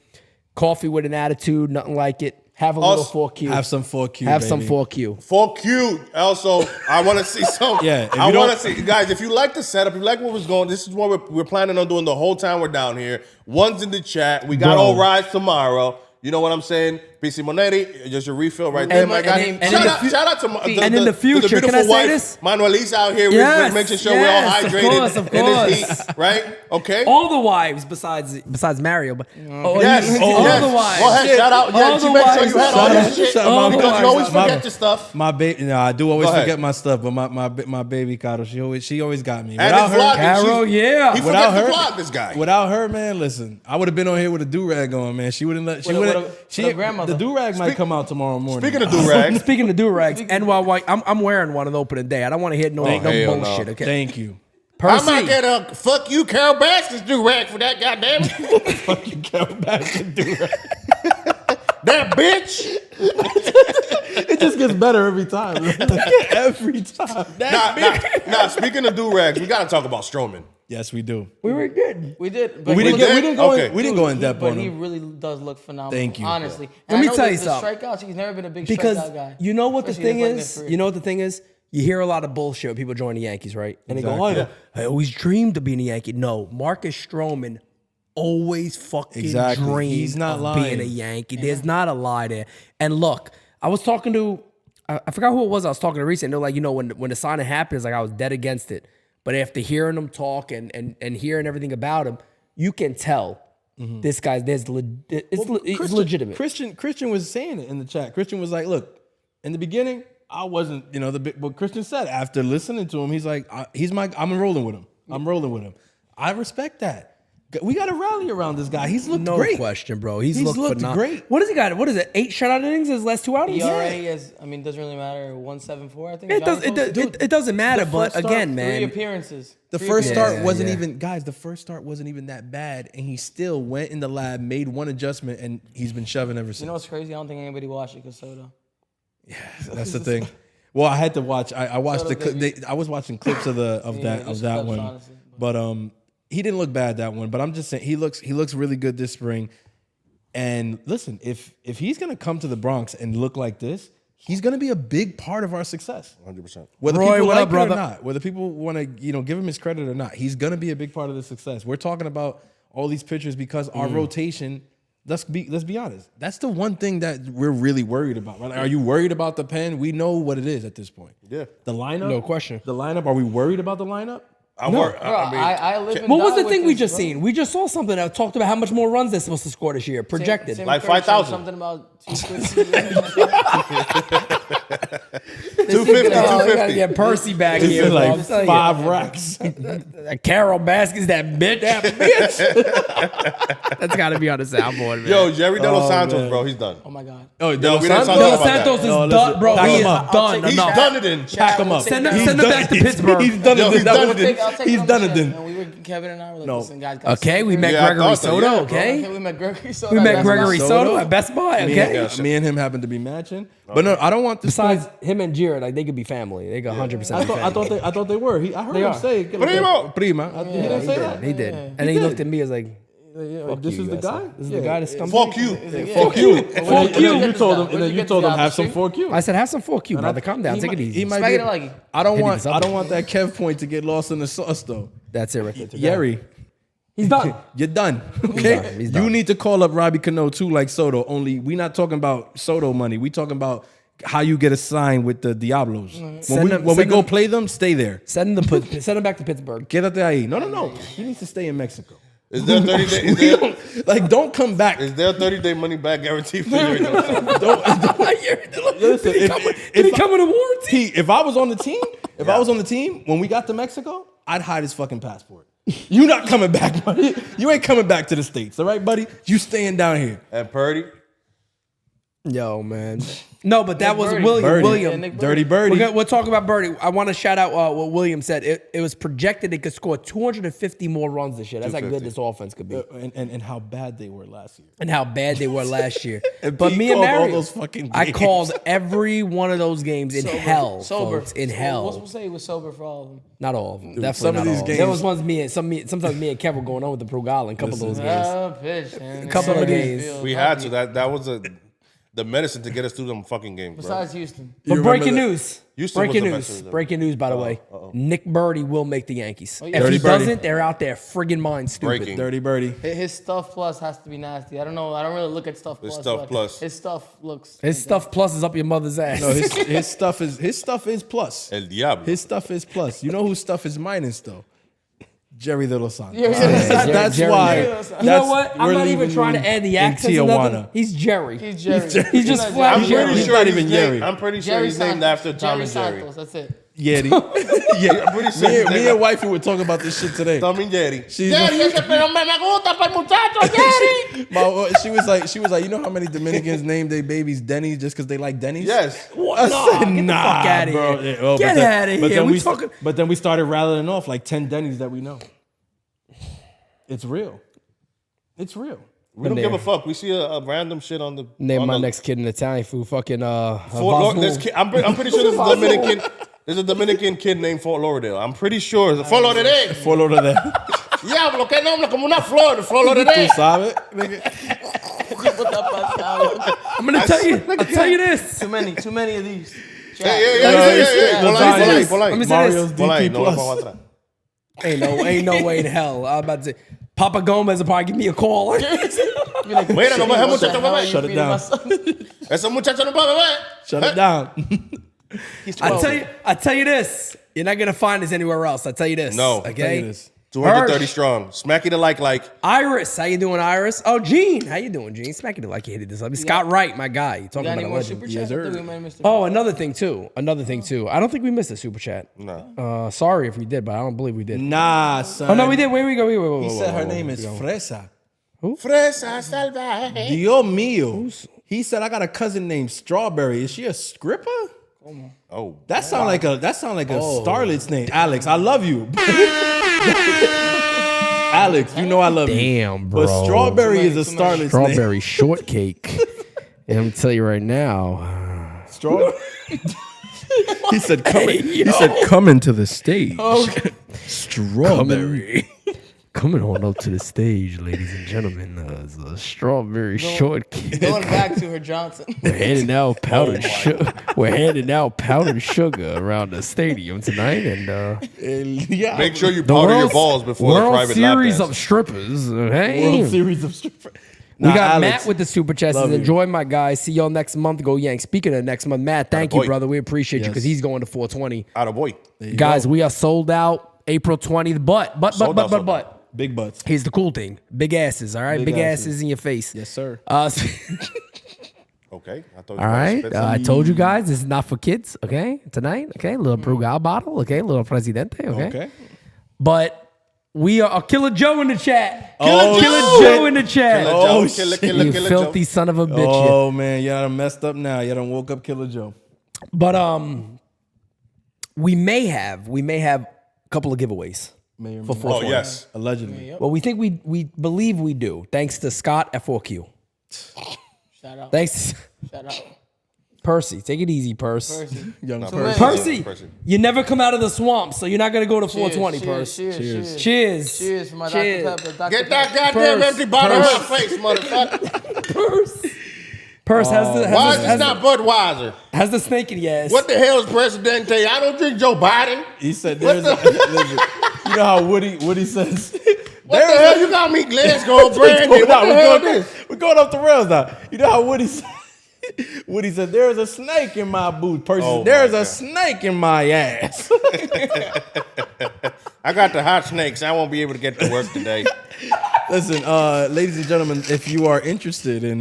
Coffee with an attitude, nothing like it. Have a little 4Q. Have some 4Q. Have some baby. 4Q. 4Q. Also, I want to see some. Yeah, if I you want don't- to see, guys, if you like the setup, if you like what was going, this is what we're planning on doing the whole time we're down here. One's in the chat. We got Bro. all rides tomorrow. You know what I'm saying? PC Monetti, just your refill right there, my guy. Shout out to and in the future, beautiful can I say wife, this? Manuelisa out here. Yes, We making sure yes, we're all hydrated of in course. this heat, right? Okay. All the wives besides Mario. But, Yes, all yes. the wives. Go ahead, shout out. All Yeah, the you make sure wives. you had all Shout this out. shit. All the Because you always wives. forget your stuff. My baby, no, I do always Go ahead. forget my stuff, but my baby Caro, she always got me. And Without his vlog, Carol, yeah. He Without forgets to her- vlog, this guy. Without her, man, listen, I would have been on here with a do-rag on, man. She wouldn't let. She With a- wouldn't. with a- She with a grandmother. the do-rag might come out tomorrow morning. Speaking of do-rags, Speaking of do-rags, NYY, I'm wearing one on opening day. I don't want to hear no hell no. bullshit, okay? Thank you. I Percy, might get a fuck you, Carol Baskins do-rag for that goddamn Fucking Carol Baskin do-rag. that bitch. It just gets better every time. Every time. Nah, speaking of do-rags, we got to talk about Stroman. Yes, we do. we were good. We did. We didn't did? go. Okay. We didn't go in depth But on he him. really does look phenomenal. Thank you. Honestly. Let And me I know tell the- you the something. strikeouts, he's never been a big Because strikeout guy. you know what the Especially thing in his is? career. You know what the thing is? You hear a lot of bullshit when people join the Yankees, right? And they Exactly. go, oh, I always dreamed of being a Yankee. No, Marcus Stroman always fucking Exactly. dreamed He's not of lying. being a Yankee. There's not a lie there. And look, I was talking to, I forgot who it was I was talking to recently. They're like, you know, when the signing happened, it's like I was dead against it. But after hearing him talk and hearing everything about him, you can tell this guy's, it's legitimate. Christian was saying it in the chat. Christian was like, look, in the beginning, I wasn't, what Christian said after listening to him, he's like, I'm rolling with him. I'm rolling with him. I respect that. We got to rally around this guy. He's looked No great. question, bro. He's He's looked looked phenomenal. great. What has he got? What is it? 8 shutout innings his last 2 outings? ERA is, I mean, doesn't really matter. 1.74, I think. It does. It doesn't matter. the But first start, again, 3 man, appearances. The Three first appearances. start wasn't yeah. even, guys, the first start wasn't even that bad. And he still went in the lab, made one adjustment, and he's been shoving ever since. You know what's crazy? I don't think anybody watched it because Soto. That's the thing. Well, I had to watch. I watched Soto, the clip. baby. I was watching clips of Yeah, that just clips, one. honestly. But he didn't look bad that one. But I'm just saying he looks really good this spring. And listen, if he's gonna come to the Bronx and look like this, he's gonna be a big part of our success. 100%. Whether Roy, people what like up, it brother? or not, whether people want to give him his credit or not, he's gonna be a big part of the success. We're talking about all these pitchers because our rotation. Let's be honest. That's the one thing that we're really worried about. Right? Are you worried about the pen? We know what it is at this point. Yeah. The lineup. No question. The lineup. Are we worried about the lineup? I live and what was die the with thing we this, just bro. seen? We just saw something that talked about how much more runs they're supposed to score this year, projected. Tim Like Kershaw, 5,000. Something about 250. 250, Oh, we gotta 250. get Percy back It's here, bro. I'm like telling 5 racks. you. Carol Baskins, that bitch. That's got to be on the soundboard, man. Yo, Jerry De Los Oh, Santos, man. bro, he's done. Oh my God. Oh, we didn't talk De about Los that. Santos is No, done, listen, bro. pack He him is up. done. He's enough. done it in. Pack him up. Send him He's back to done- Pittsburgh. He's done Yo, it. he's That done was- it. I'll take He's it on done the it chin. then. And we were, Kevin and I were like, No. listen, guys. gotta Okay, stay we here. met Yeah, I Gregory thought so, Soto, yeah, bro. okay? We met Gregory Soto. We met That's Gregory my- Soto at Best Buy, okay? Me and him happen to be matching. But no, I don't want this. Besides him and Jared, like they could be family. They could 100% I be family. thought they were. I heard They him are. say Primo. Prima. He didn't say that. He did. And then he did. looked at me as like, This is the guy. this is the guy that's coming. Fuck you. Fuck you. Fuck you. You told him. Where'd And then you you get told this him have out, some the 4Q. I said, have some 4Q, brother. Calm down. Take it easy. He might Spike be. it like it. I don't Hit want. this up. I don't want that Kev point to get lost in the sauce though. That's it right there. Yerry, He's done. you're done. Okay, He's done. you need to call up Robbie Cano too, like Soto. Only we not talking about Soto money. We talking about how you get assigned with the Diablos. Send When them- we go play them, stay there. Send him back to Pittsburgh. Quédate ahí. No. He needs to stay in Mexico. Is there a 30 day? Like, don't come back. Is there a 30-day money back guarantee for you? Listen, Did he come with a warranty? if I was on the team, when we got to Mexico, I'd hide his fucking passport. You not coming back, buddy. You ain't coming back to the States, all right, buddy? You staying down here. And Purdy? Yo, man. No, but that was Birdie. William. Birdie. William. Nick Dirty Birdie. We'll talk about Birdie. I want to shout out what William said. It was projected they could score 250 more runs this year. That's how good 250. this offense could be. And how bad they were last year. And how bad they were last year. And But Pete me and called all Mario, those fucking I games. called every one of those games in hell, Sober. folks. In What's hell. we'll say he was sober for all of them. Not all of them. Definitely some not of these all of them. games- There was ones sometimes me and Kev were going on with the Prugal in a couple of those games. Pitch, man. A couple of games. Feels We had healthy. to. That was the medicine to get us through them fucking games, bro. Besides Houston. But remember breaking that? news. Houston was Breaking the news. best of them. Breaking news, by the way. Nick Birdie will make the Yankees. yeah. If Dirty he Birdie. doesn't, they're out there friggin' mind stupid. Breaking. Dirty Birdie. His stuff plus has to be nasty. I don't know. I don't really look at stuff plus. stuff but plus. His stuff looks. His stuff plus is up your mother's ass. No, his stuff is plus. El Diablo. His stuff is plus. You know whose stuff is minus though? Jerry de Los Santos. Yeah, yeah. That's Jerry. why. You You know that's- what? I'm we're not even leaving trying to him add the in accents or nothing. Tijuana. He's Jerry. He's Jerry. He's just not flat I'm Jerry. pretty He's sure not he's even named- Jerry. I'm pretty sure Jerry he's named Santos. after Tom and Jerry. Santos. That's it. Yeti. Yeah, I'm pretty sure he's me named and wifey were talking about this shit today. Tom and Jerry. She's pero me gusta para el muchacho, Jerry. she was like, you know how many Dominicans name their babies Denny's just because they like Denny's? Yes. What? I No, said, get the nah, fuck outta bro. here. Yeah, well, Get but then- outta but here. then We we talking- But then we started rattling off like 10 Denny's that we know. It's real. It's real. We don't give a fuck. We see a random shit on the. Name on my the next kid in Italian food. Fucking Fort Laud- there's ki- I'm pretty sure there's a Dominican. There's a Dominican kid named Fort Lauderdale. I'm pretty sure. Fort Lauderdale. Follow to that. Diablo, que nombre como una flor. Fort Tú Lauderdale. sabes? Nigga. I'm gonna tell you. I'll tell you this. Too many of these. Yeah. Lasagnas. Let me say Mario's this. DP No, Plus. Ain't no way in hell. I'm about to say, Papa Gomez will probably give me a call. Mira, no me dejes muchacho beber. Shut it down. Ese muchacho no puede beber. Shut it down. I tell you this. You're not gonna find this anywhere else. I tell you this. No. Okay. Tell you this. 230 strong. Smack it like. Iris, how you doing, Iris? Oh, Gene, how you doing, Gene? Smacking it like you hated this up. Scott Wright, my guy. You talking Got about any a more legend. super Yes, chats? I sir. think we might have missed a Oh, another thing too. I don't think we missed a super chat. No. Sorry if we did, but I don't believe we did. Nah, son. Oh no, we did. Where we go? He said her name is Fresa. Fresa salvaje. Dios mío. He said I got a cousin named Strawberry. Is she a stripper? Oh. That sound like a starlet's name. Alex, I love you. Alex, you know I love you. Damn, bro. But Strawberry is a Too many. starlet's name. Strawberry shortcake. And I'm tell you right now. Strawberry. He said, come into the stage. Strawberry. Coming on up to the stage, ladies and gentlemen, is a strawberry shortcake. Going back to her Johnson. We're handing out powdered sugar. We're handing out powdered sugar around the stadium tonight, and Yeah. Make sure you powder your balls before the World private lap Series dance. of strippers. Hey, World Series of stripper. we got Alex, Matt with the super chats. love you. Enjoy, my guys. See y'all next month. Go Yanks. Speaking of next month, Matt, thank you, boy. brother. We appreciate you Yes. because he's going to 420. Atta boy. Guys, we are sold out April 20th. But. Sold out. Big butts. Here's the cool thing. Big asses, all right? Big Big asses asses. in your face. Yes, sir. Okay. I told All you right. I told you guys this is not for kids, okay? Tonight, okay? Little Brugal bottle, okay? Little Presidente, okay? Okay. But we are Killer Joe in the chat. Oh, Killer Joe shit. in the chat. Oh, Killer You Joe. filthy son of a bitch. Oh, man. Y'all done messed up now. Y'all done woke up Killer Joe. But we may have a couple of giveaways. May or For may four. not. Oh, yes. Allegedly. Well, we think we believe we do, thanks to Scott at 4Q. Shout out. Thanks. Shout out. Percy, take it easy, Percy. Percy. Young Percy. person. Percy, you never come out of the swamp, so you're not gonna go to 420, Cheers, Percy. cheers. Cheers. Cheers for my Cheers. Dr. Pepper. Dr. Get that Pepper. goddamn Purse. empty bottle out of my face, motherfucker. Purse has the Why is this not Budweiser? has the snake in your ass. What the hell is Presidente? I don't drink Joe Biden. He said, "There's a, listen, you know how Woody says." What the hell you got me Glasgow brandy? What the hell is this? We're going off the rails now. You know how Woody says. Woody said, "There's a snake in my boot." Percy, Oh, "There's my a God. snake in my ass." I got the hot snakes. I won't be able to get to work today. Listen, ladies and gentlemen, if you are interested in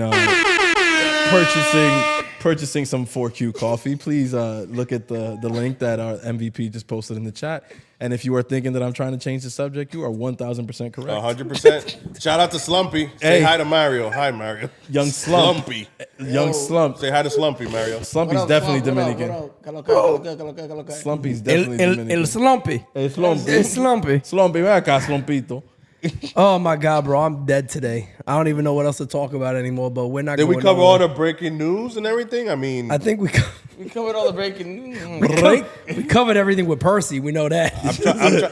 purchasing some 4Q coffee, please look at the link that our MVP just posted in the chat. And if you are thinking that I'm trying to change the subject, you are 1,000% correct. 100%. Shout out to Slumpy. Say Hey. hi to Mario. Hi, Mario. Young Slump. Slumpy. Young Slump. Say hi to Slumpy, Mario. Slumpy's definitely Dominican. Slumpy's definitely Dominican. El Slumpy. Hey, Slumpy. El Slumpy. Slumpy, ven acá, Slumpito. Oh my God, bro, I'm dead today. I don't even know what else to talk about anymore. But we're not. Did we going cover nowhere. all the breaking news and everything? I mean, I think we covered all the breaking news. we covered everything with Percy. We know that.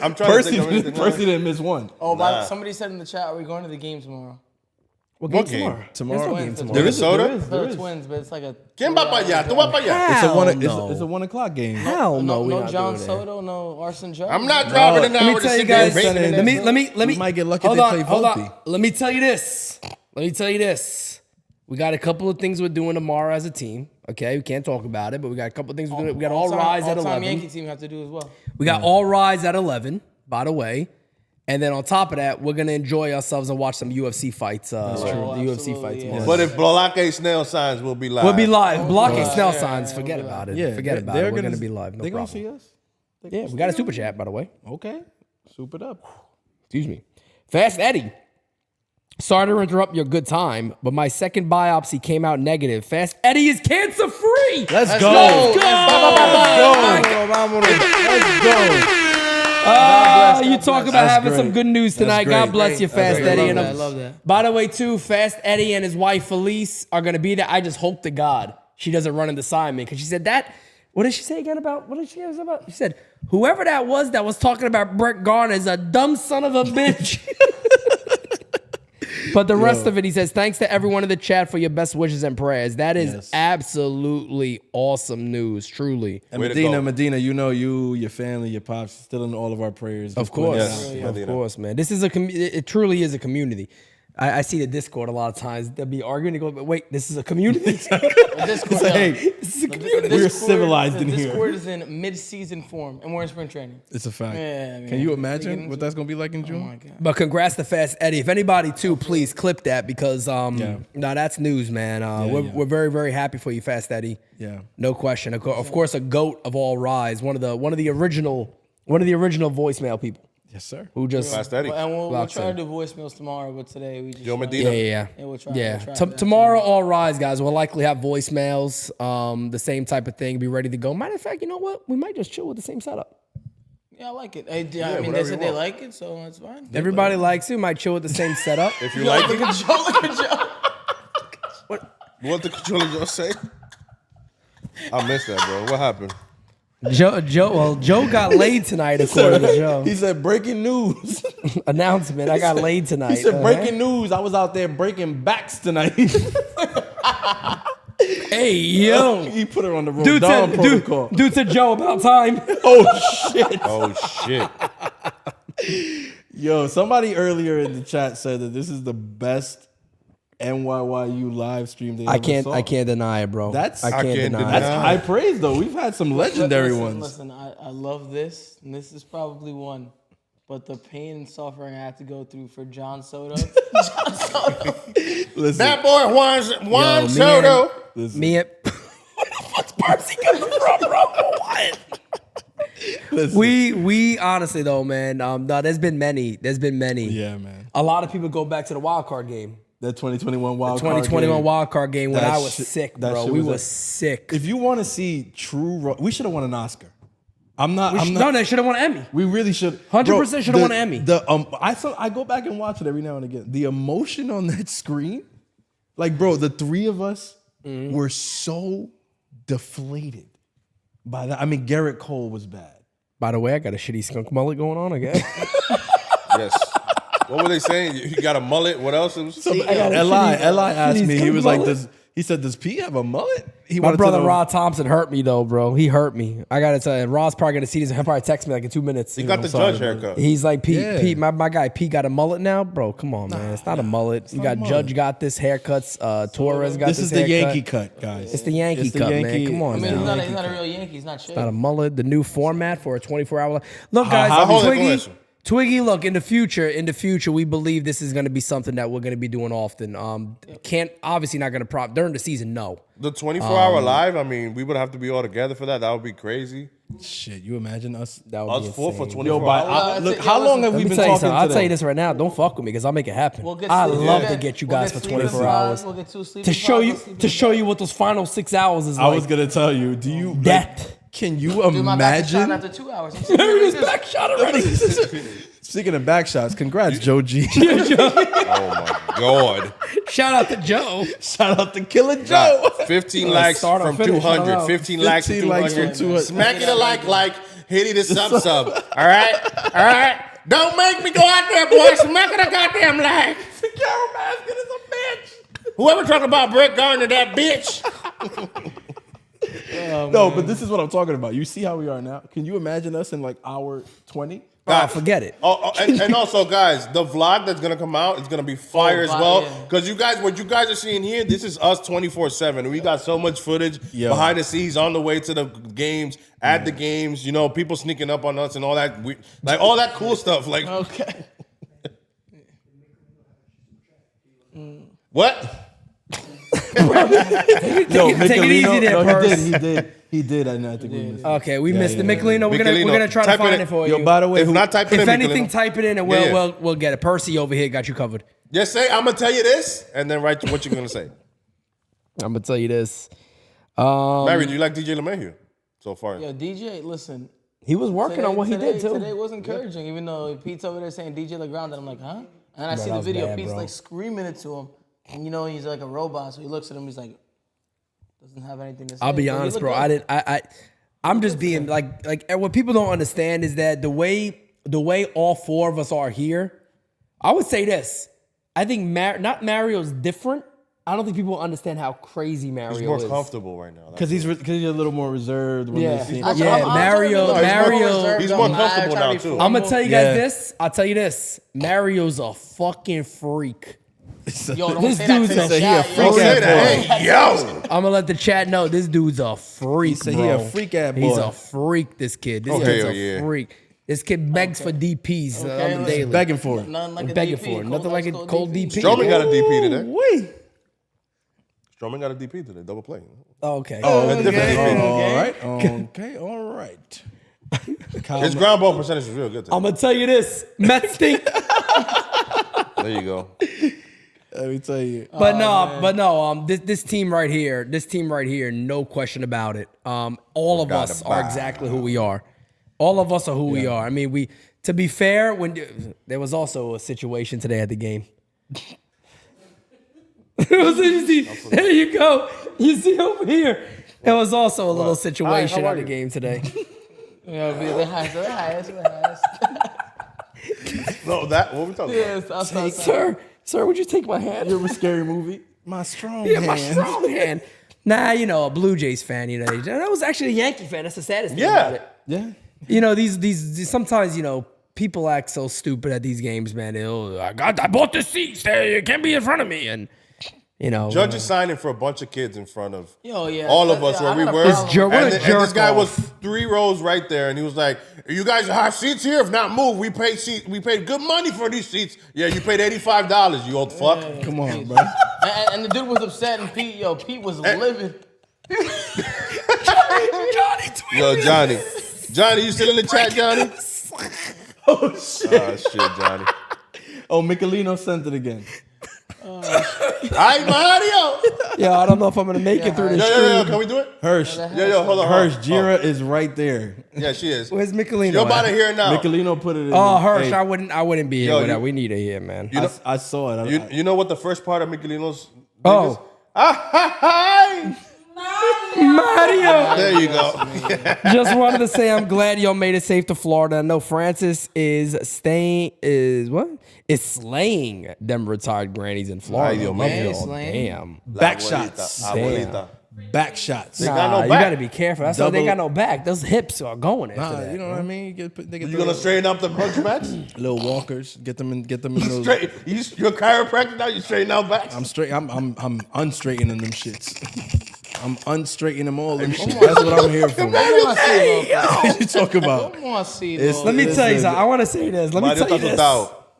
I'm trying Percy, to think of anything Percy else. didn't miss one. Oh, but somebody said in the chat, are we going to the game tomorrow? What game tomorrow? Tomorrow. Twins. Game It's tomorrow. There is soda? They're twins, but it's like a. ¿Quién va para allá? ¿Tú vas para allá? It's a Hell one. no. It's a 1 o'clock game. Hell no, we're No not John doing that. Soto, no Arson Jones. I'm not driving an Let hour me to tell you sit there guys. bacon in that Let me. We might get lucky if Hold they on, play hold on. Volpe. Let me tell you this. We got a couple of things we're doing tomorrow as a team. Okay, we can't talk about it, but we got a couple of things we're doing. We got All Rise at All-time 11. Yankee team have to do as well. We got All Rise at 11, by the way. And then on top of that, we're gonna enjoy ourselves and watch some UFC fights. That's true. The UFC Absolutely, fights. yeah. tomorrow. But if Block Snail signs, we'll be live. We'll be live. Block a Snell yeah, signs. yeah, Forget we'll be about it. Yeah, Forget about it. We're gonna be live. No They're gonna problem. see us. Yeah, we got a super chat, by the way. Okay, soup it up. Excuse me. Fast Eddie. Sorry to interrupt your good time, but my second biopsy came out negative. Fast Eddie is cancer free. Let's go. Let's go. You talk about having some good news tonight. great. God bless you, Fast great. Eddie. I love that. By the way, too, Fast Eddie and his wife Felice are gonna be there. I just hope to God she doesn't run into Simon because she said that. What did she say again about? What did she say about? She said whoever that was talking about Brett Garner is a dumb son of a bitch. But the rest of it, he says, thanks to everyone in the chat for your best wishes and prayers. That is absolutely awesome news, truly. And Way to go. Medina, you know you, your family, your pops, still in all of our prayers. Of course, Yes, of Medina. course, man. This is it truly is a community. I see the Discord a lot of times. They'll be arguing. They go, but wait, this is a community. Discord, Hey, This is a community. We're civilized in here. Discord is in mid-season form, and we're in spring training. it's a fact. Yeah, I mean, Can you they imagine get what into that's gonna be like in June? Oh my God. But congrats to Fast Eddie. If anybody too, please clip that because no, that's news, man. We're very, very happy for you, Fast Eddie. Yeah. No question. Of course, a goat of all rise, one of the original voicemail people Yes, sir. who just Fast Eddie. And we'll Locks try in. to do voicemails tomorrow, but today we just Joe tried- Medina. yeah. we'll try. Yeah. We'll try that. Tomorrow, all rise, guys. We'll likely have voicemails, the same type of thing. Be ready to go. Matter of fact, you know what? We might just chill with the same setup. Yeah, I like it. I mean, whatever they you said they want. like it, so it's fine. Everybody likes it. We might chill with the same setup. If you like it, Look at Joe. Look at Joe. what the controller just say? I missed that, bro. What happened? Joe got laid tonight, according to Joe. He said breaking news. Announcement. I got laid tonight. He said breaking news. I was out there breaking backs tonight. Hey, yo. He put her on the Dude Rodon to, protocol. dude to Joe about time. Oh shit. Oh shit. Yo, somebody earlier in the chat said that this is the best NYYU live stream they ever saw. I can't deny it, bro. That's- I can't I can't deny deny it. That's high praise though. We've had some legendary ones. Listen, I love this, and this is probably one. But the pain and suffering I have to go through for John Soto. John Soto. Listen, That boy Juan Yo, Soto. Me and where the fuck's Percy coming from, bro? What? listen. We honestly though, man, no, there's been many. Yeah, man. A lot of people go back to the wild card game. That 2021 wild card 2021 game. wild card game when That I was shit- sick, that bro. shit We was was like- sick. If you want to see true, we should have won an Oscar. I'm not. No, they should have won an Emmy. We really should. 100% should have won an Emmy. I go back and watch it every now and again. The emotion on that screen, like, bro, the three of us were so deflated by that. I mean, Garrett Cole was bad. By the way, I got a shitty skunk mullet going on again. Yes. What were they saying? You got a mullet? What else? It was Eli asked me. He was like, he said, does P have a mullet? he My wanted brother to know, Rod Thompson hurt me though, bro. He hurt me. I gotta tell you, Rod's probably gonna see this. He'll probably text me like in 2 minutes. He got the sorry, judge haircut. He's like, Pete, Yeah. Pete, my guy Pete got a mullet now, bro. Come on, man. It's not a mullet. You got Judge got this haircuts. Torres got This this is the haircut. Yankee cut, guys. It's the Yankee cut, man. Come on, I mean, now. he's not a real Yankee. He's not shit. Not a mullet. The new format for a 24-hour. Look, guys, hold on, Twiggy. hold on. Twiggy, look, in the future, we believe this is going to be something that we're going to be doing often. Obviously not going to prop during the season, no. The 24-hour live, I mean, we would have to be all together for that. That would be crazy. Shit, you imagine us? That would be Us four for insane. 24 hours. Look, how long have Let we me been tell you talking something. I'll today? tell you this right now. Don't fuck with me because I'll make it happen. We'll get I sleeping love pods. to get you We'll guys get for sleeping 24 pods. hours. We'll get 2 sleeping To show pods. you We'll sleep to in show bed. you what those final 6 hours is I like. was gonna tell you. Do you Death. Can you Dude, my back is shot imagine? after 2 hours. I'm sitting here like this. back shot already. Speaking of back shots, congrats, Joe G. Oh my God. Shout out to Joe. Shout out to Killer Joe. 15 likes start or from finish, I don't 200. know. 15 likes from 15 likes 200. from 200. Smack it a like. Hit it a sub. All right? Don't make me go out there, boy. Smack it a goddamn like. Carol Baskin is a bitch. Whoever talking about Brett Gardner, that bitch. No, but this is what I'm talking about. You see how we are now? Can you imagine us in like hour 20? Oh, forget it. And also, guys, the vlog that's gonna come out is gonna be fire as well. yeah. Because what you guys are seeing here, this is us 24/7. We got so much footage Yo. behind the scenes on the way to the games, at the games. You know, people sneaking up on us and all that, all that cool stuff. Like, Okay. what? Yo, Take it easy there, no, Purse. he did. I know. I think we missed. Okay, we missed the Michelino. We're Michelino. gonna try to Type it find in. it for Yo, you. by the way, If not, type it in. If anything, Michelino. type it in and we'll get it. Percy over here got you covered. Just say, I'm gonna tell you this, and then write what you're gonna say. I'm gonna tell you this. Mary, do you like DJ LeMahieu so far? Yo, DJ, listen. He was working on what he did too. Today was encouraging, even though Pete's over there saying DJ LeGrand, and I'm like, huh? And I see that the was video, bad, Pete's bro. like screaming it to him. And you know, he's like a robot, so he looks at him, he's like, doesn't have anything to say. I'll be But he honest, looked bro. good. I'm just being like what people don't understand is that the way all four of us are here. I would say this. I think not Mario's different. I don't think people understand how crazy Mario He's more is. comfortable right now. because he's a little more reserved. When Yeah. they see him. I- Yeah, I'm trying to be a little Mario- more reserved he's on more my comfortable now, Atari too. formal. I'm gonna tell you guys Yeah. this. I'll tell you this. Mario's a fucking freak. Yo, don't This say that dude's to a- the he a chat, freak yo. Don't say ass that. boy. Hey, yo. I'm gonna let the chat know this dude's a freak. said bro. he a freak ass He's boy. a freak. This kid. This Okay, kid's oh, a yeah. freak. This kid begs for DPs on the listen. daily. begging for it. Nothing like I'm a begging DP, for it. cold Nothing like a ice cold DP. Stroman got a DP today. Wait. Stroman got a DP today. Double play. Oh, okay. Oh, different DP. all right. Okay, all right. His ground ball percentage is real good today. I'm gonna tell you this. Mets stink. There you go. Let me tell you. But no. This team right here, no question about it. All of us are exactly who we are. All of us are who we are. I mean, to be fair, there was also a situation today at the game. There you go. You see over here. There was also a little situation at the game today. Yo, be the highest. No, what we talking about? Sir, would you take my hand? You're a scary movie. My strong Yeah, hand. my strong hand. Nah, a Blue Jays fan, that was actually a Yankee fan. That's the saddest thing about it. Yeah. These sometimes, people act so stupid at these games, man. I bought the seats. You can't be in front of me. And, Judge is signing for a bunch of kids in front of Yo, yeah. all of us Yeah, where I we got a were. problem. What a And this jerk guy off. was 3 rows right there, and he was like, "You guys have seats here? If not, move. We paid good money for these seats. Yeah, you paid $85. You old fuck." Come on, bro. And the dude was upset, and Pete was livid. Yo, Johnny, you still in the chat, Johnny? Oh, shit. Oh shit, Johnny. Oh, Michelino sent it again. Ay, Mario. Yeah, I don't know if I'm going to make it through this stream. Yo, can we do it? Hirsch. Yo, hold on. Hirsch, hold on. Jira is right there. Yeah, she is. Where's Michelino? You're about to hear it now. Michelino put it in. Oh, Hirsch, Hey, I wouldn't be here Yo, with that. you- We need it here, man. You know, I saw it. you know what the first part of Michelino's thing Oh. is? Hi. Mario! There you go. Just wanted to say I'm glad y'all made it safe to Florida. I know Francis is slaying them retired grannies in Florida. Ay, Dios Love mío. y'all. Slaying. Damn. Back Abuelita, shots. Abuelita. back shots. got no you back. got to be careful. That's why they got no back. Those hips are going after that. You know what I mean? They get You gonna straighten up the punch backs? little walkers, get them in those. Straight. You're a chiropractor now. You straighten out backs. I'm straight. I'm unstraightening them shits. I'm unstraightening them all. Them shit. That's what I'm here for. What you talk about? Come on, see, Let me tell you something. I want to say this. Let me tell you this.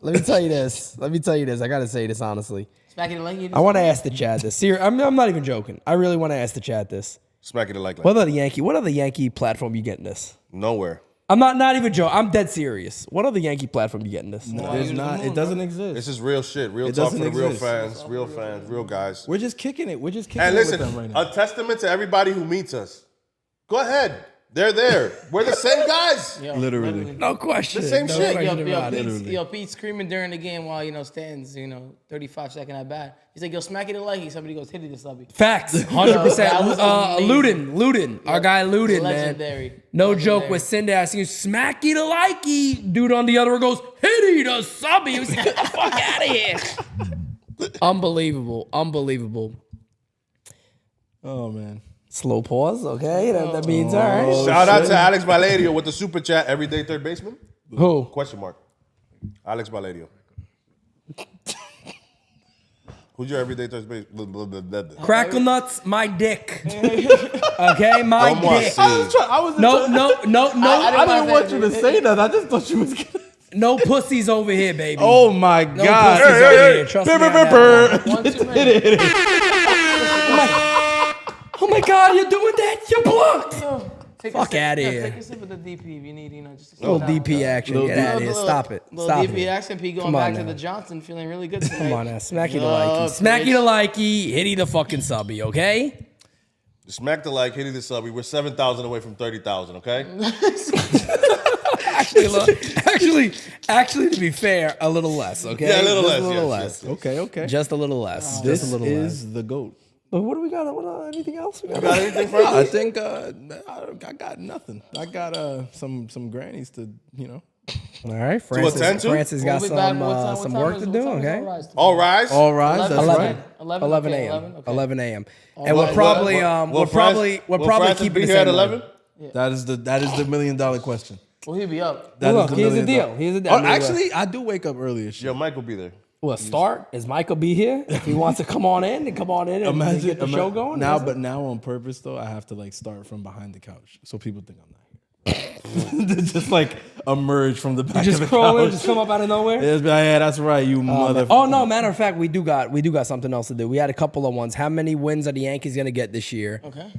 Let me tell you this. Let me tell you this. I got to say this honestly. Smack it like you. I want to ask the chat this. I'm not even joking. I really want to ask the chat this. Smack it like What other Yankee platform you getting this? nowhere. I'm not even joking. I'm dead serious. What other Yankee platform you getting this? No, there's not. It doesn't exist. This is real shit. Real It talk for doesn't the exist. real fans, real guys. We're just kicking it. We're just kicking And it listen, with them right now. a testament to everybody who meets us. Go ahead. They're there. We're the same guys. Literally. No question. The same no shit. question about it. Pete's screaming during the game while Stanton's 35 second at bat. He's like, yo, smack it like somebody goes hit it to subby. Facts. 100%. That was amazing. Luden. Our guy Luden, Legendary. man. No Legendary. joke with Cindy asking you, smack it likey. Dude on the other one goes, hit it to subby. He was like, get the fuck out of here. Unbelievable. Oh man. Slow pause, okay? That means all right. Shout out to Alex Valerio with the super chat. Everyday third baseman? Who? Question mark. Alex Valerio. Who's your everyday third baseman? Crackle nuts, my dick. Okay, my dick. No. I didn't want you to say that. I just thought you was gonna. No pussies over here, baby. Oh my No God. pussies over here. Trust me on that one. 1 2 minutes. Oh my God, you're doing that? You're blocked. Take Fuck a sip, outta yeah, here. Take a sip of the DP if you need, just to Little slow down. DP action. Get out of here. Stop it. Little Stop DP it. action. P going Come on back to now. the Johnson, feeling really good tonight. Come on now. Smack you the Yup, likey. Smack you the bitch. likey. Hitty the fucking subby, okay? Smack the like, hitting the sub. We're 7,000 away from 30,000, okay? Actually, to be fair, a little less, okay? Yeah, a little Just less. A little yes, less. yes, yes. Okay. Just a little less. This Just a little less. is the GOAT. But what do we got? Anything else? We got Got anything for us? I think I got nothing. I got some grannies to All right, attend to? Francis got We'll be back. some work to do, okay? All rise. All rise. That's 11, right. 11 a.m. okay. 11 a.m. And we'll probably Francis keep be it the here at same 11? way. That is the $1 million question. Well, he'll be up. That Look, is here's the $1 deal. million. Here's the deal. Oh, actually, I do wake up early as shit. Yo, Mike will be there. Well, start. Is Michael be here? If he wants to come on in, then come on in and get the show going. Now, but now on purpose though, I have to start from behind the couch so people think I'm not here. Just emerge from the back just of the crawl in, couch. just come up out of nowhere. It's like, yeah, that's right, you mother. Oh no! Matter of fact, we do got something else to do. We had a couple of ones. How many wins are the Yankees gonna get this year? Okay.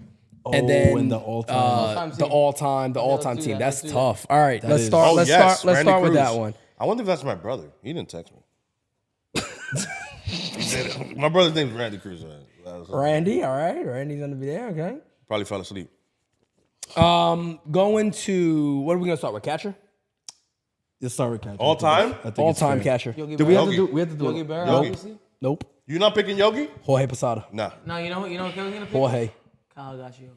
And then and the all-time. the all-time let's do team. that, That's let's do tough. All right, let's is- start. Oh, Let's yes, start. Let's Randy start with Cruz. that one. I wonder if that's my brother. He didn't text me. My brother's name is Randy Cruz. Randy. All right, Randy's gonna be there. Okay. Probably fell asleep. Going to what are we gonna start with? Catcher. Let's start with catcher. All time? I think All it's time fair. catcher. Yogi Do we have Berra. to do? We have to do. Yogi Berra, Yogi. obviously. Nope. You not picking Yogi? Jorge Posada. Nah. No, you know who's gonna pick? Jorge. Kyle got you.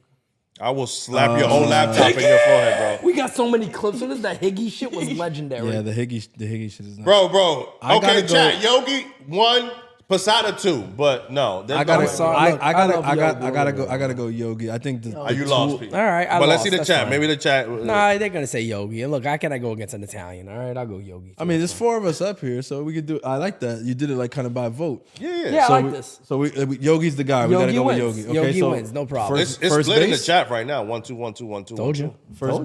I will slap your whole laptop in your forehead, bro. We got so many clips of this. That Higgy shit was legendary. Yeah, the Higgy shit is not. Bro. I Okay, gotta chat. go- Yogi 1, Posada 2, but no. there's I no gotta, way. sorry. I, Look, I I gotta, love I got, Yogi. I gotta go Yogi. I think the You lost, Pete. All right, I But let's lost. see the That's chat. fine. Maybe the chat. Nah, they're gonna say Yogi. And look, how can I go against an Italian? All right, I'll go Yogi. I mean, there's 4 of us up here, so we could do. I like that. You did it kind of by vote. Yeah. Yeah, I So like we- this. So Yogi's the guy. We gotta Yogi go with wins. Yogi. Okay, Yogi so wins. No problem. It's first split in the base? chat right now. 1 2 1 2 1 2 1 2. Told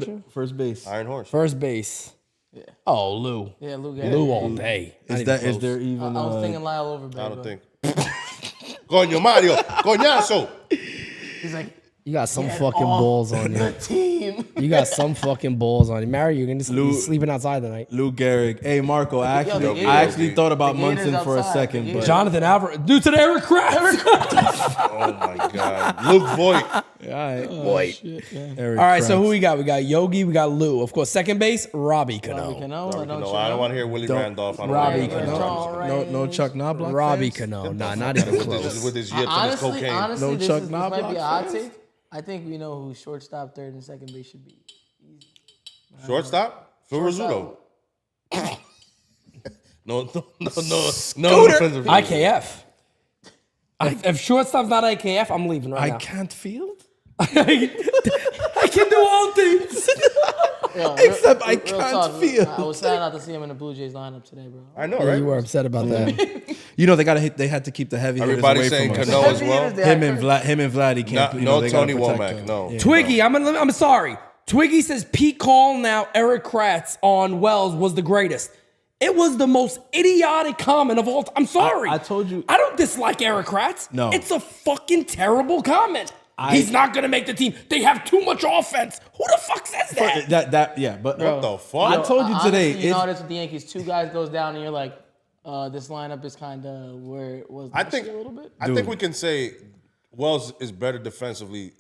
you. First base. Iron Horse. First base. Yeah. Oh, Lou. Yeah, Lou. Lou all day. Not Is even that close. is there even? I was thinking Lyle Overbay. I don't think. Coño Mario. Coñazo. He's like, You got some fucking balls on you. team. You got some fucking balls on you. Mary, you're gonna be sleeping outside tonight. Lou Gehrig. Hey Marco, I the actually Gators. thought about The Gators Munson for a outside. second, The but Gators. Jonathan Alvarez. Due to the Eric Kraft. Oh my God. Luke Voigt. Eric All right, so Kraft. who we got? We got Yogi, we got Lou. Of course, second base, Robbie Cano. No, No, I don't want to hear Willie Randolph. I don't Robbie want to hear Cano. No Chuck Knobloch. Robbie fans? Cano. Nah, not even This close. is with his yips and his cocaine. Honestly, No this Chuck might be Knobloch a hot fans? take. I think we know who shortstop, third, and second base should be. Shortstop? Phil Rizzuto. No. IKF. If shortstop's not AKF, I'm leaving right I now. can't field. I can do all things. Except I Real can't talk, field. I was sad not to see him in the Blue Jays lineup today, bro. I know, Yeah, right? you were upset about that. You know they had to keep the heavy hitters Everybody's away saying from us. Cano as well. Him and Vlad, he can't. No they gotta Tony protect Womack, him. no. Yeah. Twiggy, I'm sorry. Twiggy says Pete Call now Eric Kratz on Wells was the greatest. It was the most idiotic comment of all time. I'm sorry. I told you. I don't dislike Eric Kratz. No. It's a fucking terrible comment. He's not going to make the team. They have too much offense. Who the fuck says that? But What the fuck? I told you today. Honestly, you know this with the Yankees. 2 guys goes down, and you're like, this lineup is kind of where it was. I last think year a little bit. I think we can say Wells is better defensively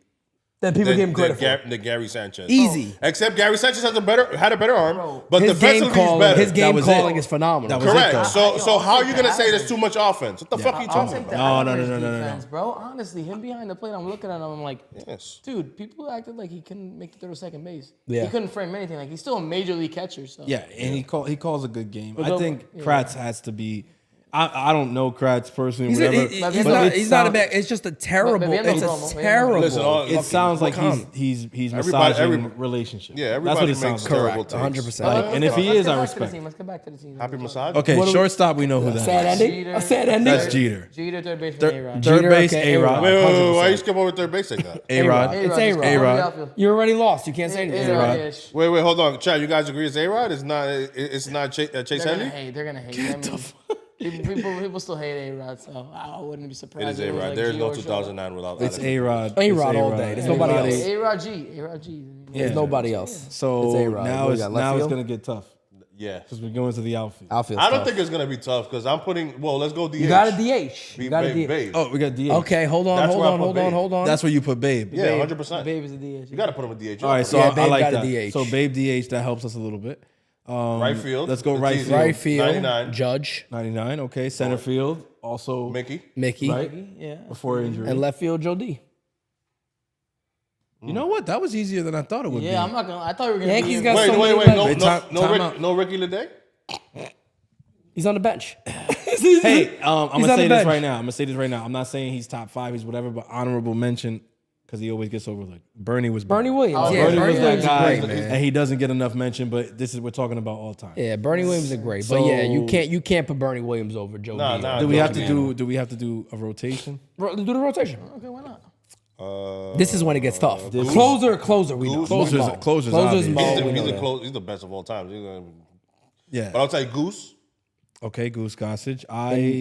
That people give him credit for. than Gary Sanchez. Easy. Except Gary Sanchez had a better arm, but His game defensively he's calling, better. his game was calling it. is phenomenal. That was it, Correct. though. So how are you gonna say there's average. too much offense? What the fuck are you I'll talking take the about? No. defense, bro. Honestly, him behind the plate, I'm looking at him, I'm like, Yes. dude, people acted like he couldn't make the third or second base. Yeah. He couldn't frame anything. Like, he's still a major league catcher. So. Yeah, and he calls a good game. I go- think yeah. Kratz has to be. I don't know Kratz personally. He's, Whatever. he's but not, it he's not a sound- bad. It's just a terrible. But It's Viendo a terrible. Listen, It sounds like comment. he's Everybody- massaging relationship. Yeah, That's what everybody it sounds makes like. terrible Correct, takes. 100%. And if he is, I respect. Let's get back to the team. Happy massage. Okay, What do we- shortstop, we know who that Sad is. ending. A sad ending. That's Jeter. Jeter, third baseman, Third, A-Rod. third Jeter, base, okay, A-Rod. Wait, why you skip over third base like that? A-Rod. It's A-Rod. A-Rod. You already lost. You can't say anything. A-Rod. Wait, hold on. Chad, you guys agree it's A-Rod? It's not Chase They're gonna Henry? hate. They're gonna hate. People still hate A-Rod, so I wouldn't be surprised. It is if was A-Rod. like There is G no or Show. 2009 without It's Alex. A-Rod. A-Rod It's all day. There's nobody A-Rod, else. A-Rod G. A-Rod G. There's nobody else. So It's A-Rod. now What it's we got, left now it's field? gonna get tough Yeah. because we're going to the outfield. Outfield. I don't think it's going to be tough because I'm putting, let's go DH. you got a DH. You got a DH. Babe. Oh, we got DH. Okay, hold on, That's hold where I on, put hold on, Babe. hold on. That's where you put Babe. Yeah, 100%. Babe is a DH. You got to put him in DH. All right, so Yeah, I Babe like got a that. DH. So Babe DH, that helps us a little bit. Right field. Let's go It's right easy. field. Right field. 99. Judge. 99, okay. Center field, also Mickey. Mickey. right Yeah. before injury. And left field, Joe D. You know what? That was easier than I thought it would be. Yeah, I'm not gonna. I thought we were gonna. Yankees be got Wait, so many wait. legends. No Ricky Leday? He's on the bench. Hey, I'm He's gonna on say the this bench. right now. I'm gonna say this right now. I'm not saying he's top 5, he's whatever, but honorable mention because he always gets overlooked. Bernie was Bernie Williams. Oh, Yeah, Bernie Bernie was that Williams is guy, great, man. and he doesn't get enough mention. But this is we're talking about all time. Yeah, Bernie Williams is great. But So- yeah, you can't put Bernie Williams over Joe Nah, D. nah. Do we have to Man. do we have to do a rotation? Do the rotation. Okay, why not? This is when it gets tough. Closer, we know. Closer's Mo. closer's Mo. obvious. we know that. He's the best of all time. Yeah. But I'll tell you, Goose. Okay, Goose Gossage.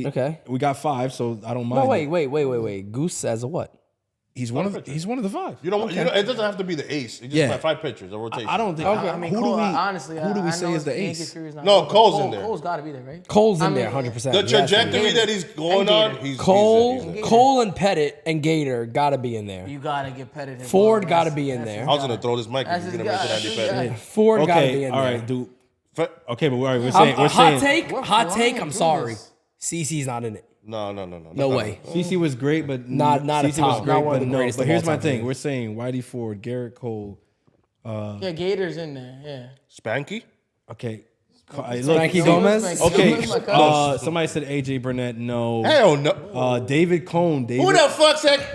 Okay. We got 5, so I don't mind. No, it. wait. Goose as a what? He's one of the 5. You don't. It doesn't have to be the ace. It just Yeah. 5 pitchers, a rotation. I don't think. I mean, who Cole, do we honestly, who do we I say know is the Yankee ace? Fury's not No, good, but Cole's in there. Cole's got to be there, right? Cole's in I mean, there, 100%. The He has to be. trajectory that he's going And on, Gator. he's Cole, Cole and Pettit and Gator got to be in there. You gotta get Pettit. Ford involved. gotta be in That's there. his I was gonna guy. throw this mic if That's you're his gonna mention guy. Andy That's his Pettit. guy. Ford got to be Okay, in all there. right, do Fe- okay, but all right, we're saying Hot saying take. We're Hot take. flying I'm through sorry. this. CC's not in it. No. No way. CC was great, but Not a CC top, was not great, one of but the no. greatest But of here's all my time thing: for me. we're saying Whitey Ford, Garrett Cole. Yeah, Gator's in there. Yeah. Spanky. Okay, look, Frankie Gomez. Okay, Gomez, my cousin. somebody said AJ Burnett. No. Hell no. David Cone. Who the fuck said?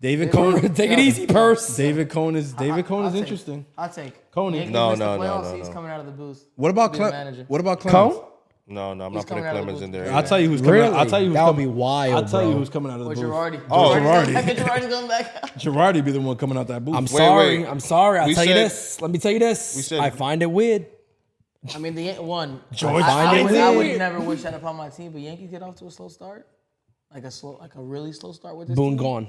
David Cone. Take it easy, Purse. David Cone is I'll take- interesting. I'll take. Coney. Yankees No, missed the no, playoffs, no, He's no. coming out of the booth. What about Be the manager. What about Clemens? Cone? No, I'm not He's putting coming out of the Clemens in booth. there. I'll tell you who's coming. Really? I'll tell you who's That would coming. be wild, I'll tell you bro. who's coming out of the Or booth. Girardi. Oh, Girardi. Girardi's coming back. Girardi be the one coming out that booth. I'm Wait, sorry. wait. I'm sorry. I'll We tell you said- this. Let me tell you this. we said- I find it weird. I mean, the one. George I Steinbrenner. would never wish that upon my team, but Yankees get off to a slow start, like a really slow start with this Boone team. gone.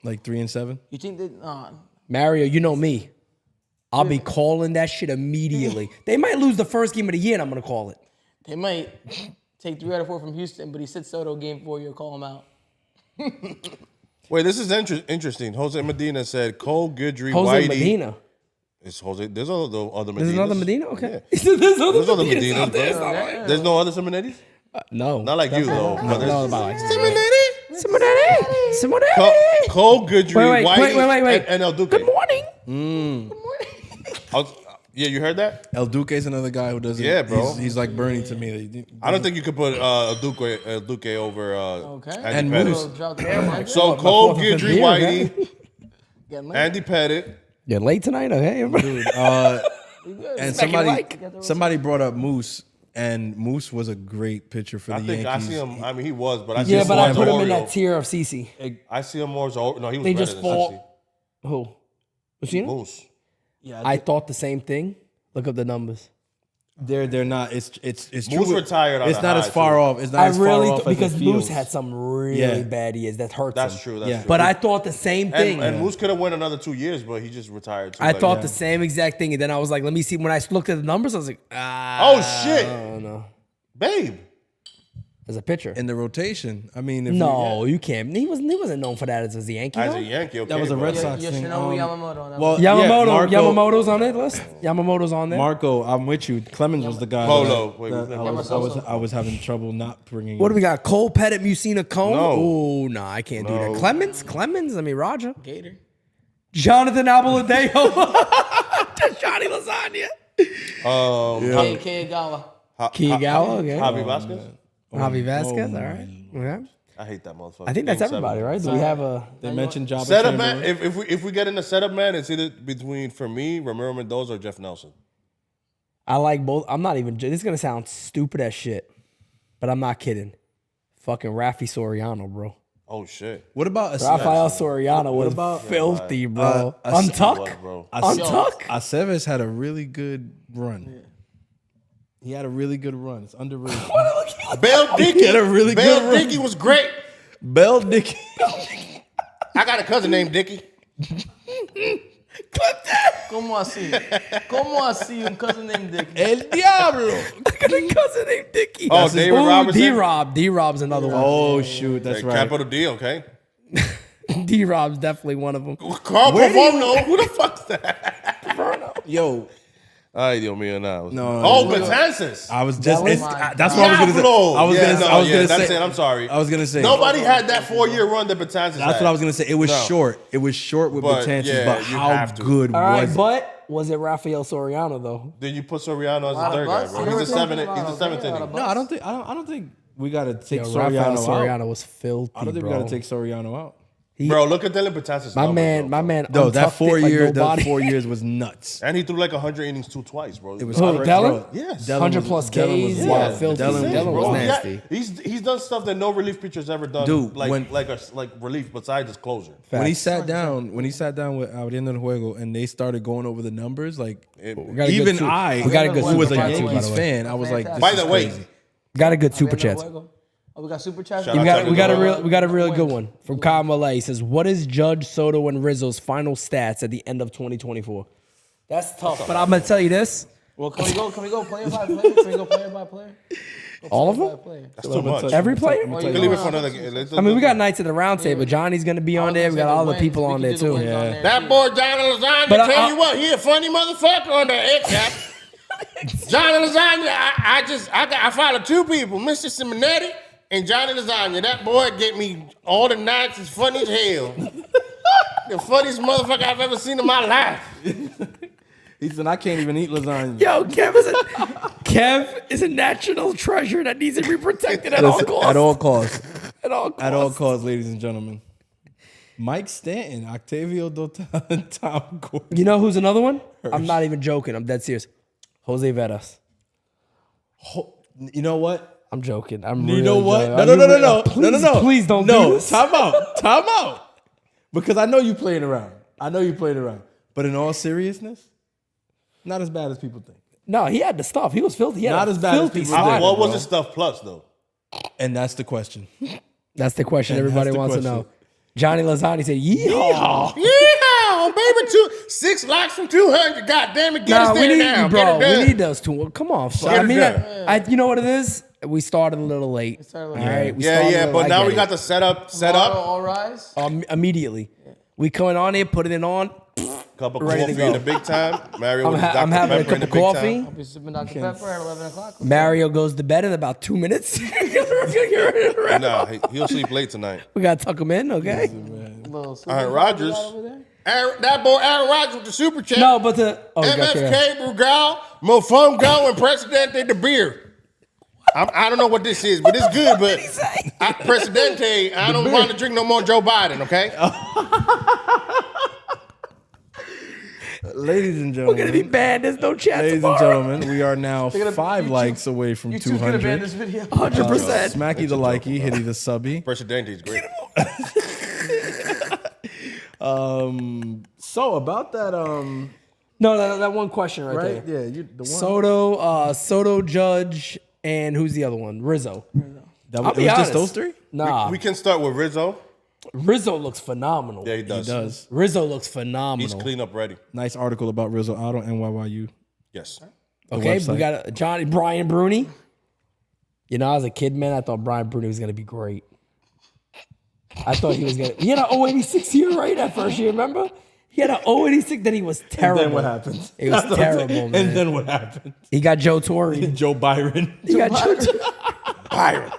Like 3-7. You think that? Mario, you know me. I'll be calling that shit immediately. They might lose the first game of the year, and I'm gonna call it. They might take 3 out of 4 from Houston, but he sits Soto game 4. You'll call him out. Wait, this is interesting. Jose Medina said Cole, Goodry, Jose Whitey. Medina. It's Jose. There's other Medinas. There's another Medina. Okay. Yeah. There's other There's other Medinas out Medinas, there. bro. There's no other Simonetti? No. Not like you, though. But there's No, about like Simonetti? Simonetti. Cole, Goodry, Wait, Whitey, wait. and El Duque. Good morning. I was- Yeah, you heard that? El Duque is another guy who doesn't. Yeah, bro. He's like Bernie to me. I don't think you could put Duque over Andy And Pettit. Moose. So My Cole, fourth or fifth Guidry, year, Whitey, Getting late. Andy Pettit. You're late tonight, okay? And somebody brought up Moose, and Moose was a great pitcher for I the think Yankees. I see him. I mean, he was, but I see Yeah, him but more I as put an him in Oriole. that tier of CC. I see him more as no, he was They better just than fall. Who? Lucina? Moose. I thought the same thing. Look up the numbers. They're not. It's Moose true. retired on It's a not high, as far too. off. It's not I as far really off as because it Moose feels. had some really Yeah. bad years that hurts That's him. true. That's Yeah. true. But I thought the same thing. and Moose could have went another 2 years, but he just retired. Too I late. thought the same exact thing, and then I was like, "Let me see." When I looked at the numbers, I was like, Oh shit, I don't know. babe. As a pitcher, in the rotation. I mean, if no, you can't. He wasn't known for that as a Yankee. As though. a Yankee, okay, that was a but- Red Sox Yoshinobu thing. Yamamoto on that Well, one. Yamamoto's on that list. Yamamoto's on there. Marco, I'm with you. Clemens was the guy. Polo. that- Wait, that wait, I was having trouble not bringing. What do we got? Cole, Pettit, Musina, Cone. No. Oh no, I can't do that. Clemens. I mean Roger. Gator. Jonathan Abaladejo. Johnny Lasagna. Kagawa. Kiyagawa. Okay. Javi Vasquez. Javi Vasquez. All right. Okay. I hate that motherfucker. I think that's Game everybody, 7. right? Do we have a? They mentioned Jabba Setup Chamberlain. man. If we get in the setup man, it's either between for me, Ramiro Mendoza or Jeff Nelson. I like both. I'm not even. This is gonna sound stupid as shit, but I'm not kidding. Fucking Rafi Soriano, bro. Oh shit. What about Rafael Soriano was about- filthy, bro. What, Untuck. bro? Untuck. Aceves had a really good run. He had a really good run. It's underrated. Bell Dickey. had a really Bell good run. Dickey was great. Bell Dickey. I got a cousin named Dickey. ¿Cómo así? ¿Cómo así? Un cousin named Dick. El Diablo. I got a cousin named Dickie. Oh, David Robertson. D-Rob. D-Rob's another one. Oh shoot, that's right. Capital D, okay. D-Rob's definitely one of them. Carl Pavono. Who the fuck's that? Yo, Ay, Dios mío, now. No, Oh, no. Betances. I was just. was it's- my that's what I was gonna say. Diablo. I was Yeah, gonna. no, I was yeah, gonna that's say. it. I'm sorry. I was gonna say. Nobody had that 4-year run that Betances That's had. what I was gonna say. It was No. short. It was short with But, Betances, yeah, but you how have to. good All right, was it? but was it Rafael Soriano though? Then you put Soriano as Lot the of third guy, busts. bro. I He's never a seventh. thought He's about a seventh it. inning. No, I don't think. I don't think we gotta take Rafael Soriano Soriano out. was filthy, I don't think bro. we gotta take Soriano out. Bro, look at Dylan Betances. my numbers, man. No, that untucked it like nobody. 4 years was nuts. And he threw like 100 innings twice, bro. It was Who, crazy, Dellin? bro. Yes. Dellin 100 was- plus Dellin was Ks. wild. Yeah, filthy. Dellin was Dellin was wild. nasty. He's done stuff that no relief pitcher's ever done. Dude, like when- like relief besides his closer. When he Facts. sat down with Abriendo el Juego and they started going over the numbers, like We got a even good I, we got a good who was a super chat too, by Yankees the way. fan, I was like, this By is the way, crazy. Got a good super chat. Oh, we got super chat. Shout We out got to we got a the- real good one from Kyle Malay. He says, "What is Judge, Soto, and Rizzo's final stats at the end of 2024?" That's tough, but I'm gonna tell you this: Well, can we go player by player? Can we go player by player? Go all of player them, by player. That's too much. every player. Or We you can leave it go for on- another game. I mean, we got Knights at the round table. Johnny's gonna be on there. We got all the people on there too. Yeah. That boy Johnny Lasagna, But tell I- you what, he a funny motherfucker on the X-Cap. Johnny Lasagna, I followed two people, Mr. Simonetti and Johnny Lasagna. That boy get me all the nights. It's funny as hell. The funniest motherfucker I've ever seen in my life. He said, I can't even eat lasagna. Yo, Kev is a national treasure that needs to be protected at all Listen, costs. at all costs. At all costs. At all costs, ladies and gentlemen. Mike Stanton, Octavio Dotal, and Tom Gordon. You know who's another one? I'm not even joking. I'm dead serious. Jose Veras. You know what? I'm joking. I'm You really know what? joking. No. Please, please don't do No, this. time out. Because I know you playing around. But in all seriousness, not as bad as people think. No, he had the stuff. He was filthy. He had Not a as bad as filthy people slider, think. What was bro. his stuff plus though? And that's the question. That's the question And everybody that's the wants to question. know. Johnny Lasagna said, "Yeehaw." Yeah, baby, 6 locks from 200. God damn it, get Nah, us we there need now. you, bro. Get it done. We need those two. Come on, Get I it mean, done. you know what it is? We started a little late. started a All little right, we Yeah, started a yeah, little- but I now get we it. got the setup set Tomorrow, up. all rise. Immediately. We coming on here, putting it on. Cup of Ready to coffee go. in the big time. Mario I'm with his I'm Dr. having a Pepper in cup of the big coffee. time. I'll be sipping Dr. Pepper at 11 o'clock. Mario goes to bed in about 2 minutes. Nah, he'll sleep late tonight. We gotta tuck him in, okay? Little All right, Rogers. over there. That boy Aaron Rodgers with the super chat. No, but the MSK Brugal, Mofongo, and Presidente de Beer. I don't know what this is, but it's good. But Presidente, I don't want to drink no more Joe Biden, okay? Ladies and we're gentlemen, gonna be banned. There's no chat ladies and tomorrow. gentlemen, we are now 5 likes away from YouTube's gonna ban 200. this video. 100%. Smacky the likey, Hitty the subby. Presidente is great. So about that, No, that one question right there. Yeah, the one. Soto, Judge, and who's the other one? Rizzo. That I'll was, be it was honest. just those three? Nah, We can start with Rizzo. Rizzo looks phenomenal. Yeah, he does. He does. Rizzo looks phenomenal. He's clean up ready. Nice article about Rizzo out on NYYU. Yes. Okay, website. we got Brian Bruni. You know, as a kid, man, I thought Brian Bruni was gonna be great. I thought he was gonna. He had an 086 year, right? That first year, remember? He had an 086, then he was terrible. And then what happened? It was terrible, man. And then what happened? He got Joe Torre. Joe Byron. He got Joe Byron.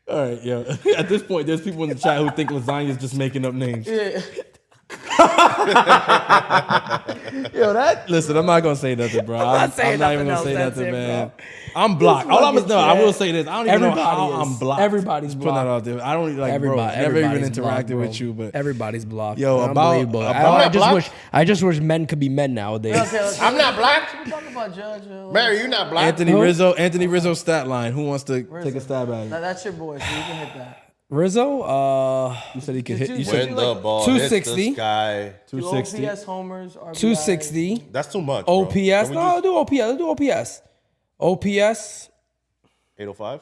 All right, yo. At this point, there's people in the chat who think lasagna is just making up names. Yeah. Yo, listen, I'm not gonna say nothing, bro. I'm saying not even nothing gonna say else. nothing, That's it, man. bro. I'm blocked. All I'm no, I will say this. I don't even know how Everybody is. I'm blocked. Everybody's Just putting that blocked. out there. I don't like, Everybody, bro. Never even everybody's interacted blocked, bro. with you, but Everybody's blocked. Yo, Unbelievable. I just wish men could be men nowadays. I'm not black. We talking about Judge. Mary, you're not black. Anthony Rizzo stat line. Who wants to take a stab at it? That's your boy, so you can hit that. Rizzo, You said he could hit. You Did said When the ball 260. hits the sky. 260. OPS homers, RBIs. 260. That's too much. bro. OPS. Can we No, I'll just- do OPS. OPS. 805?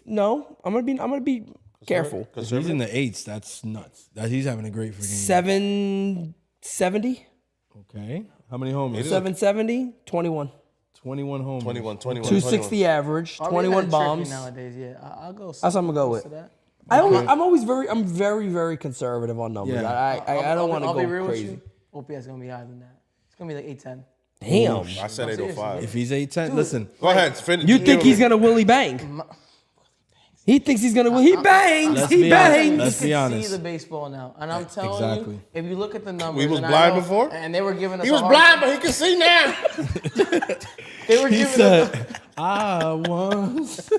No, I'm gonna be careful. If he's in the 8s, that's nuts. He's having a great freaking 770. Okay. How many homers? 770. 21. 21 homers. 21. 260 average. RBI 21 tricky bombs. nowadays. Yeah, I'll go. That's what I'm gonna go with. to that. I'm very, very conservative on numbers. Yeah. I don't want to I'll be go real crazy. with you. OPS is gonna be higher than that. It's gonna be like 810. Damn. I said 805. If he's 8'10", listen. Go ahead. Finish. You think he's gonna Willie bang? He thinks he's gonna. He bangs. Let's He be honest. bangs. Let's be You can honest. see the baseball now, and I'm telling Exactly. you, if you look at the numbers, He was and I blind know- before? and they were giving us. He a was hard blind, time. but he can see now. They were He giving us. said, "I once Stevie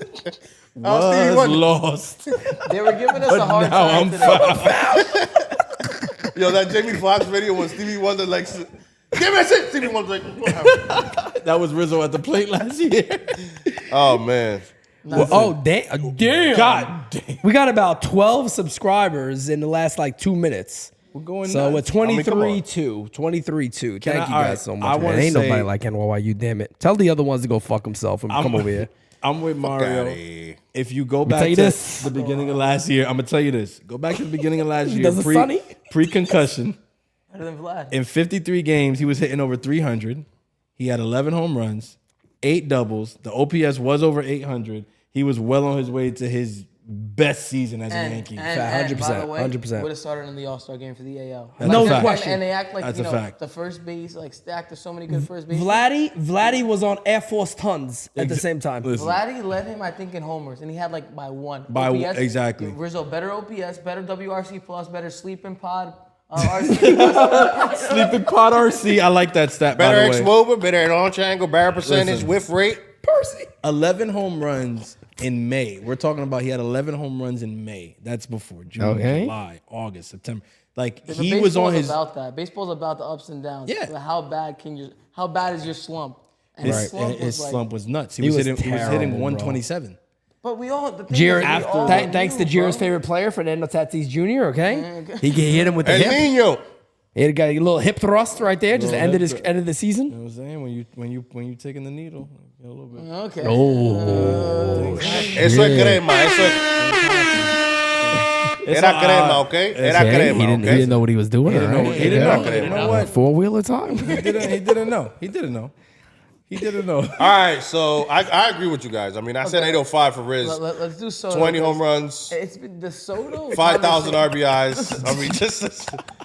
was Wonder. lost, They were giving us a hard now time I'm today. found." Yo, that Jamie Foxx video when Stevie Wonder like, give me a shit. Stevie Wonder's like, whatever. That was Rizzo at the plate last year. Oh man. Oh damn! God damn. We got about 12 subscribers in the last like 2 minutes. We're going So nuts. we're I mean, come on. 23-2. 23-2. Can Thank you all guys right, so I much. Man. wanna Ain't say- nobody like NYYU. Damn it! Tell the other ones to go fuck himself and come over here. I'm with Mario. outta here. If you go tell back you to this. the beginning of last year, I'm gonna tell you this. Go back to the beginning of last year, Does it sunny? pre-concussion. Better than Vlad. In 53 games, he was hitting over 300. He had 11 home runs, 8 doubles. The OPS was over 800. He was well on his way to his best season as a Yankee. And 100%, by the way, 100%. would have started in the All-Star game for the AL. That's No a fact. question. And they act like That's you a know fact. the first base like stacked. There's so many good first base. Vladdy was on Air Force tons at the same time. Listen. Vladdy led him, I think, in homers, and he had like by one. By exactly. Rizzo, better OPS, better WRC plus, better sleeping pod. RC. Sleeping pot RC. I like that stat, Better by the X way. Woba, better launch angle, barrel percentage, Listen. whiff rate. 11 home runs in May. We're talking about he had 11 home runs in May. That's before June, Okay. July, August, September. Like But he was on baseball's his about that. Baseball's about the ups and downs. Yeah. Like, how bad is your slump? And his slump slump was nuts. He He was was hitting terrible, bro. 127. But we all. The thing Jira, is, we all thanks to knew, Jira's bro. favorite player, Fernando Tatis Jr., okay? He hit him with the El hip. Nino. He got a little hip thrust right there, just ended the You know season. what I'm saying? When you taking the needle, you get a little bit. Okay. Eso es crema. Eso es. Era crema, okay? Era Okay, crema, he okay? didn't know what he was doing. He didn't know. right? He didn't know. You know what? Four-wheeler time. He didn't know. He didn't know. He didn't know. All right, so I agree with you guys. I mean, I said 805 for Riz. Let's do Soto. 20 home runs, It's been the Soto. 5,000 RBIs. I mean, just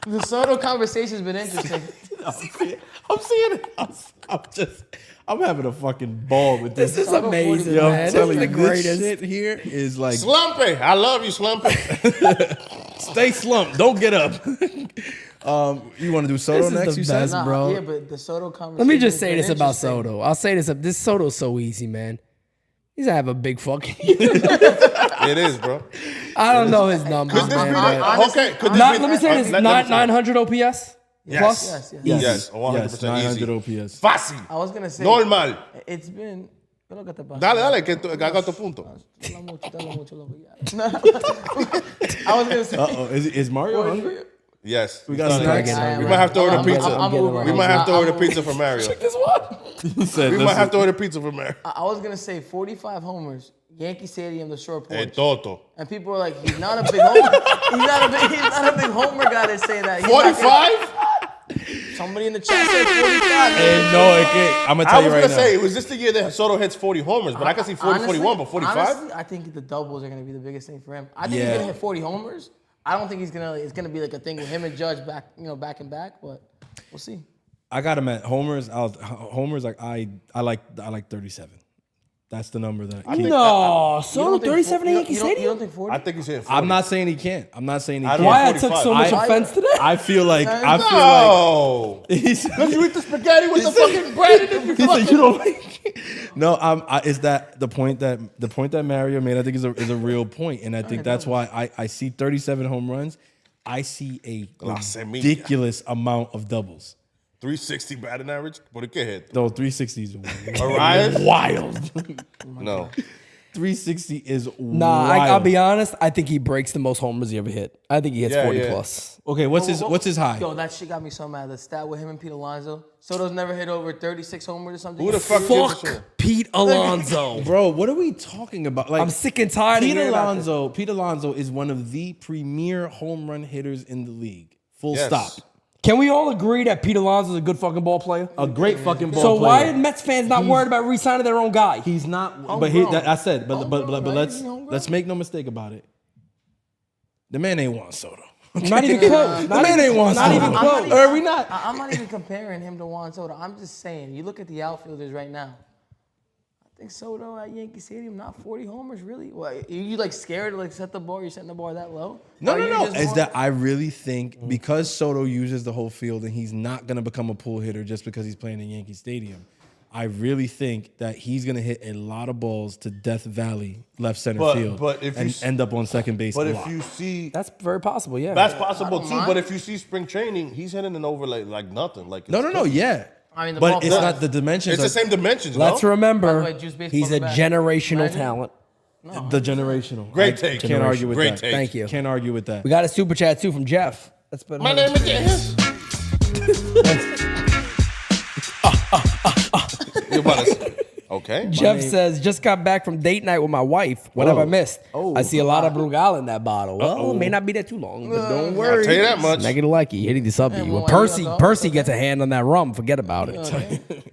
The Soto conversation's been interesting. I'm seeing it. I'm having a fucking ball with this. This is amazing, Yo, man. I'm This telling is the you, this greatest. shit here is like Slumpy. I love you, Slumpy. stay slumped. Don't get up. You want to do Soto This is next? the You said. best. bro. Yeah, but the Soto conversation. Let me just has say been this about interesting. Soto. I'll say this. This Soto's so easy, man. He's gonna have a big fucking. It is, bro. I don't know his numbers, Could this be man. the, but- okay? Could this Not, be, let me say this: let me say- 900 OPS Yes. plus. Yes, 100% Yes, 900 easy. OPS. Fácil. I was gonna say Normal. It's been. ¿Qué es lo que te pasa? Dale, que haga tu punto. Te hablo mucho, loco, ya. I was gonna say. Uh-oh. Is Mario hungry? Yes. We got snacks. We might have to order I'm pizza. Ubering. We might have to order I'm pizza for Mario. This one. He said, We might have to order pizza for Mario. I was gonna say 45 homers, Yankee Stadium, the short porch. Hey, Toto. And people were like, he's not a big homer. he's not a big homer guy to say that. He's not 45? Somebody in the chat said 45. No, it can't. I'm gonna I tell you was right gonna now. say, was this the year that Soto hits 40 homers? But I can see 40, Honestly, 41, but 45? honestly, I think the doubles are gonna be the biggest thing for him. I think he's Yeah. gonna hit 40 homers. I don't think he's gonna. It's gonna be like a thing with him and Judge back and back. But we'll see. I got him at homers. Homers like I like 37. That's the number that. I No, Soto 37 at Yankee You Stadium. don't think 40? I think he's hitting 40. I'm not saying he can't. I'm not saying he I can't. don't Why I 45. took so much I- offense today? I feel like No. he's. Because you eat the spaghetti with the fucking bread in it. He said you don't like. No, is that the point that Mario made? I think is a real point, and I think that's why I see 37 home runs. I see a La semilla. ridiculous amount of doubles. 360 batting average? ¿Por qué hit? No, 360 is Arias? wild. No. 360 is Nah, wild. I'll be honest. I think he breaks the most homers he ever hit. I think he hits Yeah, 40 yeah. plus. Okay, what's his high? Yo, that shit got me so mad. The stat with him and Pete Alonso. Soto's never hit over 36 homers or something. Who the fuck gives a shit? Fuck Pete Alonso. Bro, what are we talking about? Like I'm sick and tired of Pete hearing about this. Alonso. Pete Alonso is one of the premier home run hitters in the league. Full Yes. stop. Can we all agree that Pete Alonso is a good fucking ball player? A great fucking ball So player. why are Mets fans not worried about re-signing their own guy? He's not. But Homegrown. I said. But Homegrown, right? let's Isn't he homegrown? let's make no mistake about it. The man ain't Juan Soto. Not even close. The man ain't Juan Not Soto. even close. Are we not? I'm not even comparing him to Juan Soto. I'm just saying, you look at the outfielders right now. I think Soto at Yankee Stadium, not 40 homers, really? What, are you like scared to like set the bar? You're setting the bar that low? No. Or you just Is want- that I really think because Soto uses the whole field and he's not gonna become a pull hitter just because he's playing in Yankee Stadium. I really think that he's gonna hit a lot of balls to Death Valley left center field, but if you and s- end up on second base. But a if lot. you see, That's very possible, yeah. that's possible don't too. mind. But if you see spring training, he's hitting an overlay like nothing. Like no, yeah. I mean, the but ball it's flies. not the dimensions. It's the are- same dimensions. Let's no? remember, By the way, Juice Baseball he's a back. generational Imagine. talent. The generational. Great I take. Can't argue with Great that. take. Thank you. Can't argue with that. We got a super chat too from Jeff. That's been My name is James. You're about to- Okay. Jeff says, just got back from date night with my wife. What have I missed? Oh. I see a lot of Brugal in that bottle. Well, it may not be there too long, but don't I'll worry. tell you that much. Negative likey, hitting the sub. Yeah, When well, Percy yeah, Percy gets a hand on that rum, forget about it.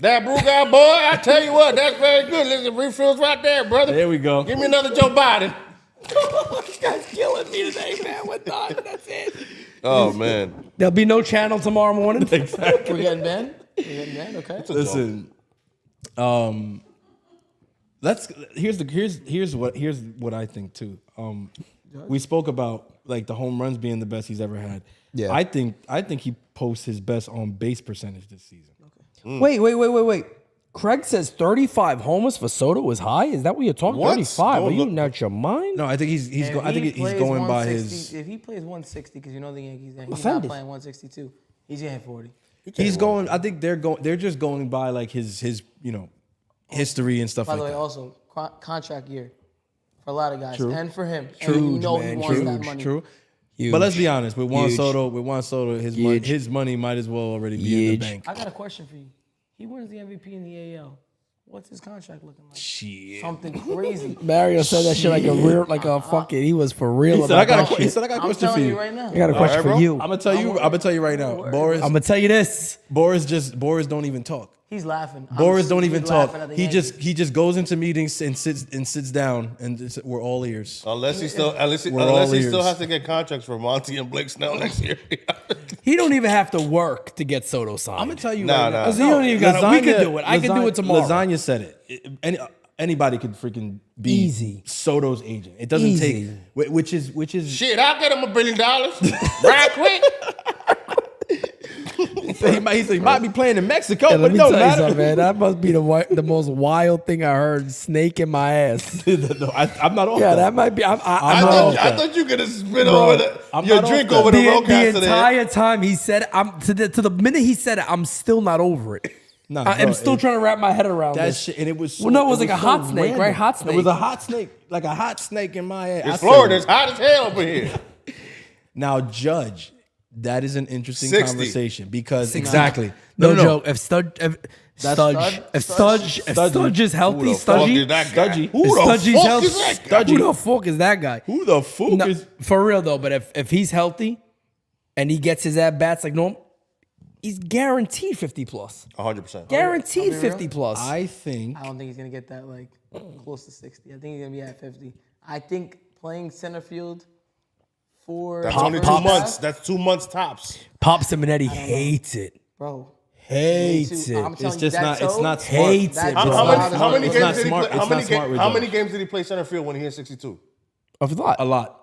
That Brugal boy, I tell you what, that's very good. Listen, refills right there, brother. There we go. Give me another Joe Biden. This guy's killing me today, man. We're done. That's it. Oh man. There'll be no channel tomorrow morning. We're getting banned? We're getting banned? Okay. Listen, here's what I think too. We spoke about like the home runs being the best he's ever had. Yeah. I think he posts his best on base percentage this season. Wait. Craig says 35 homers for Soto is high. Is that what you're talking? What? 35? Go Are you look. not your mind? No, I think he's If I think he he's plays going by 160 his. If he plays 160, because you know the Yankees, and he's Offended. not playing 162, he's gonna hit 40. He's going. I think they're just going by like his history and stuff By like the way, that. also contract year for a lot of guys, True. and for him. True, and you know man, he wants true, that money. True. Huge. But let's be honest. With Juan Huge. Soto, his money might as well already be in the Huge. bank. I got a question for you. He wins the MVP in the AL. What's his contract looking like? Shit. Something crazy. Mario said that shit like a real, like a fucking. He was for real He said, about I got that a, he shit. said, I got a I'm question for telling you. you right now. I got a question bro. for you. I'm gonna tell you right now. Boris I'm gonna tell you this. Boris don't even talk. He's laughing. Boris don't even He's talk. laughing at the He Yankees. just goes into meetings and sits down and we're all ears. Unless he still all ears. has to get contracts for Monty and Blake Snell next year. He don't even have to work to get Soto signed. I'm gonna tell you Nah, right nah. now. Cause he don't even got. We can do it. I can do it tomorrow. Lasagna said it. Anybody could freaking be Easy. Soto's agent. It doesn't Easy. take which is Shit, I'll get him $1 billion right quick. He might be playing in Mexico, Hey, but let me no tell you matter. something, man. That must be the most wild thing I heard. Snake in my ass. No, I'm not off Yeah, that. that might be. I'm not not off off I that. thought you could have spit Bro, over I'm your not off drink that. over the The roadcaster there. entire time he said it, to the minute he said it, I'm still not over it. Nah, I'm bro, still trying to wrap my head around that this. shit, and it was so, Well, no, it was like a so hot snake, random. right? Hot snake. It was a hot snake, like a hot snake in my ass. I It's said, Florida. It's hot as hell over here. Now, Judge, that is an interesting 60. conversation because 60. exactly. No No. joke. If Studge is healthy, Who the fuck Studgy, is that guy? Studgy. Who if the Studgy's fuck healthy, is that guy? who the fuck is that guy? Who the fuck No, is? for real though, but if he's healthy and he gets his at bats like normal, he's guaranteed 50 plus. 100%. Guaranteed I'll be real. 50 plus. I think I don't think he's gonna get that like close to 60. I think he's gonna be at 50. I think playing center field for That's the only first 2 half, months. That's 2 months tops. Pop Simonetti hates it. bro. Hates Me too. it. I'm it's telling you, just that not. It's toe- not smart. Hates That it, toe- bro. How many It's games not did he smart. play? It's not smart with How Judge. many games did he play center field when he hit 62? A lot. A lot.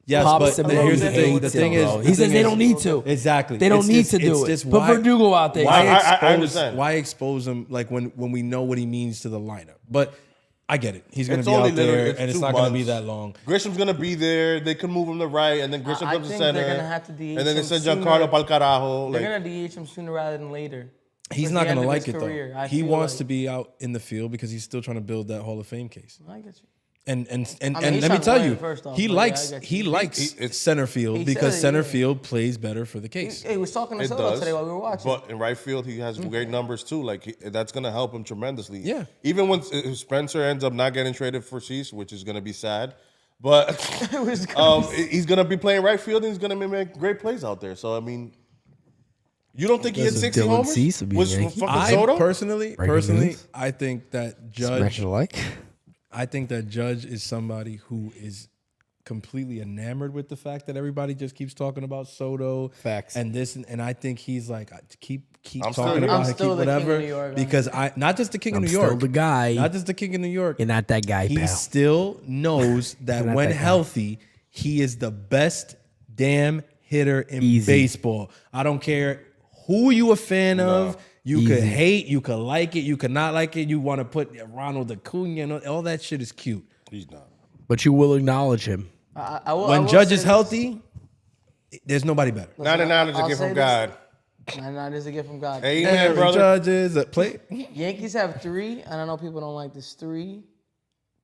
Yes, Pop but Simonetti here's the thing. The hates it, thing bro. is, He says they don't need to. Exactly. They don't It's need just- to do it's it. just Put why- Verdugo out there. Why I expose? understand. Why expose him? Like when we know what he means to the lineup. But I get it. He's going It's to be only out literally- there, it's and it's 2 not going to be months. that long. Grisham's gonna be there. They can move him to right, and then Grisham I comes to think center. they're gonna have to DH and then they him send sooner. Giancarlo pal carajo. They're Like, gonna DH him sooner rather than later. He's Towards not the going end to of like his it career, though. I He feel wants like- to be out in the field because he's still trying to build that Hall of Fame case. I get you. And he's let me trying to tell win you, first off, he but yeah, I likes get he you. likes It's- center field he because said it, center yeah. field plays better for the case. He was talking to it Soto does. today while we were watching. But in right field, he has great numbers too. Like that's gonna help him tremendously. Yeah. Even when Spencer ends up not getting traded for Cease, which is gonna be sad, but he's gonna be playing right field and he's gonna make great plays out there. So I mean, you don't think he had Doesn't 60 Dylan homers? Cease would be a Was Yankee? fucking I Soto? personally, news. I think that Smash Judge. alike. I think that Judge is somebody who is completely enamored with the fact that everybody just keeps talking about Soto. Facts. And this, and I think he's like, keep I'm still talking here. about I'm it, still keep the king of whatever. New York, Because not just the king of I'm New still York, the guy. not just the king of New York. You're not that guy, He pal. still knows that You're not when that guy. healthy, he is the best damn hitter in Easy. baseball. I don't care who you a fan of. You could Easy. hate, you could like it, you could not like it. You want to put Ronald Acuna, and all that shit is cute. He's not. But you will acknowledge him. I will When say Judge this. is healthy, there's nobody better. 99 is a I'll gift say from this. God. 99 is a gift from God. Amen, Aaron brother. Judge is a play. Yankees have 3, and I know people don't like this, 3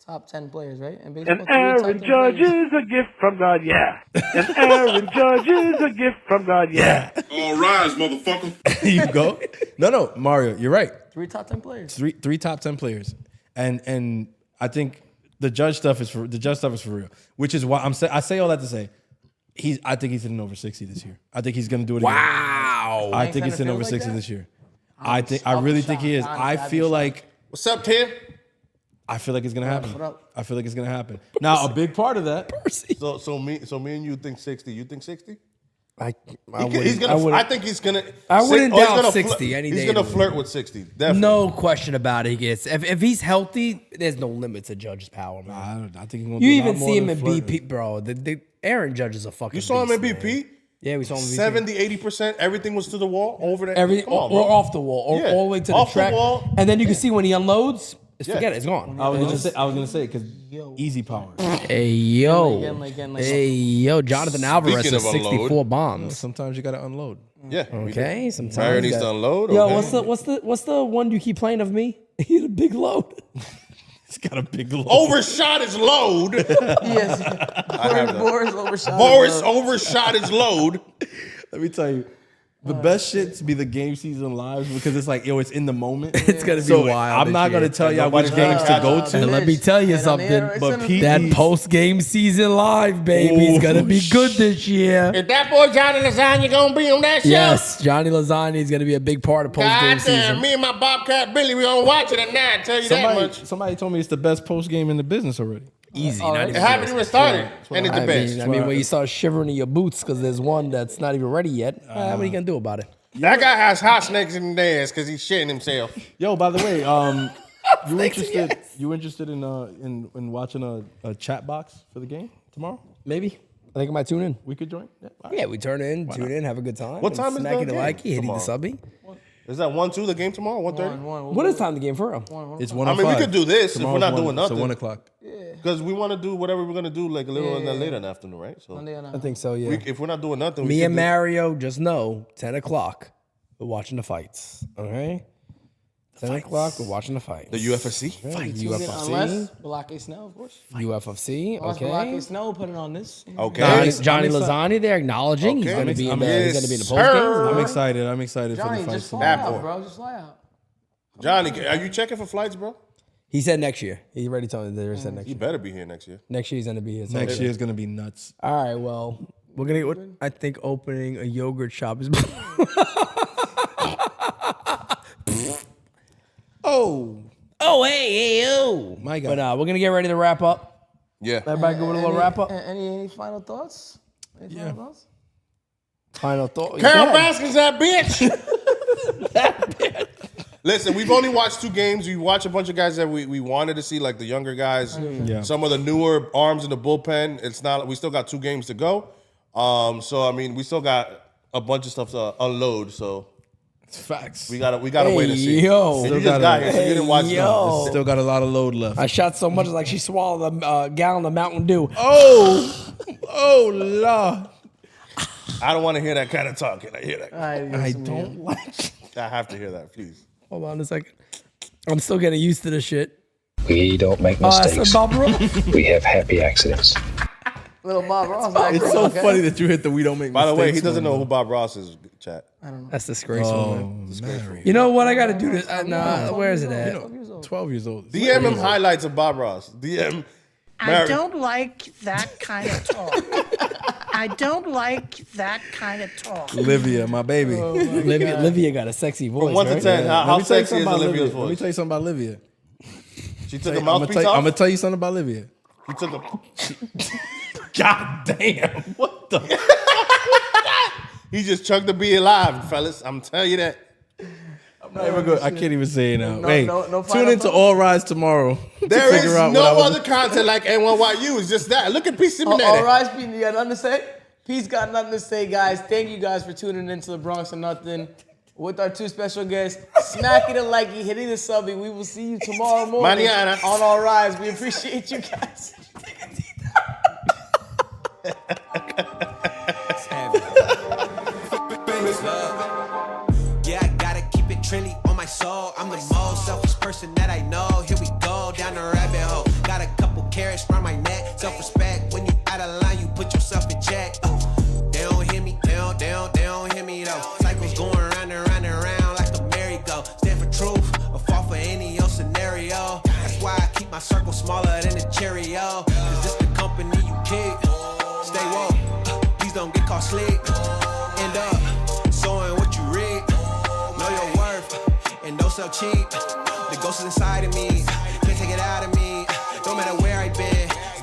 top 10 players, right? And baseball, And 3 top 10 Aaron Judge players. is a gift from God, yeah. And Aaron Judge is a gift from God, yeah. All rise, motherfucker. You go. No, Mario, you're right. 3 top 10 players. Three top 10 players, and I think the Judge stuff is for real. Which is why I say all that to say, I think he's hitting over 60 this year. I think he's gonna do it again. Wow. I think he's hitting over 60 this year. I really think he is. I feel like What's up, Tim? I feel like it's gonna happen. what up? I feel like it's gonna happen. Now, a big part of that. So me and you think 60. You think 60? I He's gonna. I think he's gonna. I wouldn't doubt gonna 60 any He's day gonna of the flirt with 60. Definitely. No question about it. He gets if he's healthy, there's no limit to Judge's power, man. I think he's gonna. You do a lot even more see him than in flirting. BP, bro. The Aaron Judge is a fucking. You saw him in beast, BP. man. Yeah, we saw him in BP. 70, 80%. Everything was to the wall. Over there. Everything Come on, or bro. off the wall, or Yeah. all the way to the Off the track, wall. and then you can see when he unloads, Yeah. forget it, it's gone. I was gonna say because easy power. Hey yo, Again, hey yo, Jonathan Alvarez Speaking has of unload. 64 bombs. Sometimes you gotta unload. Yeah. Okay, sometimes Mario you needs got- to unload. Yo, okay. what's the one you keep playing of me? He had a big load. He's got a big load. Overshot his load. Yes. that. Boris overshot. Boris overshot his load. Let me tell you, the best shits be the game season lives because it's like, yo, it's in the moment. It's gonna be So wild. I'm this not gonna year. tell y'all which games to go to. And let me tell you something, but Pete- that post game season live, baby, is gonna be good this year. Is that boy Johnny Lasagna gonna be on that show? Yes, Johnny Lasagna is gonna be a big part of post game God damn, season. me and my Bobcat Billy, we gonna watch it at 9. Tell you that much. Somebody told me it's the best post game in the business already. Easy, Oh, not it It even haven't even started, and it's the best. I mean, when you start shivering in your boots because there's one that's not even ready yet, what are you gonna do about it? That guy has hot snakes in his ass because he's shitting himself. Yo, by the way, you interested in watching a chat box for the game tomorrow? Maybe. I think I might tune in. We could join. Yeah, we tune in, have a good time. What time is Smack the it game like hitting the tomorrow? subby. Is that 1-2 the game tomorrow? 1:30? What is time the game for real? It's 1:05. I mean, we could do this if we're not Tomorrow's doing nothing. So 1 o'clock. Because we want to do whatever we're gonna do, like a little later in the afternoon, right? So I think so. Yeah. if we're not doing nothing, Me we and can do- Mario just know 10 o'clock. We're watching the fights. Okay. 10 o'clock. We're watching the fights. the UFC. Unless Balake Snow, of course. UFC. Unless Okay. Balake Snow put it on this. Okay. Johnny Lasagna, they're acknowledging he's Okay. going to be in the Yes, he's going to be in the sir. post game. I'm excited. I'm excited for Johnny, the fight. just fly Bad out, boy. bro. Just fly out. Johnny, are you checking for flights, bro? He said next year. He already told me they said next You year. better be here next year. Next year he's going to be here. So Next year is gonna be nuts. All right. Well, we're going to. I think opening a yogurt shop is. Oh, My God. But we're gonna get ready to wrap up. Yeah. Everybody go with a little wrap up. Any final thoughts? Final thoughts? Final thought. Carol Yeah. Baskins, that bitch. Listen, we've only watched 2 games. We watched a bunch of guys that we wanted to see, like the younger guys. Yeah. Some of the newer arms in the bullpen. It's not. We still got 2 games to go. So I mean, we still got a bunch of stuff to unload. So Facts. we gotta wait and see. yo. And Still you just got gotta- here, so you didn't watch yo. Still got a lot of load left. I shot so much like she swallowed a gallon of Mountain Dew. Oh Lord. I don't want to hear that kind of talking. I hear that. I don't like. I have to hear that, please. Hold on a second. I'm still getting used to this shit. We don't make That's mistakes. Bob Ross. We have happy accidents. Little Bob Ross. It's so funny that you hit the we don't make By the way, he mistakes doesn't one, know who Bob Ross is. Chat. That's disgraceful, man. Mary. You know what? I got to do this. Where is it at? 12 years old. DM him highlights of Bob Ross. DM. I don't like that kind of talk. I don't like that kind of talk. Olivia, my baby. Olivia got a sexy voice. From 1 to right? 10, how Let me tell you sexy something is about Olivia's Olivia. Let me voice? tell you something about Olivia. She took a I'm mouthpiece gonna off. tell you something about Olivia. He took a. God damn. What the? He just chugged the be alive, fellas. I'm telling you that. Not even good. I can't even say it now. No- hey, no tune final into thoughts? All Rise tomorrow. to There is figure out no what I was- other content like NYYU. It's just that. Look at P. All Simonetta. right, Pete, you got nothing to say? Pete's got nothing to say, guys. Thank you guys for tuning into the Bronx or Nothing with our 2 special guests, Smacking it like you hitting the subby. We will see you tomorrow morning Mañana. on All Rise. We appreciate you guys. Yeah, I gotta keep it trendy on my soul. I'm the most selfish person that I know. Here we go down the rabbit hole. Got a couple carrots around my neck. Self-respect. When you out of line, you put yourself in check. They don't hear me. They don't hear me though. Cycles going round and round and round like a merry-go. Stand for truth or fall for any old scenario. That's why I keep my circle smaller than a Cheerio. Cause this the company you keep. Stay woke. Please don't get caught slick. End up sowing what you reap. Know your worth and don't sell cheap. The ghost is inside of me. Can't take it out of me.